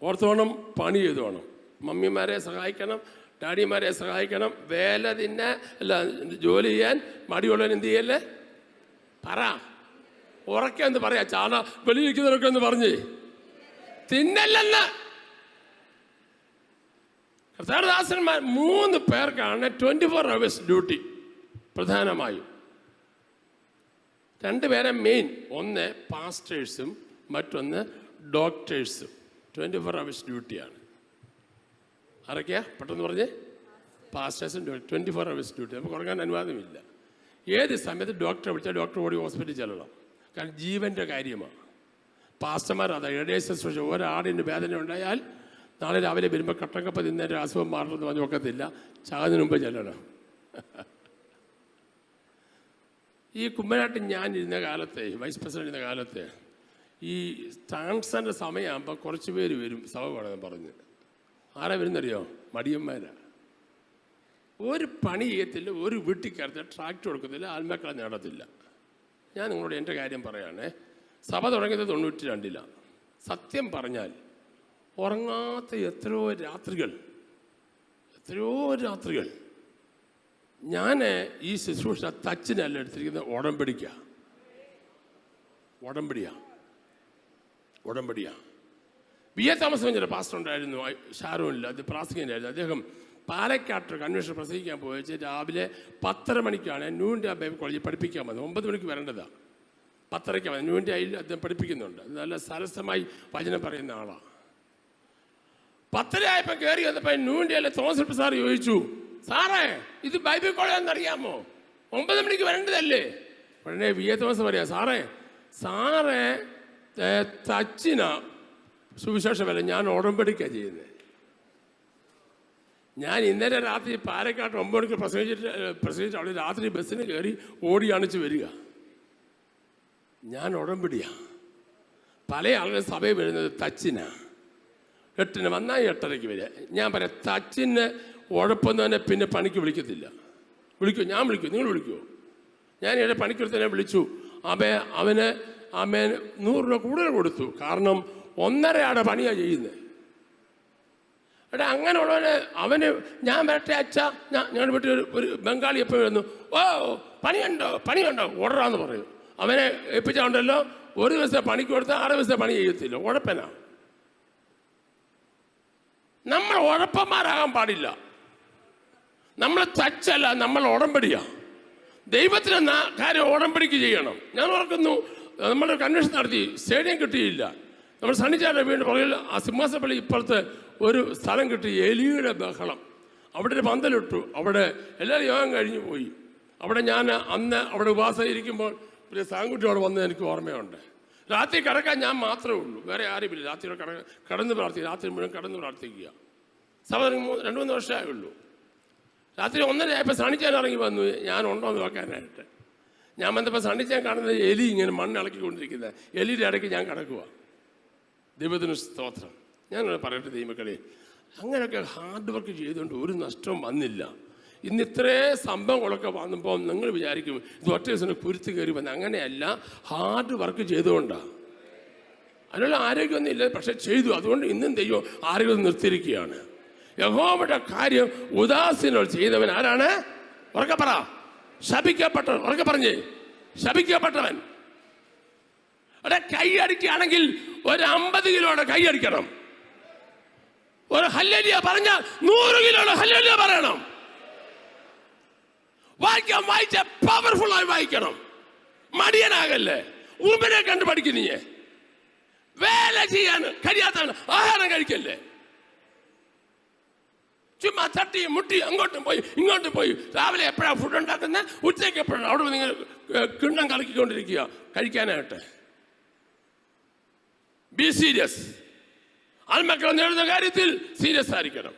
ഓർത്തോണം, പണി ചെയ്തു വേണം. മമ്മിമാരെ സഹായിക്കണം, ഡാഡിമാരെ സഹായിക്കണം. വേല തിന്നെ അല്ല ജോലി ചെയ്യാൻ മടിയുള്ളവൻ എന്ത് ചെയ്യല്ലേ? പറ ഉറക്കെ എന്ന് പറയാ. ചാണ വെളിയിരിക്കുന്നവരൊക്കെ എന്ന് പറഞ്ഞേ തിന്നല്ലെന്ന്. കർത്താദാസന്മാർ 3 പേർക്കാണ് 24 hours ഡ്യൂട്ടി പ്രധാനമായും. 2 പേരെ മെയിൻ. ഒന്ന് പാസ്റ്റേഴ്സും മറ്റൊന്ന് ഡോക്ടേഴ്സും. 24 hours ഡ്യൂട്ടിയാണ്. ആരൊക്കെയാ പെട്ടെന്ന് പറഞ്ഞേ? പാസ്റ്റേഴ്സും 24 hours ഡ്യൂട്ടി. നമുക്ക് ഉറങ്ങാൻ അനുവാദമില്ല. ഏത് സമയത്ത് ഡോക്ടറെ വിളിച്ചാൽ ഡോക്ടർ ഓടി ഹോസ്പിറ്റലിൽ ചെല്ലണം. കാരണം ജീവൻ്റെ കാര്യമാണ്. പാസ്റ്റർമാർ അതാ ഇടയ ശുശ്രൂഷ. ഒരാടിന് വേദന ഉണ്ടായാൽ നാളെ രാവിലെ വരുമ്പോൾ കട്ടക്കപ്പ തിന്നേരെ അസുഖം മാറണമെന്ന് പറഞ്ഞ് നോക്കത്തില്ല. ചാകുന്നതിന് മുമ്പ് ചെല്ലണം. ഈ കുമ്മനാട്ടിൽ ഞാൻ ഇരുന്ന കാലത്തെ, വൈസ് പ്രസിഡന്റ് ഇരുന്ന കാലത്ത്, ഈ ട്രാൻസ്ഫറിൻ്റെ സമയമാകുമ്പോൾ കുറച്ച് പേര് വരും സഭ വേണമെന്ന് പറഞ്ഞ്. ആരാ വരുന്നറിയോ? മടിയന്മാരാ. ഒരു പണി ചെയ്യത്തില്ല, ഒരു വീട്ടിക്കകത്ത് ട്രാക്ട് കൊടുക്കത്തില്ല, ആത്മാക്കളെ നേടത്തില്ല. ഞാൻ നിങ്ങളോട് എൻ്റെ കാര്യം പറയുകയാണേ. സഭ തുടങ്ങിയത് 92-ലാണ്. സത്യം പറഞ്ഞാൽ ഉറങ്ങാത്ത എത്രയോ രാത്രികൾ ഞാൻ ഈ ശുശ്രൂഷ തച്ചിനല്ല എടുത്തിരിക്കുന്നത്. ഉടമ്പടിയാ. വി.എ. തോമസ് പറഞ്ഞൊരു പാസ്റ്റർ ഉണ്ടായിരുന്നു ഷാരോണിൽ. അത് പ്രാസംഗികനായിരുന്നു. അദ്ദേഹം പാലക്കാട്ട് കൺവെൻഷൻ പ്രസംഗിക്കാൻ പോയിച്ച് രാവിലെ 10:30 മണിക്കാണ് ന്യൂൻ്റെ ബൈബിൾ കോളേജിൽ പഠിപ്പിക്കാൻ വന്നത്. 9 മണിക്ക് വരേണ്ടതാണ്. 10:30 വന്നത്. ന്യൂൻ്റെ അതിൽ അദ്ദേഹം പഠിപ്പിക്കുന്നുണ്ട്. നല്ല സരസമായി വചനം പറയുന്ന ആളാണ്. 10:30 ആയപ്പോൾ കയറി വന്നപ്പോൾ ന്യൂൻ്റെ അല്ല തോമസ് സാർ ചോദിച്ചു, സാറേ ഇത് ബൈബിൾ കോളേജ് അറിയാമോ? 9 മണിക്ക് വരേണ്ടതല്ലേ? ഉടനെ വി.എ. തോമസ് പറയാം, സാറേ തച്ചിന സുവിശേഷമല്ല, ഞാൻ ഉടമ്പടിക്കാണ് ചെയ്യുന്നത്. ഞാൻ ഇന്നലെ രാത്രി പാലക്കാട് 9 മണിക്ക് പ്രസംഗിച്ചിട്ട് അവിടെ രാത്രി ബസ്സിന് കയറി ഓടി അണിച്ച് വരിക. ഞാൻ ഉടമ്പടിയാ. പല ആളുകൾ സഭയിൽ വരുന്നത് തച്ചിനാ. 8-ന് വന്നാൽ 8:30-ക്ക് വരിക. ഞാൻ പറയാം, തച്ചിന് ഉഴപ്പുന്നവനെ പിന്നെ പണിക്ക് വിളിക്കത്തില്ല. വിളിക്കുമോ? ഞാൻ വിളിക്കും. നിങ്ങൾ വിളിക്കുമോ? ഞാൻ ഇവിടെ പണിക്കൊരുത്തനെ വിളിച്ചു. അവന് 100 രൂപ കൂടുതൽ കൊടുത്തു. കാരണം 1.5 പണിയാണ് ചെയ്യുന്നത്. എടാ, അങ്ങനെയുള്ളവന് അവന് ഞാൻ വരട്ടെ അച്ഛാ, ഞങ്ങളുടെ വീട്ടിൽ ഒരു ബംഗാളി എപ്പോഴും വന്നു, ഓ പണിയുണ്ടോ ഓർഡറാന്ന് പറയും. അവനെ ഏൽപ്പിച്ചാണ്ടല്ലോ, ഒരു ദിവസം പണിക്ക് കൊടുത്താൽ 6 ദിവസം പണി ചെയ്യത്തില്ല. ഉഴപ്പനാ. നമ്മൾ ഉഴപ്പന്മാരാകാൻ പാടില്ല. നമ്മൾ തച്ചല്ല, നമ്മൾ ഉടമ്പടിയാ. ദൈവത്തിന് കാര്യം ഉടമ്പടിക്ക് ചെയ്യണം. ഞാൻ ഓർക്കുന്നു, നമ്മൾ കൺവെൻഷൻ നടത്തി, സ്റ്റേഡിയം കിട്ടിയില്ല. നമ്മൾ സണ്ണിച്ചാരുടെ വീടിൻ്റെ പുറകിൽ ആ സിംഹാസനപ്പള്ളി ഇപ്പുറത്ത് ഒരു സ്ഥലം കിട്ടി. എലിയുടെ ബഹളം. അവിടെ ഒരു പന്തലിട്ടു. അവിടെ എല്ലാവരും യോഗം കഴിഞ്ഞു പോയി. അവിടെ ഞാൻ അന്ന് അവിടെ ഉപവാസം ഇരിക്കുമ്പോൾ ഒരു സാങ്കുട്ടിയോട് വന്ന് എനിക്ക് ഓർമ്മയുണ്ട്. രാത്രി കിടക്കാൻ ഞാൻ മാത്രമേ ഉള്ളൂ, വേറെ ആരുമില്ല. രാത്രി കടന്ന് പ്രാർത്ഥിക്കുക, രാത്രി മുഴുവൻ കടന്ന് പ്രാർത്ഥിക്കുക. സഹോദരൻ 2-3 വർഷമേ ഉള്ളൂ. രാത്രി 1:30 ആയപ്പോൾ സണ്ണിച്ചാൻ ഇറങ്ങി വന്നു, ഞാൻ ഉണ്ടോ എന്ന് നോക്കാനായിട്ട്. ഞാൻ വന്നപ്പോൾ സണ്ണിച്ചാൻ കാണുന്നത് എലി ഇങ്ങനെ മണ്ണ് ഇളക്കിക്കൊണ്ടിരിക്കുന്നത്. എലിയുടെ ഇടയ്ക്ക് ഞാൻ കിടക്കുക. ദൈവത്തിന് സ്തോത്രം. ഞാനത് പറയട്ടെ ദൈവമക്കളെ, അങ്ങനെയൊക്കെ ഹാർഡ് വർക്ക് ചെയ്തുകൊണ്ട് ഒരു നഷ്ടവും വന്നില്ല. ഇന്ന് ഇത്രയും സംഭവങ്ങളൊക്കെ വന്നപ്പോൾ നിങ്ങൾ വിചാരിക്കും ഇത് ഒറ്റ ദിവസം കുരുത്ത് കയറി വന്ന്. അങ്ങനെയല്ല, ഹാർഡ് വർക്ക് ചെയ്തുകൊണ്ടാണ്. അതിനുള്ള ആരോഗ്യമൊന്നും ഇല്ല, പക്ഷെ ചെയ്തു. അതുകൊണ്ട് ഇന്നും ദൈവം ആരോഗ്യം നിർത്തിയിരിക്കുകയാണ്. യഹോവയുടെ കാര്യം ഉദാസീനോട് ചെയ്തവൻ ആരാണ്? ഉറക്കെ പറ. ശപിക്കപ്പെട്ടവൻ. ഉറക്കെ പറഞ്ഞേ, ശപിക്കപ്പെട്ടവൻ. അവിടെ കൈയടിക്കുകയാണെങ്കിൽ ഒരു 50 കിലോയുടെ കൈയടിക്കണം. ഒരു ഹല്ലേലൂയ പറഞ്ഞാൽ 100 കിലോയുടെ ഹല്ലേലൂയ പറയണം. വായിച്ച പവർഫുള്ളായി വായിക്കണം. മടിയനാകല്ലേ. ഉറുമ്പിനെ കണ്ടു പഠിക്കുന്നേ. വേല ചെയ്യാൻ കഴിയാത്തവൻ ആഹാരം കഴിക്കല്ലേ. ചുമ്മാ തട്ടി മുട്ടി അങ്ങോട്ടും പോയി ഇങ്ങോട്ടും പോയി. രാവിലെ എപ്പോഴാണ് ഫുഡ് ഉണ്ടാക്കുന്നത്, ഉച്ചയ്ക്ക് എപ്പോഴാണ് അവിടെ നിങ്ങൾ കിണ്ണം കലക്കിക്കൊണ്ടിരിക്കുക കഴിക്കാനായിട്ട്. Be serious. ആത്മക്കളെ നേടുന്ന കാര്യത്തിൽ സീരിയസ് ആയിരിക്കണം.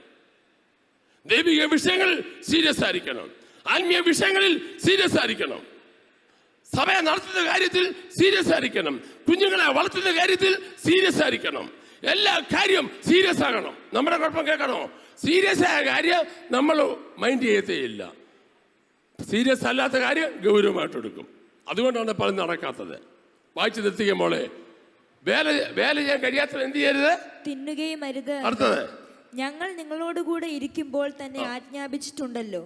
ദൈവിക വിഷയങ്ങളിൽ സീരിയസ് ആയിരിക്കണം. ആത്മീയ വിഷയങ്ങളിൽ സീരിയസ് ആയിരിക്കണം. സഭയെ നടത്തുന്ന കാര്യത്തിൽ സീരിയസ് ആയിരിക്കണം. കുഞ്ഞുങ്ങളെ വളർത്തുന്ന കാര്യത്തിൽ സീരിയസ് ആയിരിക്കണം. എല്ലാ കാര്യവും സീരിയസ് ആകണം. നമ്മുടെ കുഴപ്പം കേൾക്കണോ? സീരിയസ് ആയ കാര്യം നമ്മൾ മൈൻഡ് ചെയ്യത്തേയില്ല. സീരിയസ് അല്ലാത്ത കാര്യം ഗൗരവമായിട്ടെടുക്കും. അതുകൊണ്ടാണ് പലതും നടക്കാത്തത്. വായിച്ചു നിർത്തിക്കുക മോളെ. വേല ചെയ്യാൻ കഴിയാത്തത് എന്ത് ചെയ്യരുത്? തിന്നുകയും അരുത്. അടുത്തത്, ഞങ്ങൾ നിങ്ങളോടുകൂടെ ഇരിക്കുമ്പോൾ തന്നെ ആജ്ഞാപിച്ചിട്ടുണ്ടല്ലോ.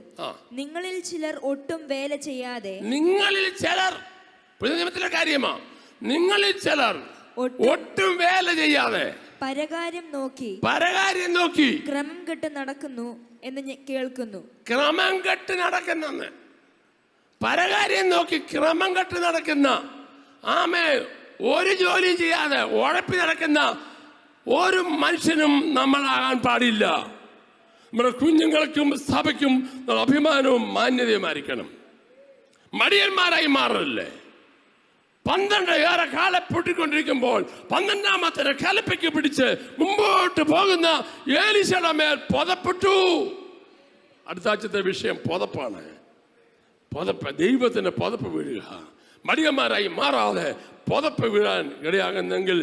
നിങ്ങളിൽ ചിലർ ഒട്ടും വേല ചെയ്യാതെ. നിങ്ങളിൽ ചിലർ, പുതിയ നിയമത്തിലെ കാര്യമാ. നിങ്ങളിൽ ചിലർ ഒട്ടും വേല ചെയ്യാതെ പരകാര്യം നോക്കി ക്രമം കെട്ട് നടക്കുന്നു എന്ന് കേൾക്കുന്നു. ക്രമം കെട്ട് നടക്കുന്ന, പരകാര്യം നോക്കി ക്രമം കെട്ട് നടക്കുന്ന, ആമേ, ഒരു ജോലിയും ചെയ്യാതെ ഉഴപ്പി നടക്കുന്ന ഒരു മനുഷ്യനും നമ്മളാകാൻ പാടില്ല. നമ്മുടെ കുഞ്ഞുങ്ങൾക്കും സഭയ്ക്കും അഭിമാനവും മാന്യതയുമായിരിക്കണം. മടിയന്മാരായി മാറല്ലേ. 12 ഏറെ കാലം പൊട്ടിക്കൊണ്ടിരിക്കുമ്പോൾ 12ാമത്തെ കലപ്പയ്ക്ക് പിടിച്ച് മുമ്പോട്ട് പോകുന്ന ഏലീശയുടെ മേൽ പുതപ്പെട്ടു. അടുത്ത ആഴ്ചത്തെ വിഷയം പുതപ്പാണ്. പുതപ്പ്, ദൈവത്തിന് പുതപ്പ് വീഴുക. മടിയന്മാരായി മാറാതെ പുതപ്പ് വീഴാൻ ഇടയാകുന്നെങ്കിൽ